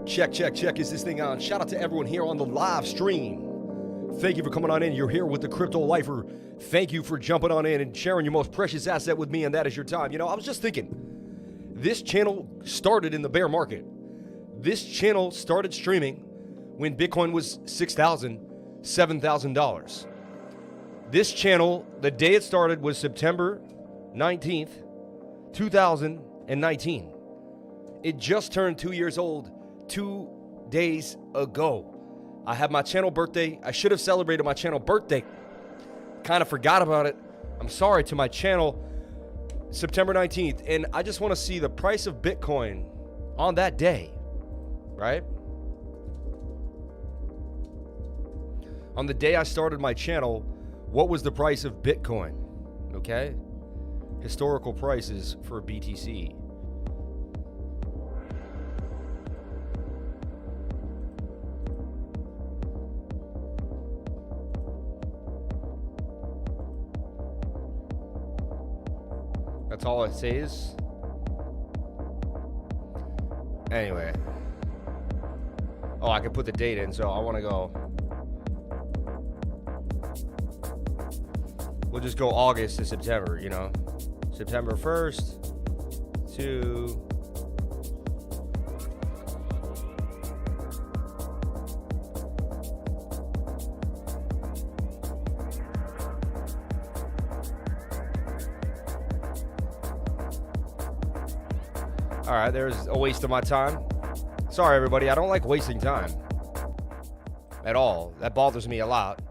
Check, check, check. Is this thing on? Shout out to everyone here on the live stream. Thank you for coming on in. You're here with the Crypto Lifer. Thank you for jumping on in and sharing your most precious asset with me, and that is your time. You know, I was just thinking, this channel started in the bear market. This channel started streaming when Bitcoin was $6,000, $7,000. This channel, the day it started was September 19th, 2019. It just turned 2 years old 2 days ago. I had my channel birthday. I should have celebrated my channel birthday. Kind of forgot about it. I'm sorry to my channel. September 19th. And I just want to see the price of Bitcoin on that day, right? On the day I started my channel, what was the price of Bitcoin? Okay? Historical prices for BTC. That's all it says. Anyway. Oh, I can put the date in, so I want to go. We'll just go August to September, you know. September 1st to... All right, there's a waste of my time. Sorry, everybody. I don't like wasting time at all. That bothers me a lot.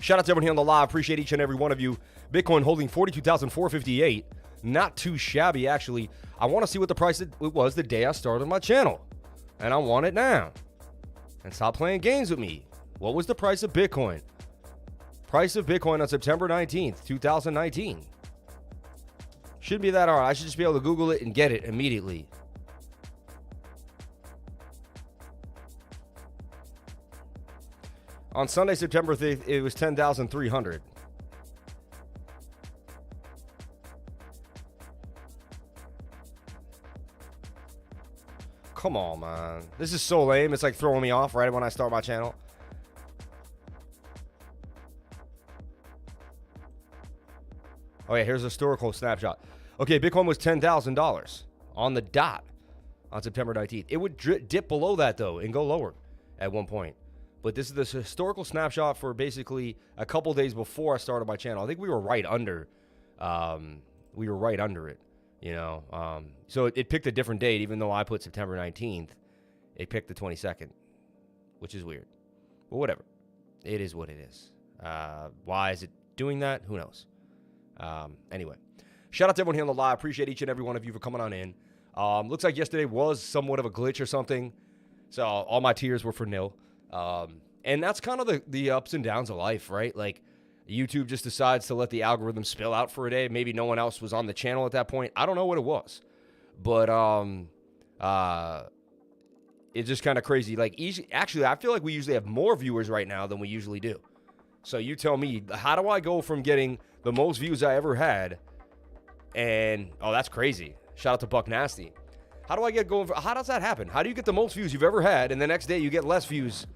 Shout out to everyone here on the live. Appreciate each and every one of you. Bitcoin holding 42,458. Not too shabby, actually. I want to see what the price it was the day I started my channel. And I want it now. And stop playing games with me. What was the price of Bitcoin? Price of Bitcoin on September 19th, 2019. Shouldn't be that hard. I should just be able to Google it and get it immediately. On Sunday, September 5th, it was 10,300. Come on, man. This is so lame. It's like throwing me off right when I start my channel. Oh, yeah, here's a historical snapshot. Okay, Bitcoin was $10,000 on the dot on September 19th. It would dip below that, though, and go lower at one point. But this is the historical snapshot for basically a couple days before I started my channel. I think we were right under. It, you know. So it picked a different date, even though I put September 19th. It picked the 22nd, which is weird. But whatever. It is what it is. Why is it doing that? Who knows? Anyway, shout out to everyone here on the live. Appreciate each and every one of you for coming on in. Looks like yesterday was somewhat of a glitch or something. So all my tears were for nil. And that's kind of the ups and downs of life, right? Like YouTube just decides to let the algorithm spill out for a day. Maybe no one else was on the channel at that point. I don't know what it was, but, it's just kind of crazy. Like actually, I feel like we usually have more viewers right now than we usually do. So you tell me, how do I go from getting the most views I ever had and, oh, that's crazy. Shout out to Buck Nasty. How do I get going? How does that happen? How do you get the most views you've ever had and the next day you get less views?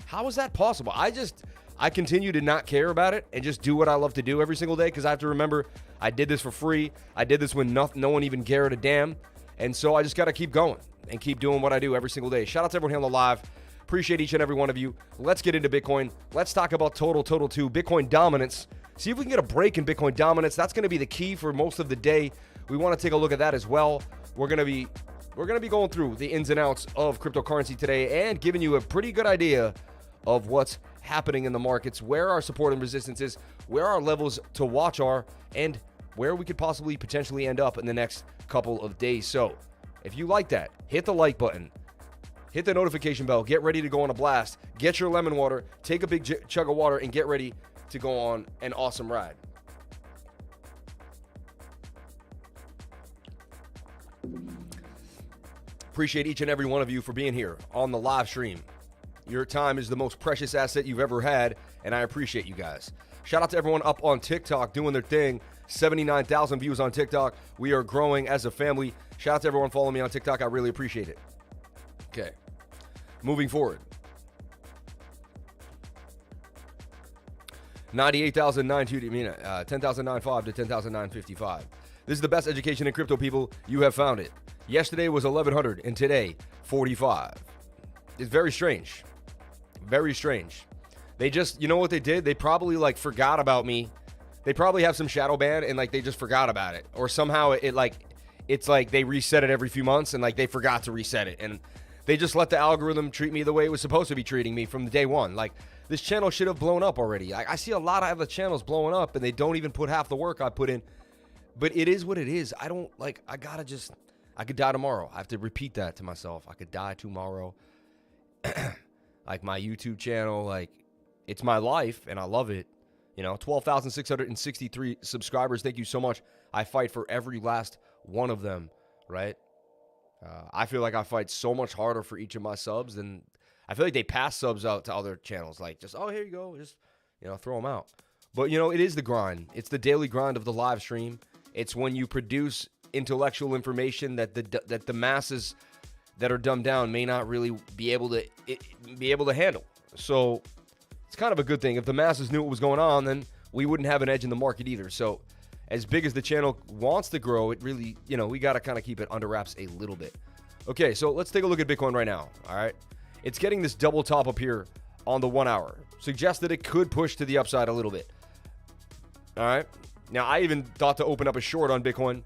How is that possible? I continue to not care about it and just do what I love to do every single day because I have to remember I did this for free. I did this when no one even cared a damn. And so I just got to keep going and keep doing what I do every single day. Shout out to everyone here on the live. Appreciate each and every one of you. Let's get into Bitcoin. Let's talk about total 2, Bitcoin dominance. See if we can get a break in Bitcoin dominance. That's going to be the key for most of the day. We want to take a look at that as well. We're going to be going through the ins and outs of cryptocurrency today and giving you a pretty good idea of what's happening in the markets, where our support and resistance is, where our levels to watch are, and where we could possibly potentially end up in the next couple of days. So if you like that, hit the like button. hit the notification bell, get ready to go on a blast, get your lemon water, take a big chug of water, and get ready to go on an awesome ride. Appreciate each and every one of you for being here on the live stream. Your time is the most precious asset you've ever had, and I appreciate you guys. Shout out to everyone up on TikTok doing their thing. 79,000 views on TikTok. We are growing as a family. Shout out to everyone following me on TikTok. I really appreciate it. Okay. Moving forward. 10,905 to 10,955. This is the best education in crypto, people. You have found it. Yesterday was 1,100, and today, 45. It's very strange. Very strange. They just, you know what they did? They probably, like, forgot about me. They probably have some shadow ban, and, like, they just forgot about it. Or somehow it's like they reset it every few months, and, like, they forgot to reset it. And they just let the algorithm treat me the way it was supposed to be treating me from day one. Like, this channel should have blown up already. I see a lot of other channels blowing up, and they don't even put half the work I put in. But it is what it is. I don't, like, I could die tomorrow. I have to repeat that to myself. I could die tomorrow. Like, my YouTube channel, like, it's my life, and I love it. You know, 12,663 subscribers. Thank you so much. I fight for every last one of them, right? I feel like I fight so much harder for each of my subs than I feel like they pass subs out to other channels. Like, just, oh, here you go. Just, you know, throw them out. But, you know, it is the grind. It's the daily grind of the live stream. It's when you produce intellectual information that the masses that are dumbed down may not really be able to handle. So it's kind of a good thing. If the masses knew what was going on, then we wouldn't have an edge in the market either. So as big as the channel wants to grow, it really, you know, we got to kind of keep it under wraps a little bit. Okay, so let's take a look at Bitcoin right now, all right? It's getting this double top up here on the 1 hour. Suggests that it could push to the upside a little bit. All right? Now, I even thought to open up a short on Bitcoin.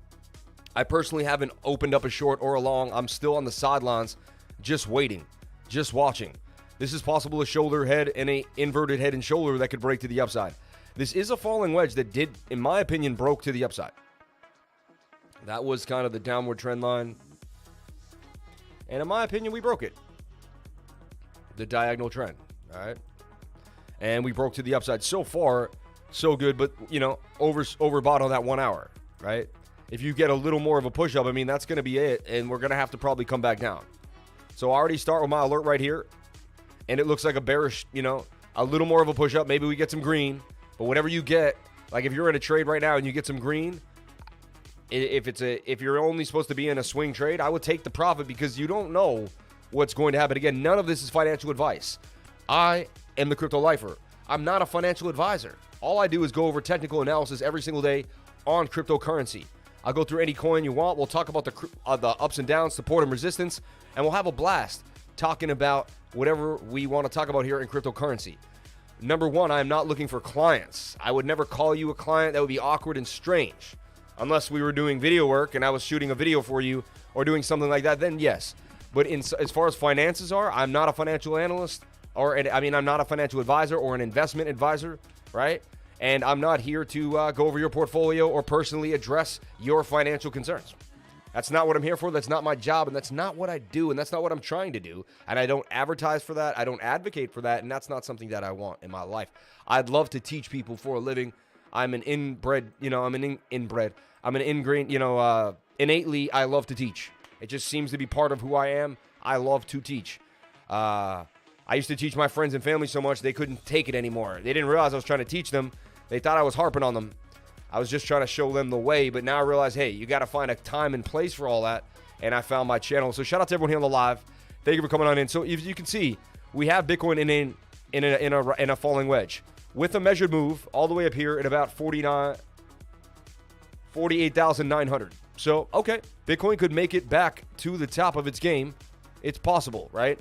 I personally haven't opened up a short or a long. I'm still on the sidelines, just waiting, just watching. This is possible a shoulder head and a inverted head and shoulder that could break to the upside. This is a falling wedge that did, in my opinion, broke to the upside. That was kind of the downward trend line. And in my opinion, we broke it. The diagonal trend, all right? And we broke to the upside. So far, so good, but, you know, overbought on that 1 hour, right? If you get a little more of a push-up, I mean, that's going to be it, and we're going to have to probably come back down. So I already start with my alert right here, and it looks like a bearish, you know, a little more of a push-up. Maybe we get some green, but whatever you get, like if you're in a trade right now and you get some green, if you're only supposed to be in a swing trade, I would take the profit because you don't know what's going to happen. Again, none of this is financial advice. I am the Crypto Lifer. I'm not a financial advisor. All I do is go over technical analysis every single day on cryptocurrency. I'll go through any coin you want. We'll talk about the ups and downs, support and resistance, and we'll have a blast talking about whatever we want to talk about here in cryptocurrency. Number one, I am not looking for clients. I would never call you a client. That would be awkward and strange. Unless we were doing video work and I was shooting a video for you or doing something like that, then yes. But as far as finances are, I'm not a financial analyst I'm not a financial advisor or an investment advisor, right? And I'm not here to go over your portfolio or personally address your financial concerns. That's not what I'm here for. That's not my job, and that's not what I do, and that's not what I'm trying to do. And I don't advertise for that. I don't advocate for that, and that's not something that I want in my life. I'd love to teach people for a living. I'm an inbred, innately, I love to teach. It just seems to be part of who I am. I love to teach. I used to teach my friends and family so much they couldn't take it anymore. They didn't realize I was trying to teach them. They thought I was harping on them. I was just trying to show them the way, but now I realize, hey, you got to find a time and place for all that, and I found my channel. So shout out to everyone here on the live. Thank you for coming on in. So if you can see, we have Bitcoin in a falling wedge with a measured move all the way up here at about 48,900. So, okay, Bitcoin could make it back to the top of its game. It's possible, right?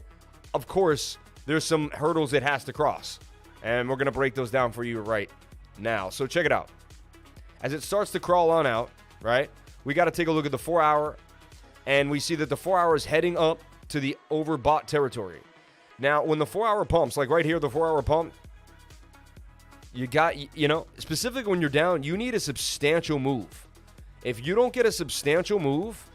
Of course, there's some hurdles it has to cross, and we're going to break those down for you right now. So check it out. As it starts to crawl on out, right, we got to take a look at the 4 hour, and we see that the 4 hour is heading up to the overbought territory. Now, when the 4 hour pumps, like right here, the 4 hour pump, you got, specifically when you're down, you need a substantial move. If you don't get a substantial move,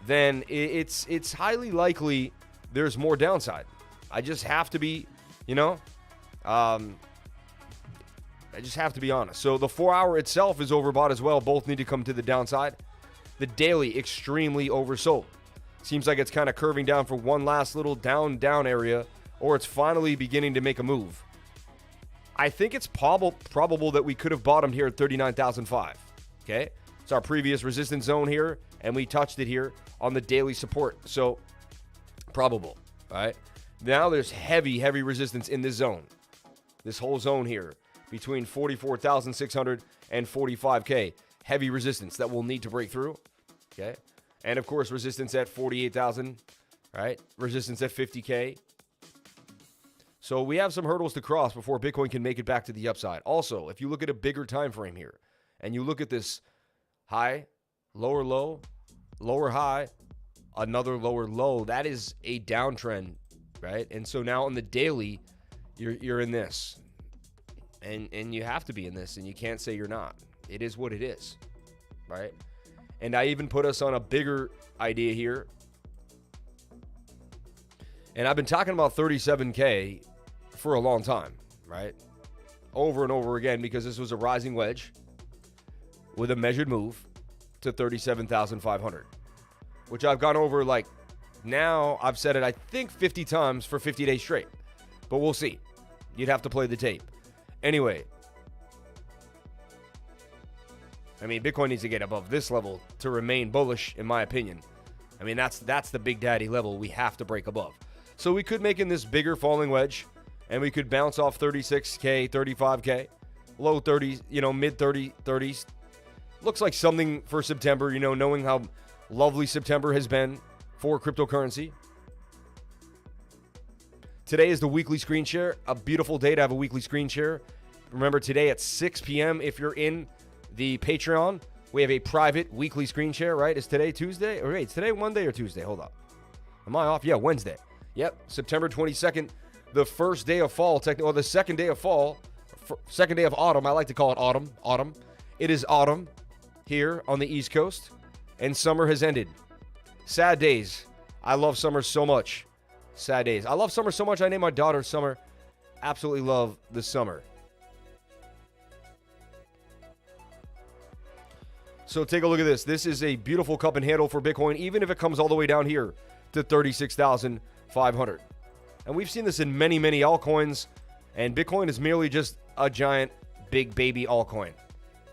then it's highly likely there's more downside. I just have to be, I just have to be honest. So the 4-hour itself is overbought as well. Both need to come to the downside. The daily, extremely oversold. Seems like it's kind of curving down for one last little down area, or it's finally beginning to make a move. I think it's probable that we could have bottomed here at 39,005. Okay? It's our previous resistance zone here, and we touched it here on the daily support. So, probable. All right? Now there's heavy resistance in this zone. This whole zone here between 44,600 and 45K. Heavy resistance that we'll need to break through. Okay? And, of course, resistance at 48,000. Right? Resistance at 50K. So we have some hurdles to cross before Bitcoin can make it back to the upside. Also, if you look at a bigger time frame here, and you look at this high, lower low, lower high, another lower low, that is a downtrend, right? And so now on the daily, you're in this. And you have to be in this, and you can't say you're not. It is what it is, right? And I even put us on a bigger idea here. And I've been talking about 37K for a long time, right? Over and over again, because this was a rising wedge with a measured move to 37,500, which I've gone over now I've said it, I think 50 times for 50 days straight, but we'll see. You'd have to play the tape. Anyway, I mean, Bitcoin needs to get above this level to remain bullish, in my opinion. I mean, that's the big daddy level we have to break above. So we could make in this bigger falling wedge, and we could bounce off 36K, 35K, low 30s, mid 30s. Looks like something for September, knowing how lovely September has been for cryptocurrency. Today is the weekly screen share. A beautiful day to have a weekly screen share. Remember, today at 6 p.m., if you're in the Patreon, we have a private weekly screen share, right? Is today Tuesday? Or wait, is today Monday or Tuesday? Hold up. Am I off? Yeah, Wednesday. Yep, September 22nd, the first day of fall, or the second day of fall, second day of autumn. I like to call it autumn. It is autumn here on the East Coast, and summer has ended. Sad days. I love summer so much. Sad days. I love summer so much, I named my daughter Summer. Absolutely love the summer. So take a look at this. This is a beautiful cup and handle for Bitcoin, even if it comes all the way down here to 36,500. And we've seen this in many altcoins, and Bitcoin is merely just a giant big baby altcoin.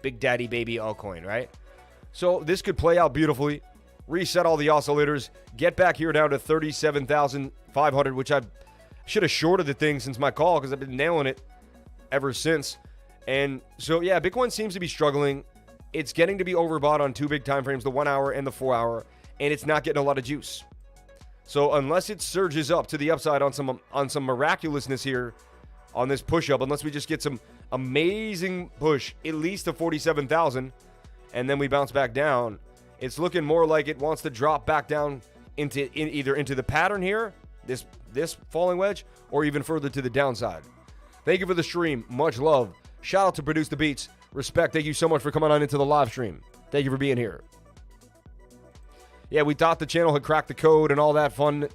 Big daddy baby altcoin, right? So this could play out beautifully. Reset all the oscillators. Get back here down to 37,500, which I should have shorted the thing since my call because I've been nailing it ever since. And so, yeah, Bitcoin seems to be struggling. It's getting to be overbought on two big time frames, the 1 hour and the 4 hour, and it's not getting a lot of juice. So unless it surges up to the upside on some miraculousness here on this push-up, unless we just get some amazing push, at least to 47,000, and then we bounce back down, it's looking more like it wants to drop back down either into the pattern here, this falling wedge, or even further to the downside. Thank you for the stream. Much love. Shout out to Produce the Beats. Respect. Thank you so much for coming on into the live stream. Thank you for being here. Yeah, we thought the channel had cracked the code and all that fun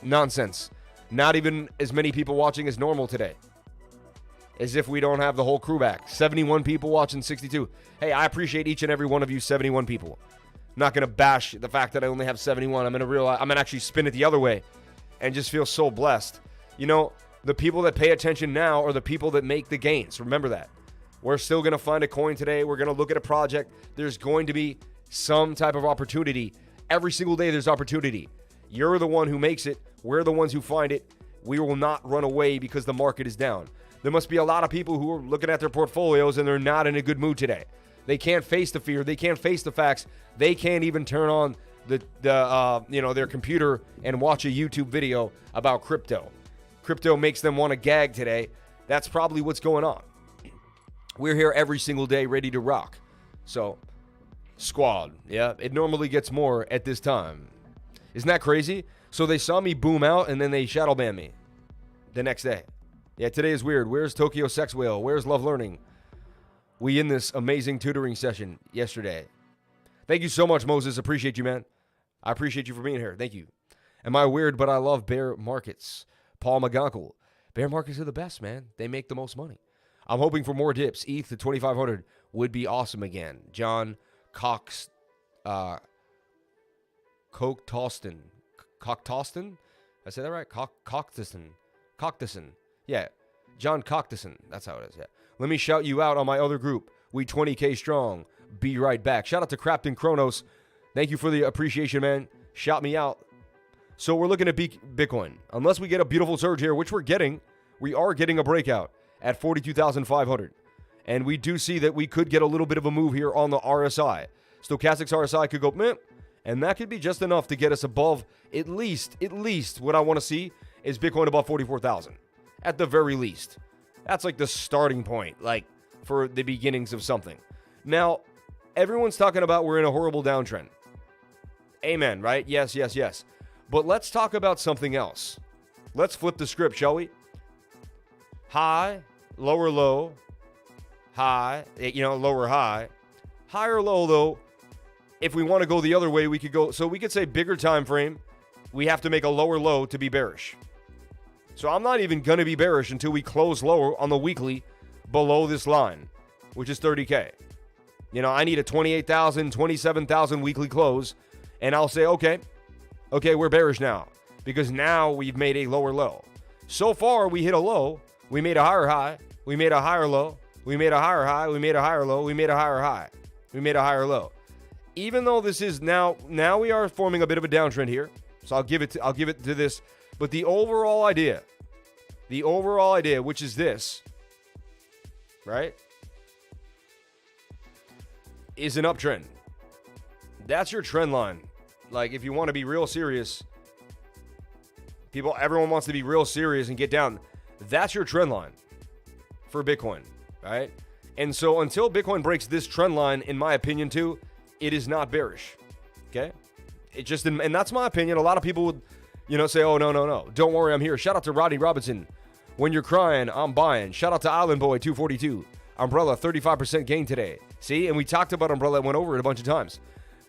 nonsense. Not even as many people watching as normal today. As if we don't have the whole crew back. 71 people watching 62. Hey, I appreciate each and every one of you 71 people. I'm not going to bash the fact that I only have 71. I'm going to actually spin it the other way and just feel so blessed. The people that pay attention now are the people that make the gains. Remember that. We're still going to find a coin today. We're going to look at a project. There's going to be some type of opportunity. Every single day there's opportunity. You're the one who makes it. We're the ones who find it. We will not run away because the market is down. There must be a lot of people who are looking at their portfolios and they're not in a good mood today. They can't face the fear. They can't face the facts. They can't even turn on their computer and watch a YouTube video about crypto. Crypto makes them want to gag today. That's probably what's going on. We're here every single day ready to rock. So, squad, yeah, it normally gets more at this time. Isn't that crazy? So they saw me boom out and then they shadow banned me the next day. Yeah, today is weird. Where's Tokyo Sex Whale? Where's Love Learning? We in this amazing tutoring session yesterday. Thank you so much, Moses. Appreciate you, man. I appreciate you for being here. Thank you. Am I weird, but I love bear markets? Paul McGonkel. Bear markets are the best, man. They make the most money. I'm hoping for more dips. ETH to 2,500 would be awesome again. John Cox, Cocktoston. I say that right? Cocktison. Yeah. John Cocktison. That's how it is, yeah. Let me shout you out on my other group. We 20K strong. Be right back. Shout out to Crafton Kronos. Thank you for the appreciation, man. Shout me out. So we're looking at Bitcoin. Unless we get a beautiful surge here, which we are getting a breakout at 42,500. And we do see that we could get a little bit of a move here on the RSI. Stochastics RSI could go, meh, and that could be just enough to get us above at least what I want to see is Bitcoin above 44,000. At the very least. That's like the starting point, like for the beginnings of something. Now, everyone's talking about we're in a horrible downtrend. Amen, right? Yes. But let's talk about something else. Let's flip the script, shall we? High, lower low, high, lower high. Higher low, though, if we want to go the other way, we could go. So we could say bigger time frame, we have to make a lower low to be bearish. So I'm not even going to be bearish until we close lower on the weekly below this line, which is 30K. I need a 28,000, 27,000 weekly close, and I'll say, okay, we're bearish now because now we've made a lower low. So far, we hit a low. We made a higher high. We made a higher low. We made a higher high. We made a higher low. We made a higher high. We made a higher low. Even though this is now we are forming a bit of a downtrend here. So I'll give it to this. But the overall idea, which is this, right, is an uptrend. That's your trend line. Like, if you want to be real serious, everyone wants to be real serious and get down. That's your trend line for Bitcoin, right? And so until Bitcoin breaks this trend line, in my opinion, too, it is not bearish, okay? And that's my opinion. A lot of people would, say, oh, no. Don't worry, I'm here. Shout out to Rodney Robinson. When you're crying, I'm buying. Shout out to Island Boy 242. Umbrella, 35% gain today. See? And we talked about Umbrella, went over it a bunch of times.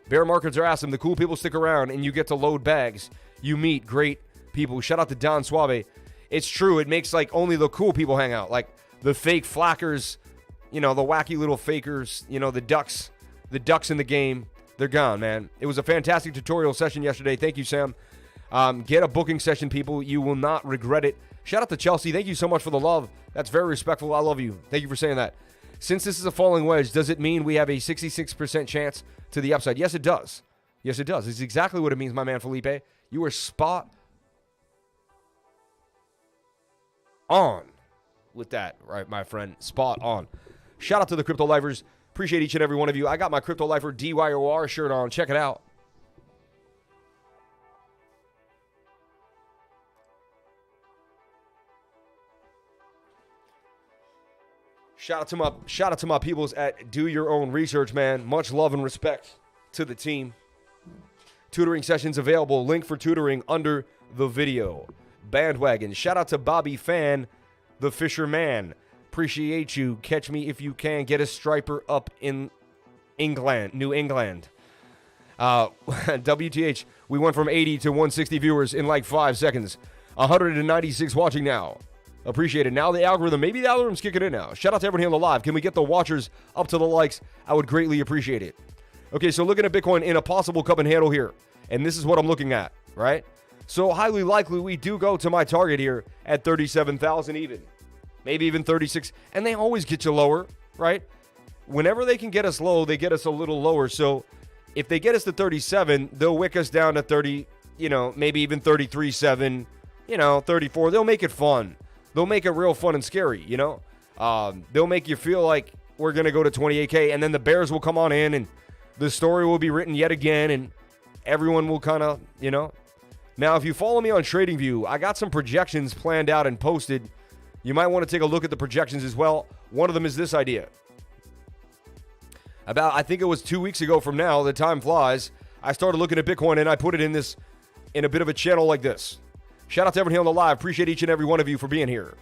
Bear markets are awesome. The cool people stick around, and you get to load bags. You meet great people. Shout out to Don Suave. It's true. It makes, only the cool people hang out. Like, the fake flackers, the wacky little fakers, the ducks in the game. They're gone, man. It was a fantastic tutorial session yesterday. Thank you, Sam. Get a booking session, people. You will not regret it. Shout out to Chelsea. Thank you so much for the love. That's very respectful. I love you. Thank you for saying that. Since this is a falling wedge, does it mean we have a 66% chance to the upside? Yes, it does. Yes, it does. It's exactly what it means, my man Felipe. You are spot on with that, right, my friend? Spot on. Shout out to the Crypto Lifers. Appreciate each and every one of you. I got my Crypto Lifer DYOR shirt on. Check it out. Shout out to my peoples at Do Your Own Research, man. Much love and respect to the team. Tutoring sessions available. Link for tutoring under the video. Bandwagon. Shout out to Bobby Fan, the Fisherman. Appreciate you. Catch me if you can. Get a striper up in England, New England. WTH, we went from 80 to 160 viewers in like 5 seconds. 196 watching now. Appreciate it. Now the algorithm, maybe the algorithm's kicking in now. Shout out to everyone here on the live. Can we get the watchers up to the likes? I would greatly appreciate it. Okay, so looking at Bitcoin in a possible cup and handle here. And this is what I'm looking at, right? So highly likely we do go to my target here at 37,000 even. Maybe even 36. And they always get you lower, right? Whenever they can get us low, they get us a little lower. So if they get us to 37, they'll wick us down to 30, maybe even 33.7, 34. They'll make it fun. They'll make it real fun and scary, They'll make you feel like we're going to go to 28K, and then the bears will come on in, and the story will be written yet again, and everyone will kind of, Now, if you follow me on TradingView, I got some projections planned out and posted. You might want to take a look at the projections as well. One of them is this idea. I think it was 2 weeks ago from now, the time flies, I started looking at Bitcoin, and I put it in a bit of a channel like this. Shout out to everyone here on the live. Appreciate each and every one of you for being here.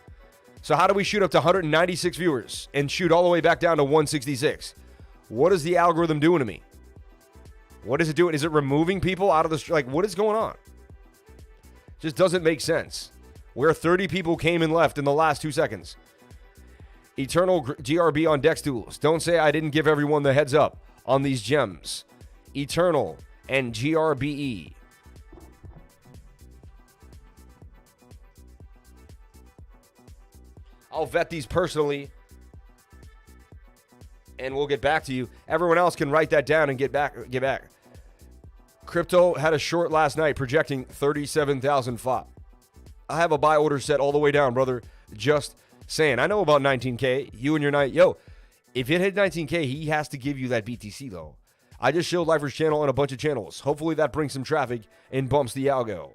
So how do we shoot up to 196 viewers and shoot all the way back down to 166? What is the algorithm doing to me? What is it doing? Is it removing people out of the... what is going on? Just doesn't make sense. Where 30 people came and left in the last 2 seconds. Eternal GRB on Dex Tools. Don't say I didn't give everyone the heads up on these gems. Eternal and GRBE. I'll vet these personally, and we'll get back to you. Everyone else can write that down and get back. Crypto had a short last night projecting 37,000 FOP. I have a buy order set all the way down, brother. Just saying. I know about 19K. You and your night. Yo, if it hit 19K, he has to give you that BTC, though. I just showed Lifer's channel on a bunch of channels. Hopefully that brings some traffic and bumps the algo.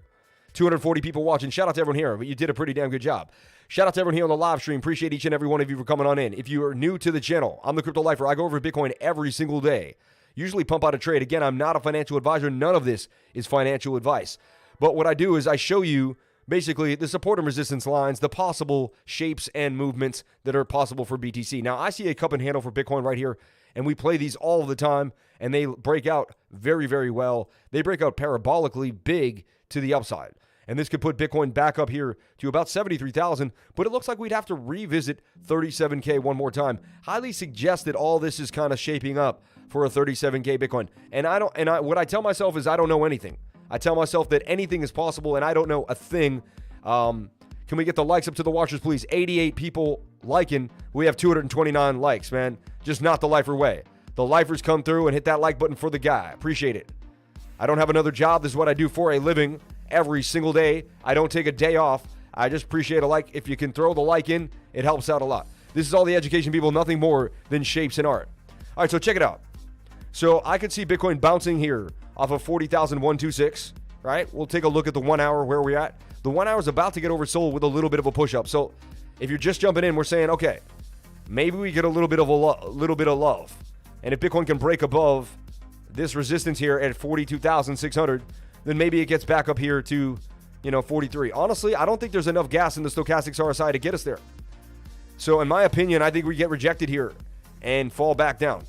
240 people watching. Shout out to everyone here, but you did a pretty damn good job. Shout out to everyone here on the live stream. Appreciate each and every one of you for coming on in. If you are new to the channel, I'm the Crypto Lifer. I go over Bitcoin every single day. Usually pump out a trade. Again, I'm not a financial advisor. None of this is financial advice. But what I do is I show you basically the support and resistance lines, the possible shapes and movements that are possible for BTC. Now, I see a cup and handle for Bitcoin right here, and we play these all the time, and they break out very, very well. They break out parabolically big to the upside. And this could put Bitcoin back up here to about 73,000, but it looks like we'd have to revisit 37K one more time. Highly suggest that all this is kind of shaping up for a 37K Bitcoin. And what I tell myself is I don't know anything. I tell myself that anything is possible, and I don't know a thing. Can we get the likes up to the watchers, please? 88 people liking. We have 229 likes, man. Just not the Lifer way. The Lifers come through and hit that like button for the guy. Appreciate it. I don't have another job. This is what I do for a living. Every single day. I don't take a day off. I just appreciate a like. If you can throw the like in, it helps out a lot. This is all the education, people, nothing more than shapes and art. All right, so check it out. So I could see Bitcoin bouncing here off of 40,126, right? We'll take a look at the 1 hour where we're at. The 1 hour is about to get oversold with a little bit of a push up. So if you're just jumping in, we're saying, okay, maybe we get a little bit of love. And if Bitcoin can break above this resistance here at 42,600, then maybe it gets back up here to, 43. Honestly, I don't think there's enough gas in the stochastics RSI to get us there. So in my opinion, I think we get rejected here and fall back down.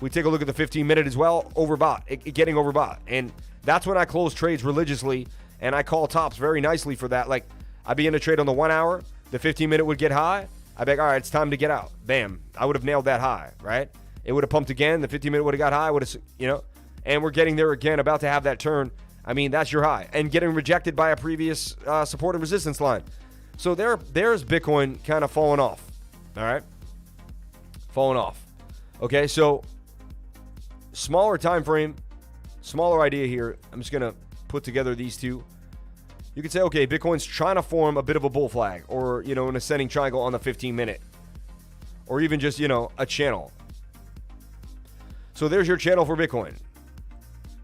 We take a look at the 15-minute as well, overbought, getting overbought. And that's when I close trades religiously, and I call tops very nicely for that. Like, I'd be in a trade on the 1 hour, the 15-minute would get high. I'd be like, all right, it's time to get out. Bam. I would have nailed that high, right? It would have pumped again. The 15-minute would have got high, would have, and we're getting there again, about to have that turn. I mean, that's your high. And getting rejected by a previous support and resistance line. So there's Bitcoin kind of falling off. All right? Falling off. Okay, so smaller time frame, smaller idea here. I'm just going to put together these two. You could say, okay, Bitcoin's trying to form a bit of a bull flag or, an ascending triangle on the 15-minute. Or even just, a channel. So there's your channel for Bitcoin.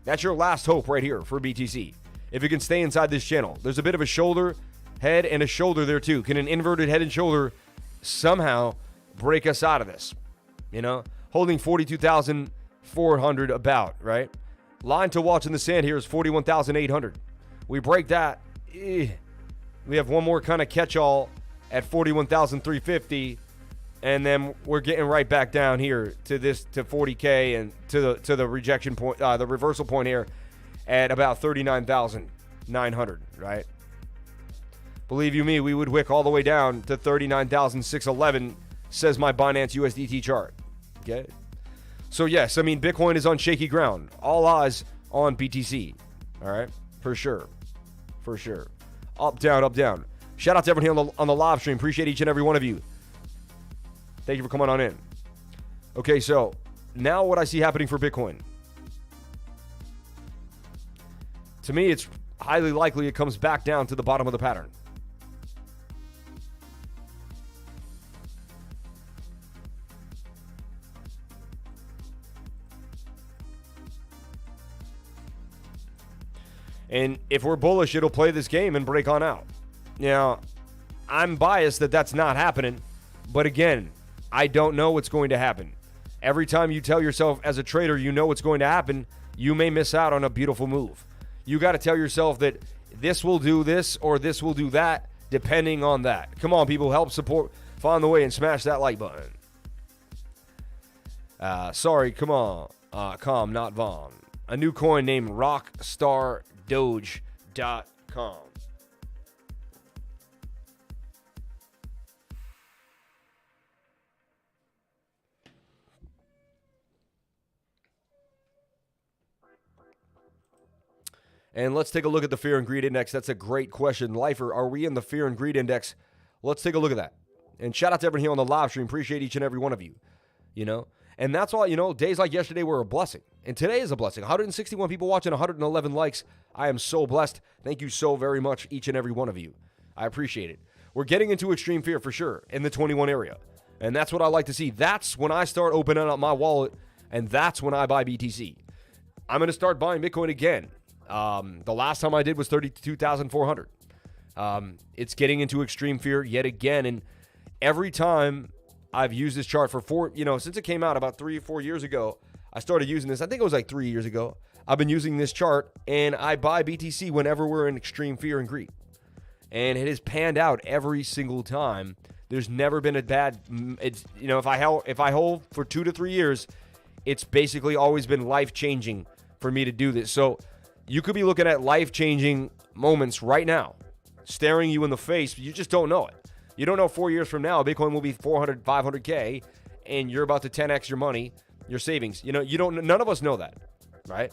That's your last hope right here for BTC. If it can stay inside this channel. There's a bit of a shoulder, head, and a shoulder there too. Can an inverted head and shoulder somehow break us out of this? Holding 42,400 about, right? Line to watch in the sand here is 41,800. We break that. We have one more kind of catch-all at 41,350. And then we're getting right back down here to 40K and to the rejection point, the reversal point here at about 39,900, right? Believe you me, we would wick all the way down to 39,611, says my Binance USDT chart. Okay? So yes, I mean, Bitcoin is on shaky ground. All eyes on BTC. All right? For sure. For sure. Up, down, up, down. Shout out to everyone here on the live stream. Appreciate each and every one of you. Thank you for coming on in. Okay, so now what I see happening for Bitcoin. To me, it's highly likely it comes back down to the bottom of the pattern. And if we're bullish, it'll play this game and break on out. Now, I'm biased that that's not happening. But again, I don't know what's going to happen. Every time you tell yourself as a trader you know what's going to happen, you may miss out on a beautiful move. You got to tell yourself that this will do this or this will do that, depending on that. Come on, people, help support, find the way, and smash that like button. Sorry, come on. Com, not Vaughn. A new coin named Rockstar Doge NTVRK.com. And let's take a look at the Fear and Greed Index. That's a great question. Lifer, are we in the Fear and Greed Index? Let's take a look at that. And shout out to everyone here on the live stream. Appreciate each and every one of you. You know? And that's all, you know, days like yesterday were a blessing. And today is a blessing. 161 people watching, 111 likes. I am so blessed. Thank you so very much, each and every one of you. I appreciate it. We're getting into extreme fear for sure in the 21 area. And that's what I like to see. That's when I start opening up my wallet, and that's when I buy BTC. I'm going to start buying Bitcoin again. The last time I did was 32,400. It's getting into extreme fear yet again. And every time I've used this chart for since it came out about 3 or 4 years ago, I started using this. I think it was like 3 years ago. I've been using this chart, and I buy BTC whenever we're in extreme fear and greed. And it has panned out every single time. There's never been a bad, if I hold for 2 to 3 years, it's basically always been life-changing for me to do this. So you could be looking at life-changing moments right now, staring you in the face, but you just don't know it. You don't know 4 years from now, Bitcoin will be 400, 500K, and you're about to 10x your money, your savings. You know, none of us know that, right?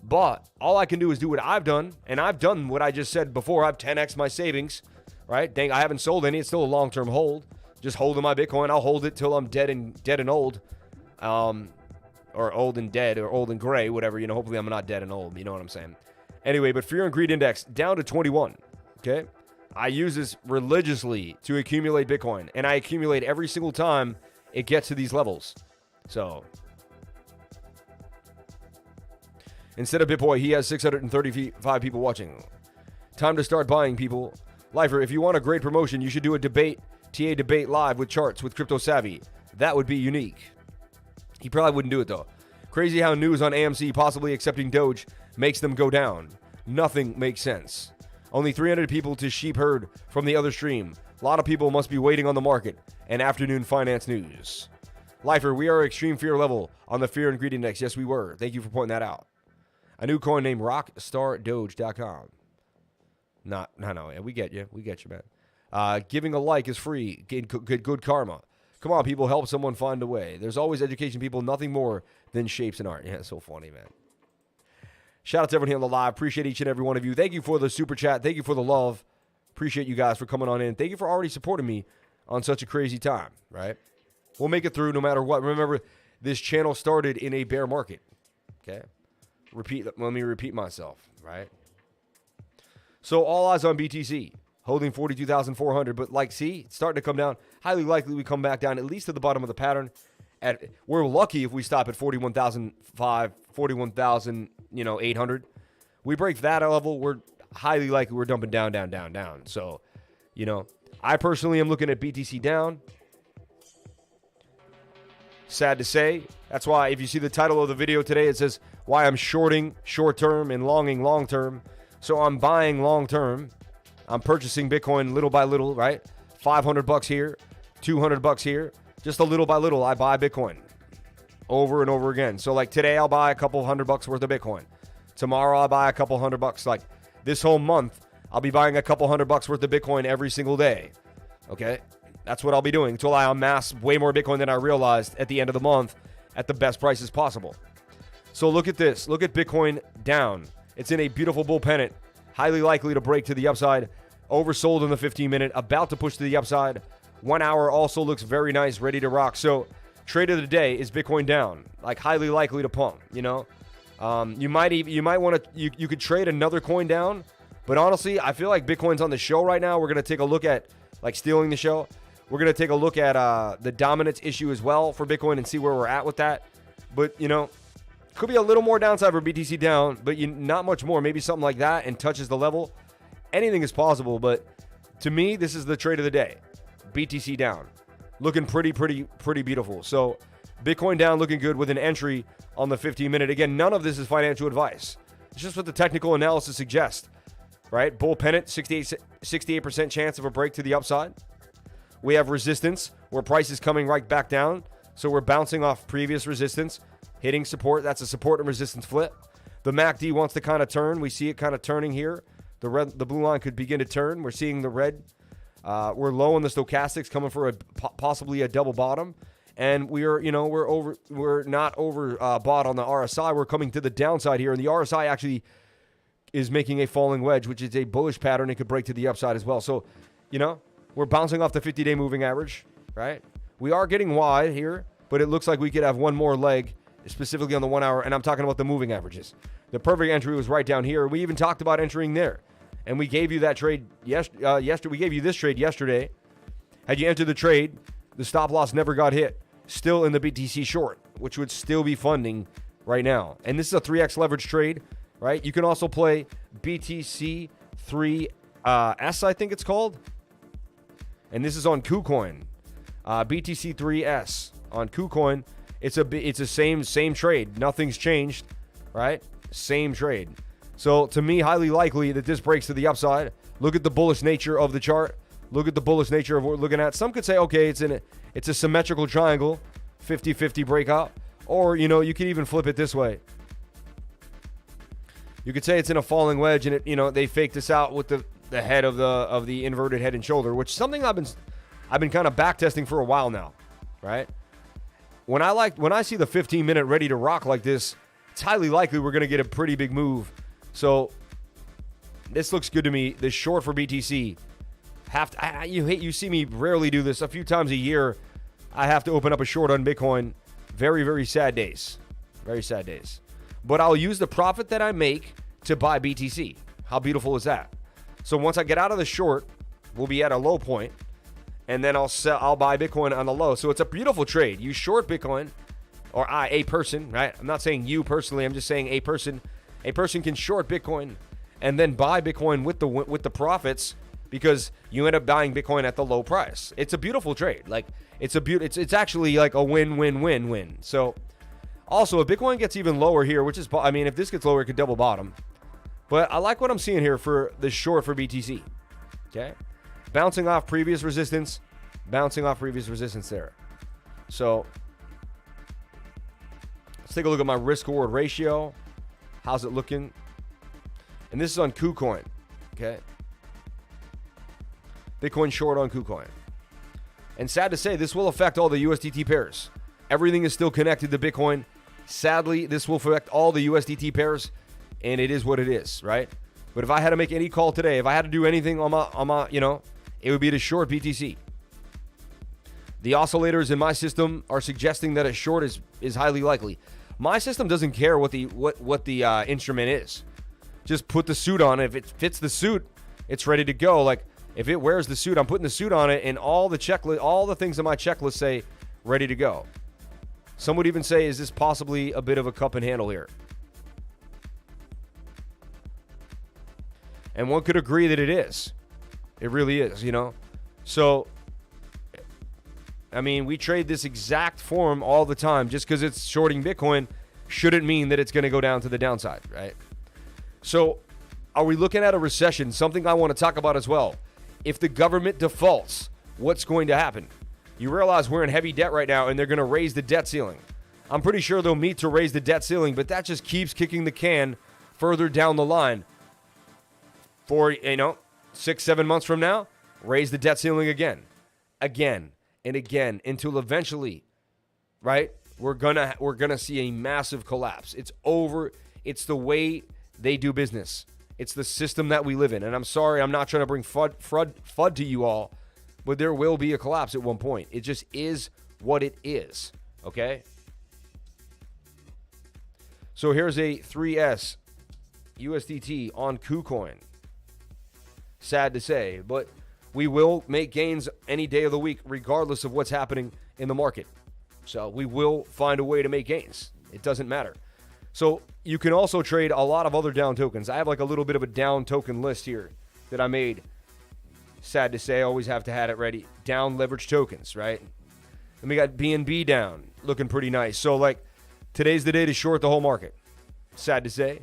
But all I can do is do what I've done, and I've done what I just said before. I've 10x my savings, right? Dang, I haven't sold any. It's still a long-term hold. Just holding my Bitcoin. I'll hold it till I'm dead and old. Or old and dead, or old and gray, whatever. Hopefully I'm not dead and old. You know what I'm saying? Anyway, but Fear and Greed Index down to 21, okay? I use this religiously to accumulate Bitcoin, and I accumulate every single time it gets to these levels. So instead of BitBoy, he has 635 people watching. Time to start buying, people. Lifer, if you want a great promotion, you should do a TA debate live with charts with Crypto Savvy. That would be unique. He probably wouldn't do it, though. Crazy how news on AMC possibly accepting Doge makes them go down. Nothing makes sense. Only 300 people to sheep herd from the other stream. A lot of people must be waiting on the market and afternoon finance news. Lifer, we are extreme fear level on the Fear and Greed Index. Yes, we were. Thank you for pointing that out. A new coin named RockstarDoge.com. No, we get you. We get you, man. Giving a like is free. Good karma. Come on, people, help someone find a way. There's always education, people, nothing more than shapes and art. Yeah, it's so funny, man. Shout out to everyone here on the live. Appreciate each and every one of you. Thank you for the super chat. Thank you for the love. Appreciate you guys for coming on in. Thank you for already supporting me on such a crazy time, right? We'll make it through no matter what. Remember, this channel started in a bear market, okay? Let me repeat myself, right? So all eyes on BTC. Holding 42,400, but see, it's starting to come down. Highly likely we come back down at least to the bottom of the pattern. We're lucky if we stop at 41,005, 41,800. We break that level, we're highly likely we're dumping down. So, I personally am looking at BTC down. Sad to say. That's why if you see the title of the video today, it says why I'm shorting short-term and longing long-term. So I'm buying long-term. I'm purchasing Bitcoin little by little, right? $500 here, $200 here. Just a little by little, I buy Bitcoin over and over again. So today I'll buy a couple $100 worth of Bitcoin. Tomorrow I'll buy a couple $100. This whole month, I'll be buying a couple $100 worth of Bitcoin every single day. Okay? That's what I'll be doing until I amass way more Bitcoin than I realized at the end of the month at the best prices possible. So look at this. Look at Bitcoin down. It's in a beautiful bull pennant. Highly likely to break to the upside. Oversold in the 15-minute. About to push to the upside. 1 hour also looks very nice. Ready to rock. So trade of the day is Bitcoin down. Highly likely to pump. You might want to. You could trade another coin down. But honestly, I feel like Bitcoin's on the show right now. We're gonna take a look at stealing the show. We're gonna take a look at the dominance issue as well for Bitcoin and see where we're at with that. But could be a little more downside for BTC down, but not much more. Maybe something like that and touches the level. Anything is possible, but to me, this is the trade of the day. BTC down. Looking pretty beautiful. So Bitcoin down looking good with an entry on the 15-minute. Again, none of this is financial advice. It's just what the technical analysis suggests, right? Bull pennant, 68% chance of a break to the upside. We have resistance where price is coming right back down. So we're bouncing off previous resistance. Hitting support, that's a support and resistance flip. The MACD wants to kind of turn. We see it kind of turning here the blue line could begin to turn. We're seeing the red. We're low on the stochastics, coming for possibly a double bottom. And we're not overbought on the RSI. We're coming to the downside here, and the RSI actually is making a falling wedge, which is a bullish pattern. It could break to the upside as well. So, we're bouncing off the 50-day moving average, right? We are getting wide here, but it looks like we could have one more leg, specifically on the 1 hour, and I'm talking about the moving averages. The perfect entry was right down here. We even talked about entering there, and we gave you that trade yesterday. We gave you this trade yesterday. Had you entered the trade, the stop loss never got hit. Still in the BTC short, which would still be funding right now. And this is a 3x leverage trade, right? You can also play BTC3S, I think it's called. And this is on KuCoin. BTC3S on KuCoin. It's a same trade. Nothing's changed, right? Same trade. So to me, highly likely that this breaks to the upside. Look at the bullish nature of the chart. Look at the bullish nature of what we're looking at. Some could say, okay, it's a symmetrical triangle, 50-50 breakout. Or, you could even flip it this way. You could say it's in a falling wedge, and they faked this out with the head of the inverted head and shoulder, which is something I've been kind of back testing for a while now, right? When I see the 15-minute ready to rock like this, it's highly likely we're going to get a pretty big move. So this looks good to me. This short for BTC. You see me rarely do this. A few times a year, I have to open up a short on Bitcoin. Very, very sad days. Very sad days. But I'll use the profit that I make to buy BTC. How beautiful is that? So once I get out of the short, we'll be at a low point, and then I'll buy Bitcoin on the low. So it's a beautiful trade. You short Bitcoin, or a person, right? I'm not saying you personally. I'm just saying a person. A person can short Bitcoin and then buy Bitcoin with the profits, because you end up buying Bitcoin at the low price. It's a beautiful trade. Like it's it's actually like a win-win-win-win. So also, if Bitcoin gets even lower here, if this gets lower, it could double bottom. But I like what I'm seeing here for the short for BTC. Okay, bouncing off previous resistance there. So let's take a look at my risk-reward ratio. How's it looking? And this is on KuCoin. Okay. Bitcoin short on KuCoin. And sad to say, this will affect all the USDT pairs. Everything is still connected to Bitcoin. Sadly, this will affect all the USDT pairs, and it is what it is, right? But if I had to make any call today, if I had to do anything on my it would be to short BTC. The oscillators in my system are suggesting that a short is highly likely. My system doesn't care what the instrument is. Just put the suit on. If it fits the suit, it's ready to go. Like, if it wears the suit, I'm putting the suit on it, and all the things on my checklist say ready to go. Some would even say, is this possibly a bit of a cup and handle here? And one could agree that it is. It really is, So, we trade this exact form all the time. Just because it's shorting Bitcoin shouldn't mean that it's going to go down to the downside, right? So, are we looking at a recession? Something I want to talk about as well. If the government defaults, what's going to happen? You realize we're in heavy debt right now, and they're going to raise the debt ceiling. I'm pretty sure they'll meet to raise the debt ceiling, but that just keeps kicking the can further down the line. For, 6-7 months from now, raise the debt ceiling again and again, until eventually, right, we're gonna see a massive collapse. It's over. It's the way they do business. It's the system that we live in. And I'm sorry, I'm not trying to bring FUD to you all, but there will be a collapse at one point. It just is what it is, okay? So here's a 3S USDT on KuCoin. Sad to say, but we will make gains any day of the week, regardless of what's happening in the market. So we will find a way to make gains. It doesn't matter. So you can also trade a lot of other down tokens. I have like a little bit of a down token list here that I made. Sad to say, I always have to have it ready. Down leverage tokens, right? And we got BNB down, looking pretty nice. So like today's the day to short the whole market. Sad to say.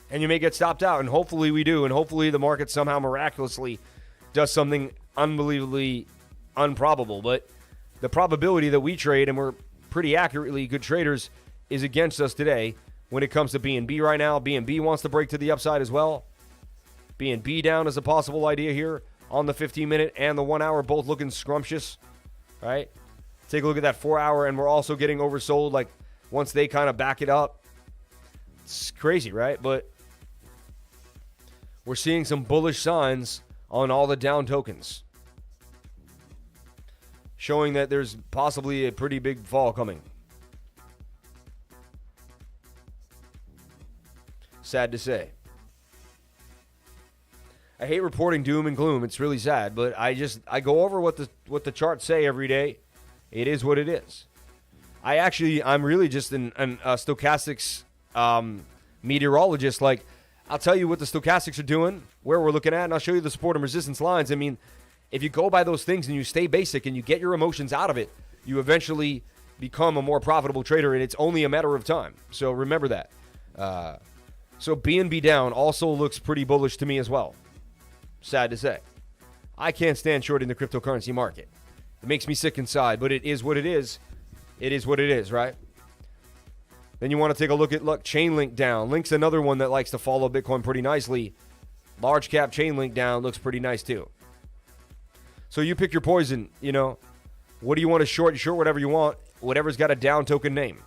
And you may get stopped out, and hopefully we do, and hopefully the market somehow miraculously does something unbelievably improbable. But the probability that we trade, and we're pretty accurately good traders, is against us today. when it comes to BNB right now. BNB wants to break to the upside as well. BNB down is a possible idea here on the 15-minute and the 1 hour, both looking scrumptious, right? Take a look at that 4 hour, and we're also getting oversold, like, once they kind of back it up. It's crazy, right? But we're seeing some bullish signs on all the down tokens, showing that there's possibly a pretty big fall coming. Sad to say. I hate reporting doom and gloom. It's really sad, but I go over what the charts say every day. It is what it is. I'm really just a stochastics meteorologist. Like, I'll tell you what the stochastics are doing, where we're looking at, and I'll show you the support and resistance lines. I mean, if you go by those things and you stay basic and you get your emotions out of it, you eventually become a more profitable trader, and it's only a matter of time. So remember that. So BNB down also looks pretty bullish to me as well. Sad to say. I can't stand shorting the cryptocurrency market. It makes me sick inside, but it is what it is. It is what it is, right? Then you want to take a look at Chainlink down. Link's another one that likes to follow Bitcoin pretty nicely. Large cap Chainlink down looks pretty nice too. So you pick your poison, you know. What do you want to short? You short whatever you want. Whatever's got a down token name.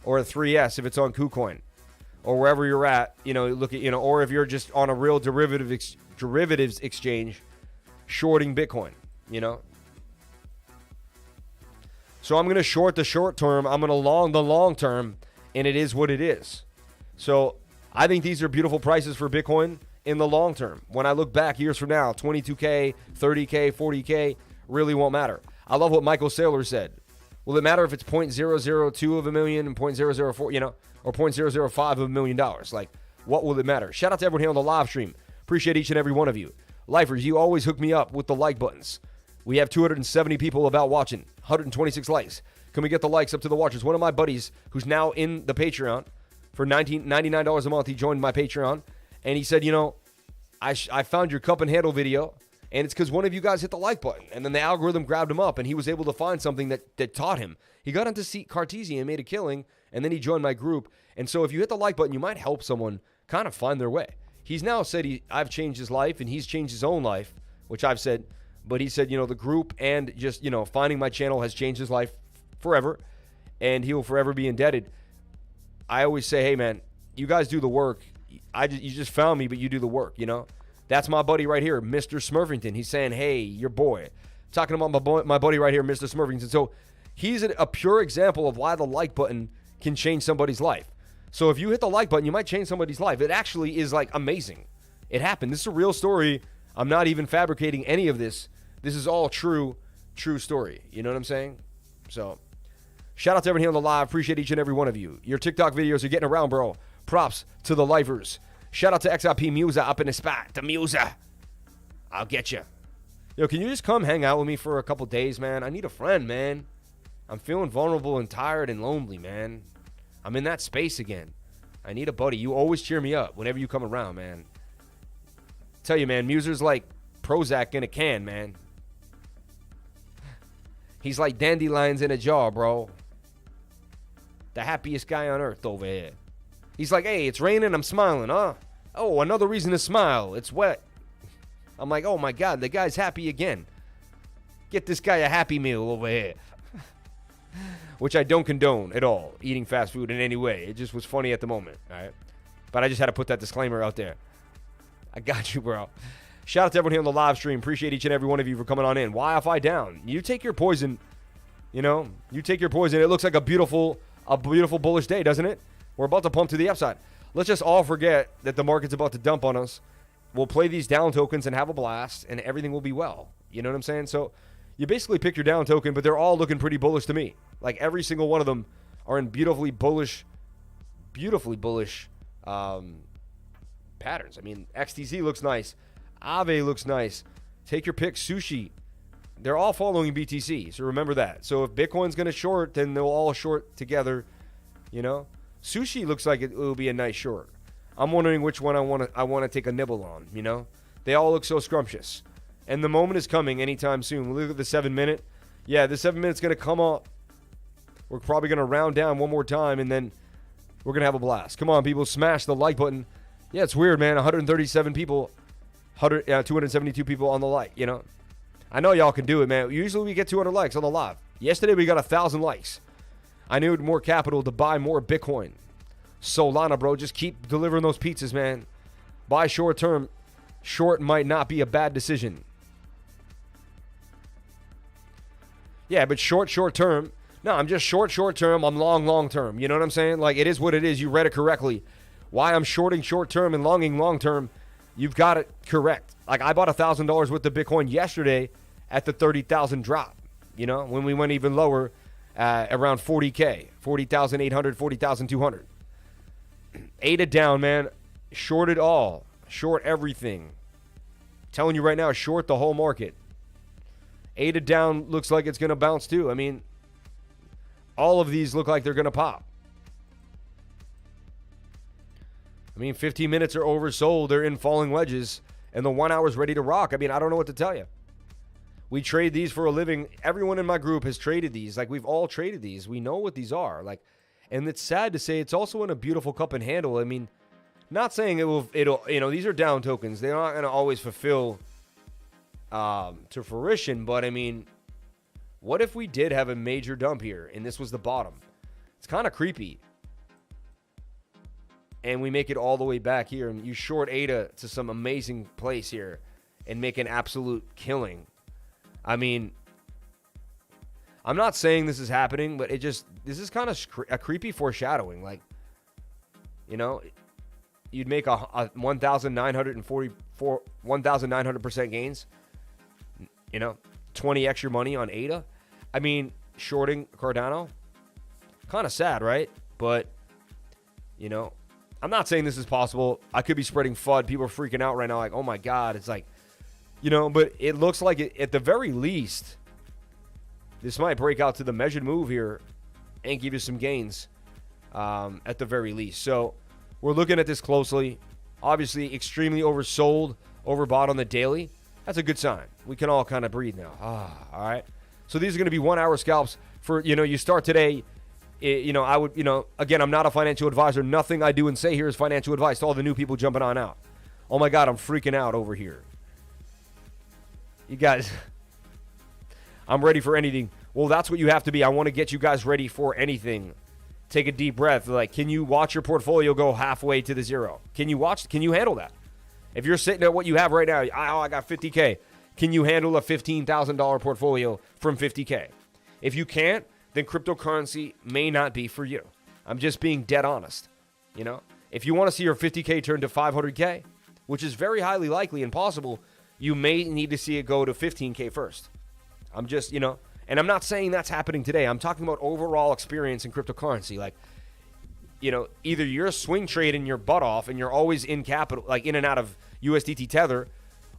Or a 3S if it's on KuCoin. Or wherever you're at, you know, look at, you know, or if you're just on a real derivatives exchange, shorting Bitcoin, you know. So I'm going to short the short term. I'm going to long the long term, and it is what it is. So I think these are beautiful prices for Bitcoin in the long term. When I look back years from now, 22K, 30K, 40K really won't matter. I love what Michael Saylor said. Will it matter if it's 0.002 of a million and 0.004, you know, or 0.005 of $1 million? Like, what will it matter? Shout out to everyone here on the live stream. Appreciate each and every one of you. Lifers, you always hook me up with the like buttons. We have 270 people about watching, 126 likes. Can we get the likes up to the watchers? One of my buddies who's now in the Patreon for $99 a month, he joined my Patreon, and he said, you know, I found your cup and handle video, and it's because one of you guys hit the like button, and then the algorithm grabbed him up, and he was able to find something that taught him. He got into Cartesian and made a killing, and then he joined my group. And so if you hit the like button, you might help someone kind of find their way. He's now said I've changed his life, and he's changed his own life, which I've said. But he said, you know, the group and just, you know, finding my channel has changed his life forever, and he will forever be indebted. I always say, hey, man, you guys do the work. You just found me, but you do the work, you know. That's my buddy right here, Mr. Smurfington. He's saying, hey, your boy. Talking about my buddy right here, Mr. Smurfington. So he's a pure example of why the like button can change somebody's life. So if you hit the like button, you might change somebody's life. It actually is, like, amazing. It happened. This is a real story. I'm not even fabricating any of this. This is all true story. You know what I'm saying? So, shout out to everyone here on the live. Appreciate each and every one of you. Your TikTok videos are getting around, bro. Props to the lifers. Shout out to XRP Musa up in the spot. The Musa. I'll get you. Yo, can you just come hang out with me for a couple days, man? I need a friend, man. I'm feeling vulnerable and tired and lonely, man. I'm in that space again. I need a buddy. You always cheer me up whenever you come around, man. Tell you, man, Muser's like Prozac in a can, man. He's like dandelions in a jar, bro. The happiest guy on earth over here. He's like, hey, it's raining, I'm smiling, huh? Oh, another reason to smile. It's wet. I'm like, oh my God, the guy's happy again. Get this guy a Happy Meal over here. Which I don't condone at all, eating fast food in any way. It just was funny at the moment, all right? But I just had to put that disclaimer out there. I got you, bro. Shout out to everyone here on the live stream. Appreciate each and every one of you for coming on in. YFI down. You take your poison, you know. You take your poison. It looks like a beautiful bullish day, doesn't it? We're about to pump to the upside. Let's just all forget that the market's about to dump on us. We'll play these down tokens and have a blast, and everything will be well. You know what I'm saying? So you basically pick your down token, but they're all looking pretty bullish to me. Like every single one of them are in beautifully bullish patterns. I mean, XTZ looks nice. AVE looks nice. Take your pick. Sushi. They're all following BTC, so remember that. So if Bitcoin's going to short, then they'll all short together, you know. Sushi looks like it will be a nice short. I'm wondering which one I want to take a nibble on, you know. They all look so scrumptious. And the moment is coming anytime soon. Look at the 7-minute. Yeah, the 7 minute's going to come up. We're probably going to round down one more time, and then We're going to have a blast. Come on, people. Smash the like button. Yeah, it's weird, man. 137 people, 272 people on the like, you know. I know y'all can do it, man. Usually we get 200 likes on the live. Yesterday we got 1,000 likes. I needed more capital to buy more Bitcoin. Solana, bro. Just keep delivering those pizzas, man. Buy short term. Short might not be a bad decision. Yeah, but short term. No, I'm just short term. I'm long term. You know what I'm saying? Like, it is what it is. You read it correctly. Why I'm shorting short term and longing long term, you've got it correct. Like, I bought $1,000 worth of Bitcoin yesterday at the 30,000 drop. You know, when we went even lower, around 40K, 40,800, 40,200. ADA down, man. Short it all. Short everything. Telling you right now, short the whole market. ADA down looks like it's going to bounce too. I mean, all of these look like they're going to pop. I mean, 15 minutes are oversold. They're in falling wedges. And the 1 hour's ready to rock. I mean, I don't know what to tell you. We trade these for a living. Everyone in my group has traded these. Like, we've all traded these. We know what these are. Like, and it's sad to say it's also in a beautiful cup and handle. I mean, not saying it'll, you know, these are down tokens. They're not going to always fulfill to fruition. But, I mean, what if we did have a major dump here and this was the bottom? It's kind of creepy. And we make it all the way back here and you short ADA to some amazing place here and make an absolute killing. I mean, I'm not saying this is happening, but this is kind of a creepy foreshadowing. Like, you know, you'd make a 1,900% gains, you know, 20x your money on ADA. I mean, shorting Cardano, kind of sad, right? But, you know, I'm not saying this is possible. I could be spreading FUD. People are freaking out right now like, oh my God. It's like, you know, but it looks like at the very least, this might break out to the measured move here and give you some gains at the very least. So we're looking at this closely. Obviously, extremely oversold, overbought on the daily. That's a good sign. We can all kind of breathe now. All right. So these are going to be 1 hour scalps for, you know, you start today. You know, I would, you know, again, I'm not a financial advisor. Nothing I do and say here is financial advice to all the new people jumping on out. Oh my God, I'm freaking out over here. You guys, I'm ready for anything. Well, that's what you have to be. I want to get you guys ready for anything. Take a deep breath. Like, can you watch your portfolio go halfway to the zero? Can you handle that? If you're sitting at what you have right now, I got 50K. Can you handle a $15,000 portfolio from 50K? If you can't, then cryptocurrency may not be for you. I'm just being dead honest. You know, if you want to see your 50K turn to 500K, which is very highly likely and possible, you may need to see it go to 15K first. I'm just, you know, and I'm not saying that's happening today. I'm talking about overall experience in cryptocurrency. Like, you know, either you're swing trading your butt off and you're always in capital, like in and out of USDT Tether,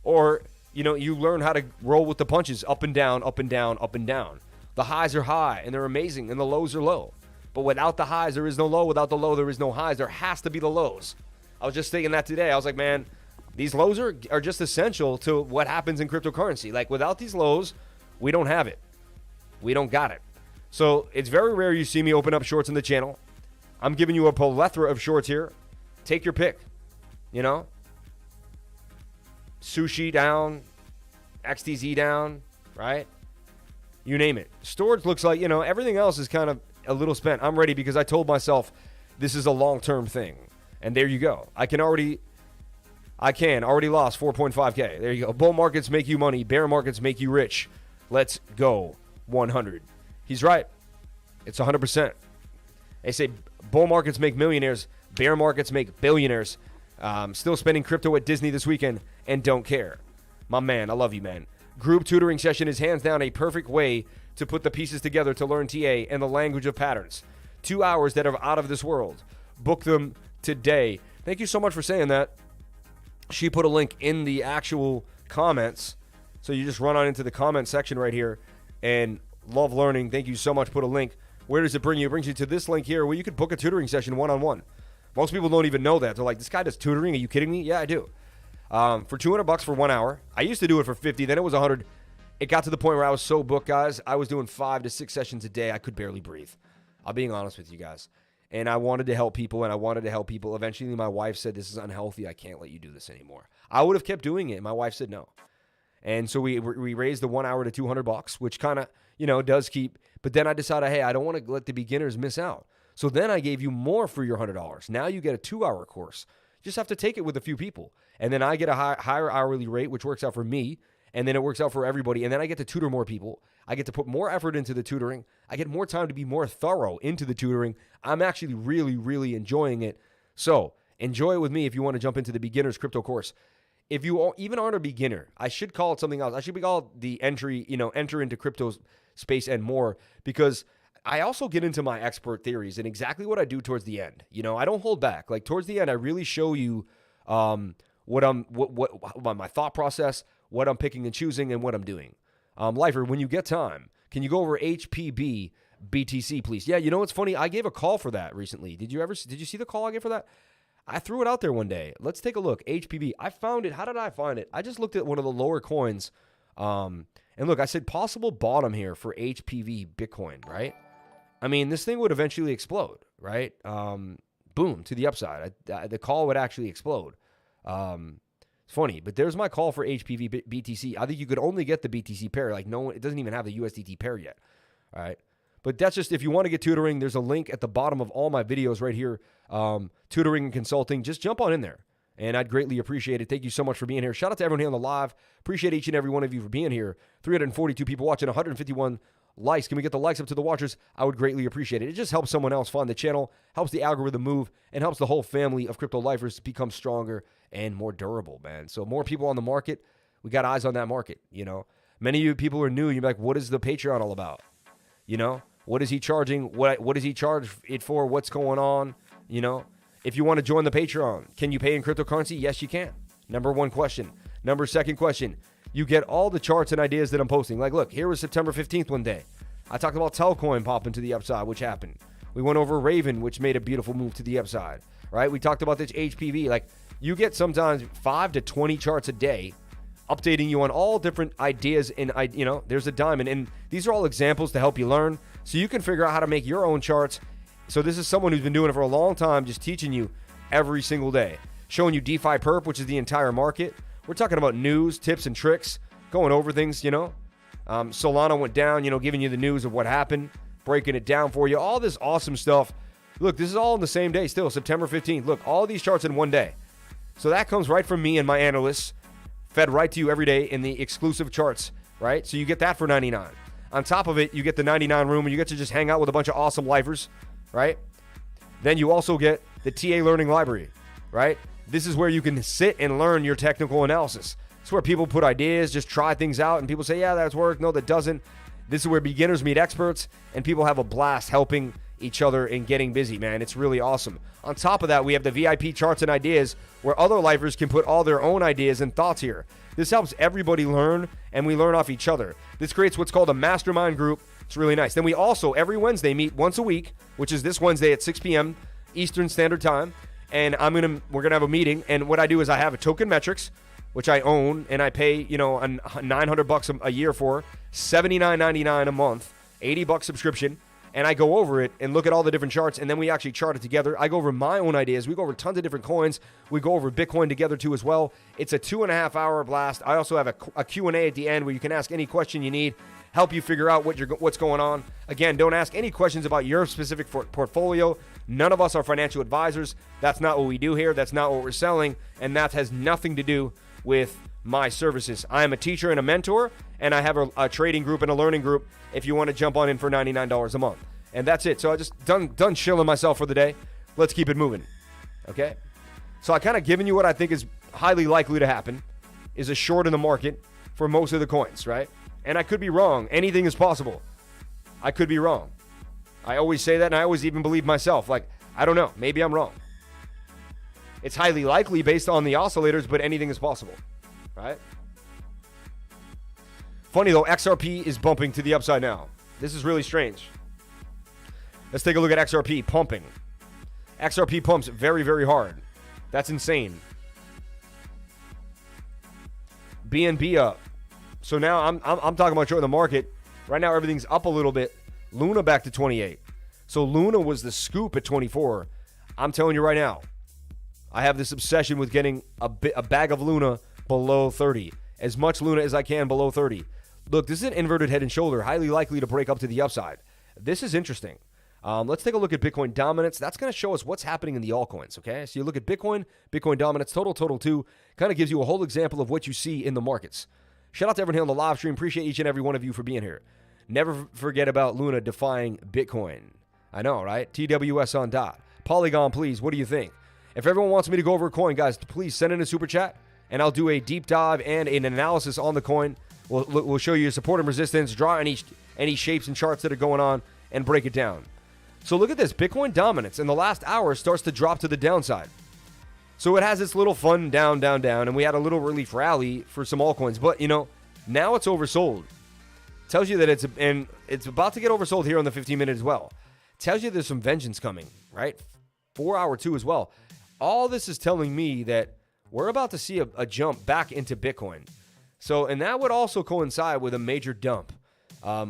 or, you know, you learn how to roll with the punches up and down, up and down, up and down. The highs are high, and they're amazing, and the lows are low. But without the highs, there is no low. Without the low, there is no highs. There has to be the lows. I was just thinking that today. I was like, man, these lows are just essential to what happens in cryptocurrency. Like, without these lows, we don't have it. We don't got it. So it's very rare you see me open up shorts in the channel. I'm giving you a plethora of shorts here. Take your pick, you know? Sushi down, XTZ down, right? You name it. Storage looks like, you know, everything else is kind of a little spent. I'm ready because I told myself this is a long-term thing. And there you go. I already lost 4.5K. There you go. Bull markets make you money. Bear markets make you rich. Let's go. 100. He's right. It's 100%. They say bull markets make millionaires. Bear markets make billionaires. Still spending crypto at Disney this weekend and don't care. My man, I love you, man. Group tutoring session is hands down a perfect way to put the pieces together to learn TA and the language of patterns. 2 hours that are out of this world. Book them today. Thank you so much for saying that. She put a link in the actual comments. So you just run on into the comment section right here and love learning. Thank you so much. Put a link. Where does it bring you? It brings you to this link here where you could book a tutoring session one-on-one. Most people don't even know that. They're like, this guy does tutoring? Are you kidding me? Yeah, I do. For $200 for 1 hour. I used to do it for 50, then it was 100. It got to the point where I was so booked, guys. I was doing 5 to 6 sessions a day. I could barely breathe. I'm being honest with you guys. And I wanted to help people, and I wanted to help people. Eventually, my wife said, this is unhealthy. I can't let you do this anymore. I would have kept doing it. My wife said no. And so we raised the 1 hour to $200, which kind of, does keep. But then I decided, hey, I don't want to let the beginners miss out. So then I gave you more for your $100. Now you get a 2-hour course. You just have to take it with a few people. And then I get a higher hourly rate, which works out for me. And then it works out for everybody. And then I get to tutor more people. I get to put more effort into the tutoring. I get more time to be more thorough into the tutoring. I'm actually really, really enjoying it. So enjoy it with me if you want to jump into the beginner's crypto course. If you even aren't a beginner, I should call it something else. I should call it the entry, enter into crypto space and more, because I also get into my expert theories and exactly what I do towards the end. I don't hold back. Like towards the end, I really show you what my thought process, what I'm picking and choosing, and what I'm doing. Lifer, when you get time, can you go over HPB BTC, please? Yeah, it's funny. I gave a call for that recently. Did you see the call I gave for that? I threw it out there one day. Let's take a look. HPB. I found it. How did I find it? I just looked at one of the lower coins. And look, I said possible bottom here for HPV Bitcoin, right? I mean, this thing would eventually explode, right? Boom, to the upside. The call would actually explode. It's funny, but there's my call for HPV BTC. I think you could only get the BTC pair. Like it doesn't even have the USDT pair yet, all right? But that's just if you want to get tutoring, there's a link at the bottom of all my videos right here, tutoring and consulting. Just jump on in there, and I'd greatly appreciate it. Thank you so much for being here. Shout out to everyone here on the live. Appreciate each and every one of you for being here. 342 people watching, 151 likes. Can we get the likes up to the watchers? I would greatly appreciate it. It just helps someone else find the channel, helps the algorithm move, and helps the whole family of crypto lifers become stronger and more durable, man. So more people on the market. We got eyes on that market, Many of you people are new. You're like, what is the Patreon all about? What is he charging? What does he charge it for? What's going on? If you want to join the Patreon, can you pay in cryptocurrency? Yes, you can. Number one question. Second question, you get all the charts and ideas that I'm posting. Like, look, here was September 15th one day. I talked about Telcoin popping to the upside, which happened. We went over Raven, which made a beautiful move to the upside, right? We talked about this HPV. Like, you get sometimes 5 to 20 charts a day updating you on all different ideas. And, there's a diamond. And these are all examples to help you learn so you can figure out how to make your own charts. So this is someone who's been doing it for a long time, just teaching you every single day, showing you DeFi Perp, which is the entire market. We're talking about news, tips, and tricks, going over things, Solana went down, giving you the news of what happened, breaking it down for you, all this awesome stuff. Look, this is all on the same day still, September 15th. Look, all these charts in one day. So that comes right from me and my analysts, fed right to you every day in the exclusive charts, right? So you get that for $99. On top of it, you get the 99 room, and you get to just hang out with a bunch of awesome lifers, right? Then you also get the TA Learning Library, right? This is where you can sit and learn your technical analysis. It's where people put ideas, just try things out, and people say, yeah, that's worked. No, that doesn't. This is where beginners meet experts, and people have a blast helping each other and getting busy, man. It's really awesome. On top of that, we have the VIP charts and ideas where other lifers can put all their own ideas and thoughts here. This helps everybody learn, and we learn off each other. This creates what's called a mastermind group. It's really nice. Then we also, every Wednesday, meet once a week, which is this Wednesday at 6 p.m. Eastern Standard Time. And we're going to have a meeting. And what I do is I have a token metrics, which I own, and I pay, $900 a year for, $79.99 a month, $80 subscription. And I go over it and look at all the different charts, and then we actually chart it together. I go over my own ideas. We go over tons of different coins. We go over Bitcoin together too as well. It's a 2.5-hour blast. I also have a Q&A at the end where you can ask any question you need, help you figure out what's going on. Again, don't ask any questions about your specific portfolio. None of us are financial advisors. That's not what we do here. That's not what we're selling, and that has nothing to do with my services. I am a teacher and a mentor, and I have a trading group and a learning group if you want to jump on in for $99 a month. And that's it. So I just done chilling myself for the day. Let's keep it moving. Okay? So I kind of given you what I think is highly likely to happen is a short in the market for most of the coins, right? And I could be wrong. Anything is possible. I could be wrong. I always say that, and I always even believe myself. Like, I don't know. Maybe I'm wrong. It's highly likely based on the oscillators, but anything is possible, right? Funny though, XRP is bumping to the upside now. This is really strange. Let's take a look at XRP pumping. XRP pumps very, very hard. That's insane. BNB up. So now I'm talking about short in the market. Right now everything's up a little bit. Luna back to 28. So Luna was the scoop at 24. I'm telling you right now, I have this obsession with getting a bag of Luna below 30. As much Luna as I can below 30. Look, this is an inverted head and shoulder, highly likely to break up to the upside. This is interesting. Let's take a look at Bitcoin dominance. That's going to show us what's happening in the altcoins, okay? So you look at Bitcoin dominance, total 2, kind of gives you a whole example of what you see in the markets. Shout out to everyone here on the live stream. Appreciate each and every one of you for being here. Never forget about Luna defying Bitcoin. I know, right? TWS on dot. Polygon, please. What do you think? If everyone wants me to go over a coin, guys, please send in a super chat, and I'll do a deep dive and an analysis on the coin. We'll show you support and resistance, draw any shapes and charts that are going on, and break it down. So look at this. Bitcoin dominance in the last hour starts to drop to the downside. So it has its little fun down, and we had a little relief rally for some altcoins. But, now it's oversold. Tells you that it's about to get oversold here on the 15-minute as well. Tells you there's some vengeance coming, right? 4-hour too as well. All this is telling me that we're about to see a jump back into Bitcoin. So, and that would also coincide with a major dump.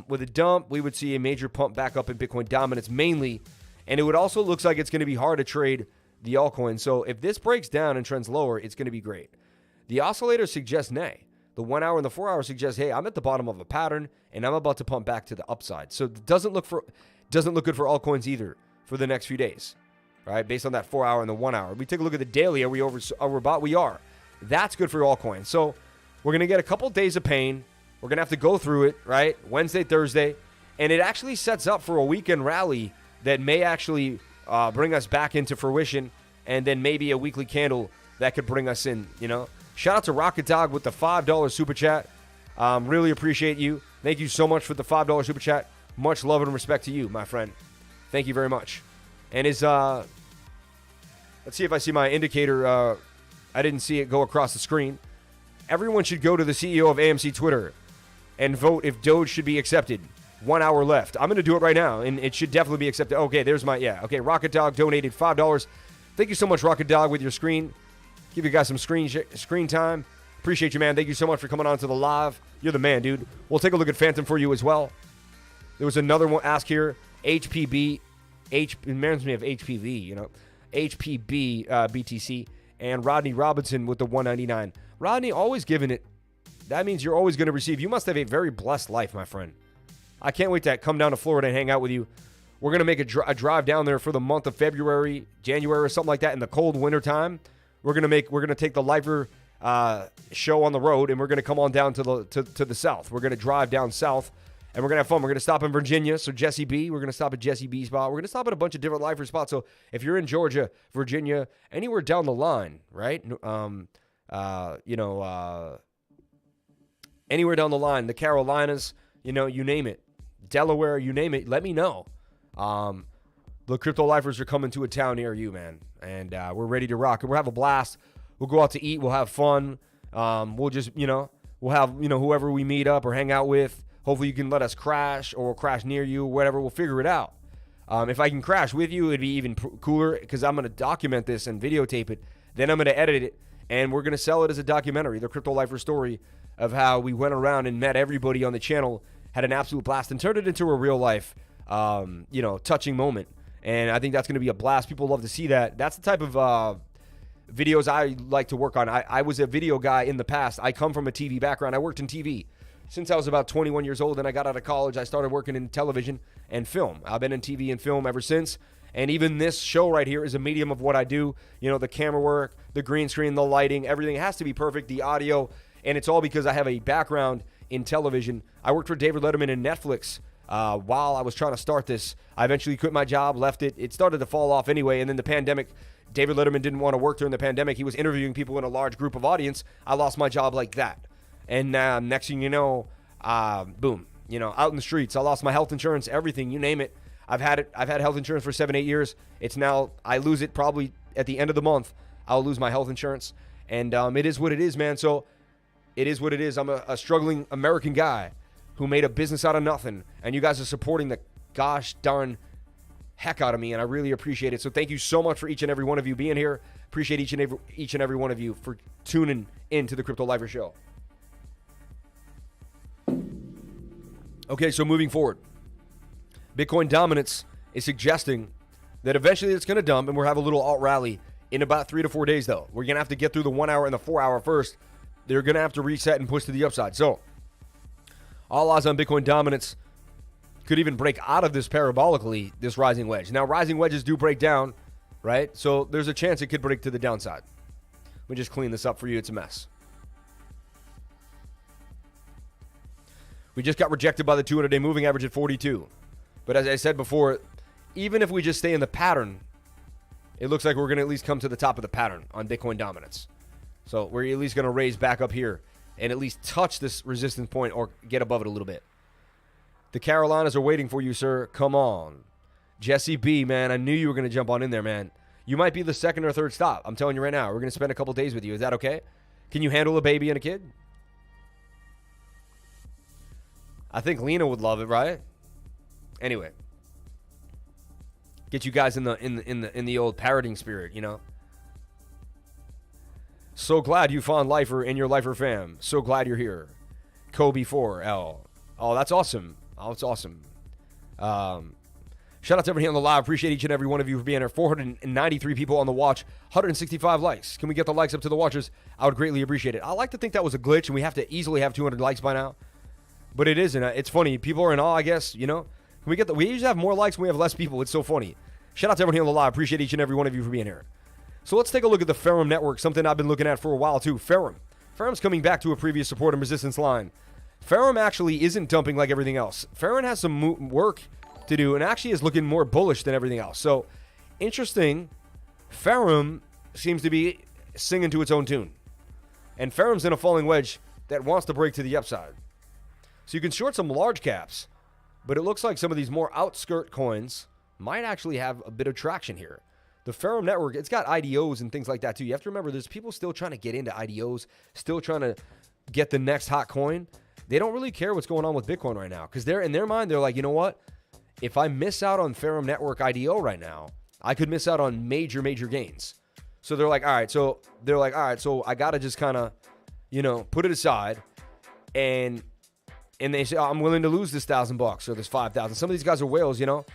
With a dump, we would see a major pump back up in Bitcoin dominance mainly. And it would also looks like it's going to be hard to trade the altcoin. So if this breaks down and trends lower, it's going to be great. The oscillator suggests nay. The 1 hour and the 4 hour suggests, hey, I'm at the bottom of a pattern and I'm about to pump back to the upside. So it doesn't look good for altcoins either for the next few days, right? Based on that 4 hour and the 1 hour. We take a look at the daily. Are we overbought? We are. That's good for altcoins. So we're going to get a couple days of pain. We're going to have to go through it, right? Wednesday, Thursday. And it actually sets up for a weekend rally that may actually bring us back into fruition, and then maybe a weekly candle that could bring us in, Shout out to Rocket Dog with the $5 super chat. Really appreciate you. Thank you so much for the $5 super chat. Much love and respect to you, my friend. Thank you very much. And let's see if I see my indicator. I didn't see it go across the screen. Everyone should go to the CEO of AMC Twitter and vote if Doge should be accepted. 1 hour left. I'm going to do it right now, and it should definitely be accepted. Okay, there's okay, Rocket Dog donated $5. Thank you so much, Rocket Dog, with your screen. Give you guys some screen time. Appreciate you, man. Thank you so much for coming on to the live. You're the man, dude. We'll take a look at Phantom for you as well. There was another one asked here. HPB. It reminds me of HPV, HPB BTC. And Rodney Robinson with the 199. Rodney, always giving it. That means you're always going to receive. You must have a very blessed life, my friend. I can't wait to come down to Florida and hang out with you. We're going to make a drive down there for the month of February, January, or something like that in the cold winter time. We're going to take the Lifer show on the road, and we're going to come on down to the south. We're going to drive down south, and we're going to have fun. We're going to stop in Virginia, so Jesse B. We're going to stop at Jesse B's spot. We're going to stop at a bunch of different Lifer spots. So if you're in Georgia, Virginia, anywhere down the line, right? Anywhere down the line, the Carolinas, you name it. Delaware, you name it, let me know. The Crypto Lifers are coming to a town near you, man. And we're ready to rock. And we'll have a blast. We'll go out to eat. We'll have fun. We'll just, we'll have, whoever we meet up or hang out with. Hopefully you can let us crash or we'll crash near you, whatever. We'll figure it out. If I can crash with you, it'd be even cooler because I'm going to document this and videotape it. Then I'm going to edit it. And we're going to sell it as a documentary, the Crypto Lifer story of how we went around and met everybody on the channel, had an absolute blast, and turned it into a real life, touching moment. And I think that's going to be a blast. People love to see that. That's the type of videos I like to work on. I was a video guy in the past. I come from a TV background. I worked in TV since I was about 21 years old, and I got out of college. I started working in television and film. I've been in TV and film ever since. And even this show right here is a medium of what I do. The camera work, the green screen, the lighting, everything has to be perfect, the audio. And it's all because I have a background in television. I worked for David Letterman and Netflix while I was trying to start this. I eventually quit my job, left it. It started to fall off anyway. And then the pandemic, David Letterman didn't want to work during the pandemic. He was interviewing people in a large group of audience. I lost my job like that. And next thing you know, boom, out in the streets. I lost my health insurance, everything, you name it. I've had health insurance for 7-8 years. It's now, I lose it probably at the end of the month. I'll lose my health insurance. And it is what it is, man. So it is what it is. I'm a struggling American guy who made a business out of nothing. And you guys are supporting the gosh darn heck out of me. And I really appreciate it. So thank you so much for each and every one of you being here. Appreciate each and every one of you for tuning into the Crypto Lifer Show. Okay, so moving forward. Bitcoin dominance is suggesting that eventually it's going to dump and we'll have a little alt rally in about 3 to 4 days, though. We're going to have to get through the 1 hour and the 4 hour first. They're going to have to reset and push to the upside. So, all odds on Bitcoin dominance could even break out of this parabolically, this rising wedge. Now, rising wedges do break down, right? So, there's a chance it could break to the downside. Let me just clean this up for you. It's a mess. We just got rejected by the 200-day moving average at 42. But as I said before, even if we just stay in the pattern, it looks like we're going to at least come to the top of the pattern on Bitcoin dominance. So we're at least going to raise back up here and at least touch this resistance point or get above it a little bit. The Carolinas are waiting for you, sir. Come on. Jesse B, man, I knew you were going to jump on in there, man. You might be the second or third stop. I'm telling you right now. We're going to spend a couple days with you. Is that okay? Can you handle a baby and a kid? I think Lena would love it, right? Anyway, get you guys in the old parroting spirit, you know. So glad you found Lifer and your Lifer fam. So glad you're here. Kobe 4L. Oh, that's awesome. Oh, it's awesome. Shout out to everyone on the live. Appreciate each and every one of you for being here. 493 people on the watch. 165 likes. Can we get the likes up to the watchers? I would greatly appreciate it. I like to think that was a glitch and we have to easily have 200 likes by now. But it isn't. It's funny. People are in awe, I guess, you know. We usually have more likes when we have less people. It's so funny. Shout out to everyone here on the live. Appreciate each and every one of you for being here. So let's take a look at the Ferrum network, something I've been looking at for a while too. Ferrum's coming back to a previous support and resistance line. Ferrum actually isn't dumping like everything else. Ferrum has some work to do and actually is looking more bullish than everything else. So interesting. Ferrum seems to be singing to its own tune. And Ferrum's in a falling wedge that wants to break to the upside. So you can short some large caps, but it looks like some of these more outskirt coins might actually have a bit of traction here. The Ferrum network, it's got IDOs and things like that too. You have to remember there's people still trying to get into IDOs, still trying to get the next hot coin. They don't really care what's going on with Bitcoin right now because they're in their mind, they're like, you know what? If I miss out on Ferrum network IDO right now, I could miss out on major gains. So they're like, all right, so I got to just kind of, you know, put it aside and they say, oh, I'm willing to lose this $1,000 or this $5,000. Some of these guys are whales, you know.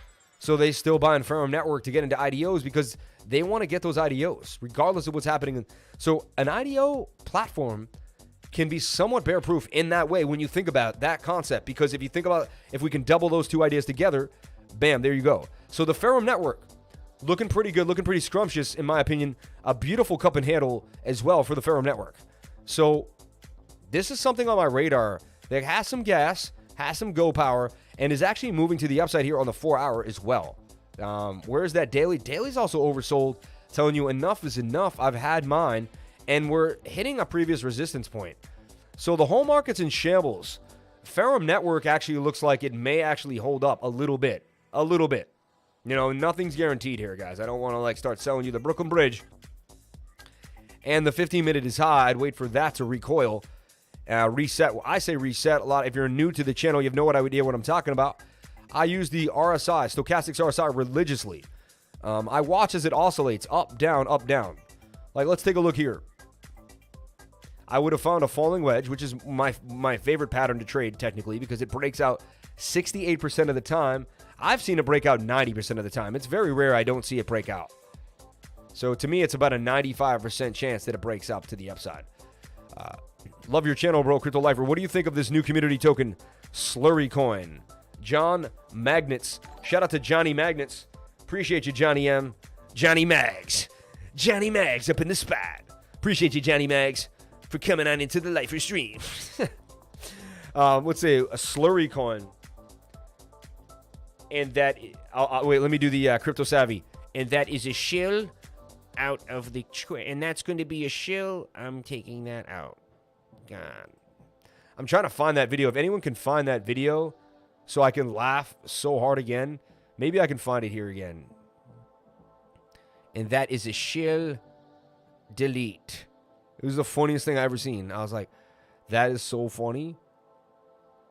So they still buying Ferrum network to get into IDOs because they want to get those IDOs regardless of what's happening. So an IDO platform can be somewhat bear proof in that way when you think about that concept. Because if you think about if we can double those two ideas together, bam, there you go. So the Ferrum network looking pretty good, looking pretty scrumptious in my opinion. A beautiful cup and handle as well for the Ferrum network. So this is something on my radar that has some gas, has some go power, and is actually moving to the upside here on the 4 hour as well. Where's that daily? Daily's also oversold, telling you enough is enough. I've had mine, and we're hitting a previous resistance point. So the whole market's in shambles. Ferrum network actually looks like it may actually hold up a little bit. A little bit. You know, nothing's guaranteed here, guys. I don't want to like start selling you the Brooklyn Bridge. And the 15-minute is high. I'd wait for that to recoil. Reset. Well, I say reset a lot. If you're new to the channel, you have no idea what I'm talking about. I use the RSI, stochastics RSI, religiously. I watch as it oscillates up, down, up, down. Like, let's take a look here. I would have found a falling wedge, which is my favorite pattern to trade, technically, because it breaks out 68% of the time. I've seen it break out 90% of the time. It's very rare I don't see it break out. So, to me, it's about a 95% chance that it breaks out to the upside. Love your channel, bro, Crypto Lifer. What do you think of this new community token, Slurry Coin? John Magnets. Shout out to Johnny Magnets. Appreciate you, Johnny M. Johnny Mags. Johnny Mags up in the spot. Appreciate you, Johnny Mags, for coming on into the Lifer stream. Let's say a Slurry Coin. And that, wait, let me do the Crypto Savvy. And that is a shill out of the, and that's going to be a shill. I'm taking that out. God. I'm trying to find that video. If anyone can find that video so I can laugh so hard again, maybe I can find it here again. And that is a shill delete. It was the funniest thing I ever seen. I was like, that is so funny.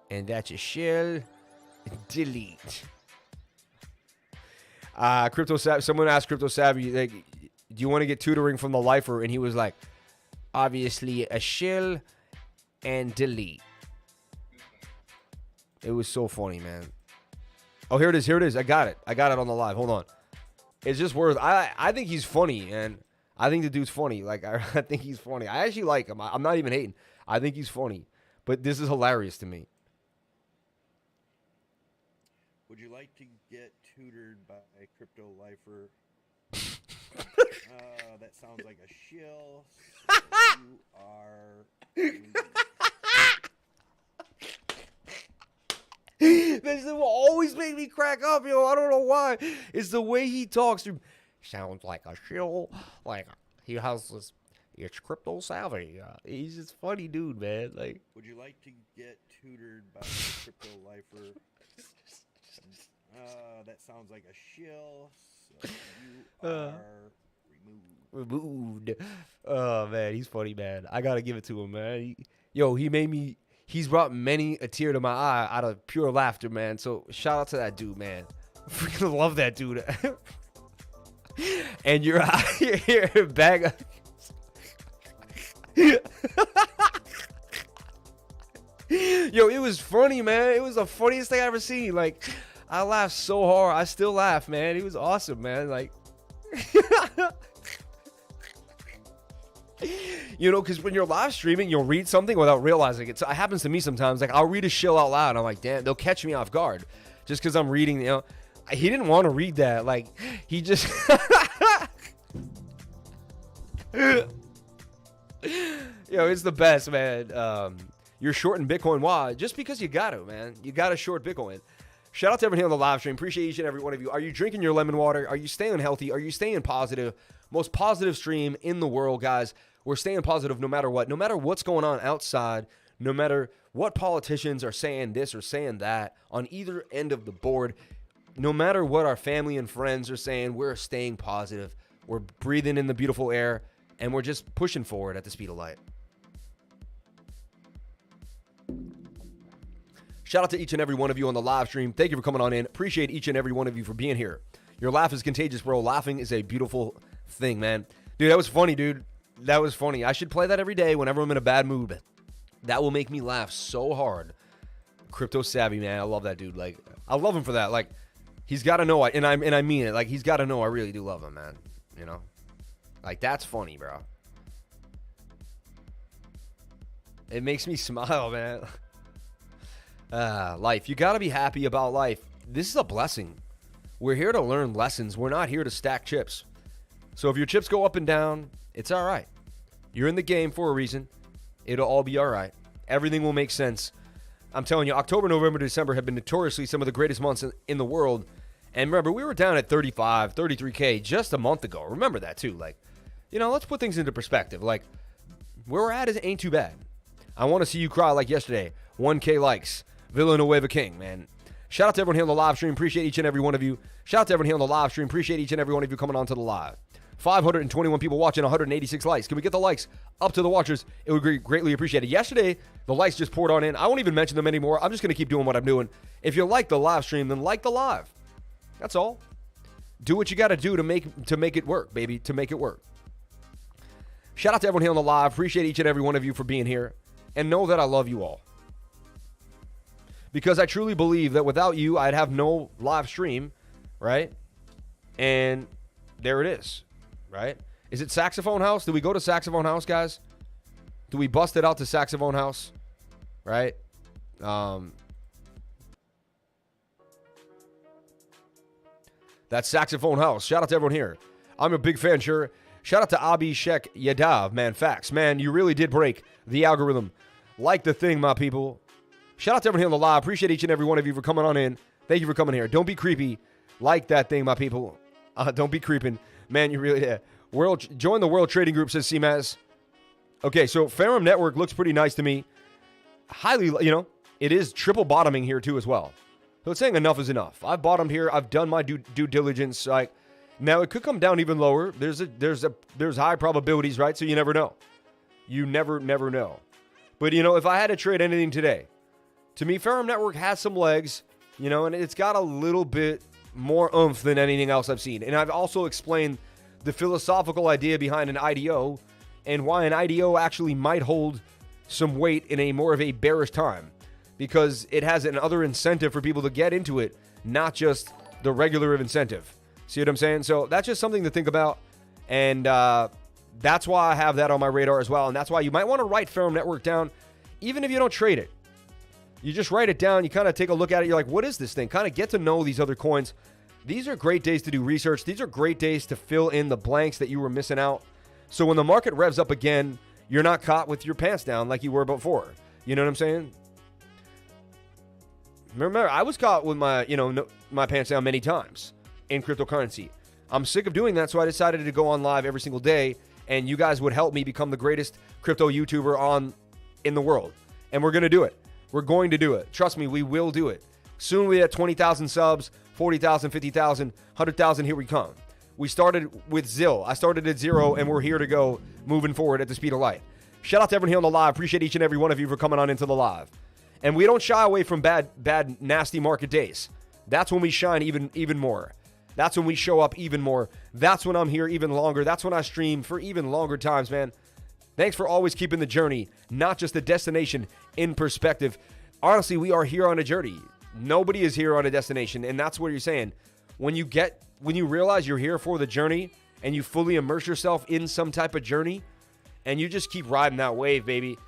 And that's a shill delete. Crypto Savvy, someone asked Crypto Savvy, like, do you want to get tutoring from the Lifer? And he was like, obviously a shill and delete. It was so funny, man. Oh, here it is. Here it is. I got it. I got it on the live. Hold on. It's just worth. I think he's funny, and I think the dude's funny. Like I think he's funny. I actually like him. I'm not even hating. I think he's funny, but this is hilarious to me. Would you like to get tutored by a crypto lifer? That sounds like a shill. So you are. This will always make me crack up, yo. I don't know why. It's the way he talks. Sounds like a shill. Like he has this. It's crypto savvy. He's just funny, dude, man. Like, would you like to get tutored by a crypto lifer? That sounds like a shill. So you are removed. Oh man, he's funny, man. I gotta give it to him, man. He made me. He's brought many a tear to my eye out of pure laughter, man. So shout out to that dude, man. I freaking love that dude. And you're out here bag. Yo, it was funny, man. It was the funniest thing I ever seen. Like, I laughed so hard. I still laugh, man. It was awesome, man. Like, you know, because when you're live streaming, you'll read something without realizing it. So it happens to me sometimes. Like, I'll read a shill out loud. And I'm like, damn, they'll catch me off guard just because I'm reading, you know. He didn't want to read that. Like, he just. Yo, it's the best, man. You're shorting Bitcoin. Why? Just because you got to, man. You got to short Bitcoin. Shout out to everyone here on the live stream. Appreciate each and every one of you. Are you drinking your lemon water? Are you staying healthy? Are you staying positive? Most positive stream in the world, guys. We're staying positive no matter what. No matter what's going on outside. No matter what politicians are saying this or saying that on either end of the board. No matter what our family and friends are saying, we're staying positive. We're breathing in the beautiful air. And we're just pushing forward at the speed of light. Shout out to each and every one of you on the live stream. Thank you for coming on in. Appreciate each and every one of you for being here. Your laugh is contagious, bro. Laughing is a beautiful thing, man. Dude, that was funny, dude. That was funny. I should play that every day whenever I'm in a bad mood. That will make me laugh so hard. Crypto savvy, man. I love that dude. Like, I love him for that. Like, he's got to know it, and I mean it. Like, he's got to know I really do love him, man. You know? Like, that's funny, bro. It makes me smile, man. Life. You got to be happy about life. This is a blessing. We're here to learn lessons. We're not here to stack chips. So if your chips go up and down, it's all right. You're in the game for a reason. It'll all be all right. Everything will make sense. I'm telling you, October, November, December have been notoriously some of the greatest months in the world. And remember, we were down at 35, 33K just a month ago. Remember that, too. Like, you know, let's put things into perspective. Like, where we're at ain't too bad. I want to see you cry like yesterday. 1K likes. Villanueva King, man. Shout out to everyone here on the live stream. Appreciate each and every one of you. Shout out to everyone here on the live stream. Appreciate each and every one of you coming on to the live. 521 people watching, 186 likes. Can we get the likes up to the watchers? It would be greatly appreciated. Yesterday, the likes just poured on in. I won't even mention them anymore. I'm just going to keep doing what I'm doing. If you like the live stream, then like the live. That's all. Do what you got to do to make it work, baby, to make it work. Shout out to everyone here on the live. Appreciate each and every one of you for being here. And know that I love you all. Because I truly believe that without you, I'd have no live stream, right? And there it is, right? Is it Saxophone House? Do we go to Saxophone House, guys? Do we bust it out to Saxophone House, right? That's Saxophone House. Shout out to everyone here. I'm a big fan, sure. Shout out to Abhishek Yadav, man. Facts. Man, you really did break the algorithm. Like the thing, my people. Shout out to everyone here on the live. Appreciate each and every one of you for coming on in. Thank you for coming here. Don't be creepy. Like that thing, my people. Don't be creeping. Man, you really... Join the World Trading Group, says CMAS. Okay, so Ferrum Network looks pretty nice to me. Highly, you know, it is triple bottoming here too as well. So it's saying enough is enough. I've bottomed here. I've done my due diligence. Like, now it could come down even lower. There's high probabilities, right? So you never know. You never know. But, you know, if I had to trade anything today, to me, Ferrum Network has some legs, you know, and it's got a little bit more oomph than anything else I've seen. And I've also explained the philosophical idea behind an IDO and why an IDO actually might hold some weight in a more of a bearish time, because it has another incentive for people to get into it not just the regular incentive. See what I'm saying? So that's just something to think about. And that's why I have that on my radar as well. And that's why you might want to write Ferrum Network down, even if you don't trade it. You just write it down. You kind of take a look at it. You're like, what is this thing? Kind of get to know these other coins. These are great days to do research. These are great days to fill in the blanks that you were missing out. So when the market revs up again, you're not caught with your pants down like you were before. You know what I'm saying? Remember, I was caught with my, my pants down many times in cryptocurrency. I'm sick of doing that, so I decided to go on live every single day, and you guys would help me become the greatest crypto YouTuber in the world. And we're going to do it. We're going to do it. Trust me, we will do it. Soon we have 20,000 subs, 40,000, 50,000, 100,000, here we come. We started with ZIL. I started at 0, and we're here to go moving forward at the speed of light. Shout out to everyone here on the live. Appreciate each and every one of you for coming on into the live. And we don't shy away from bad, nasty market days. That's when we shine even more. That's when we show up even more. That's when I'm here even longer. That's when I stream for even longer times, man. Thanks for always keeping the journey, not just the destination, in perspective. Honestly, we are here on a journey. Nobody is here on a destination, and that's what you're saying. When you realize you're here for the journey and you fully immerse yourself in some type of journey and you just keep riding that wave, baby,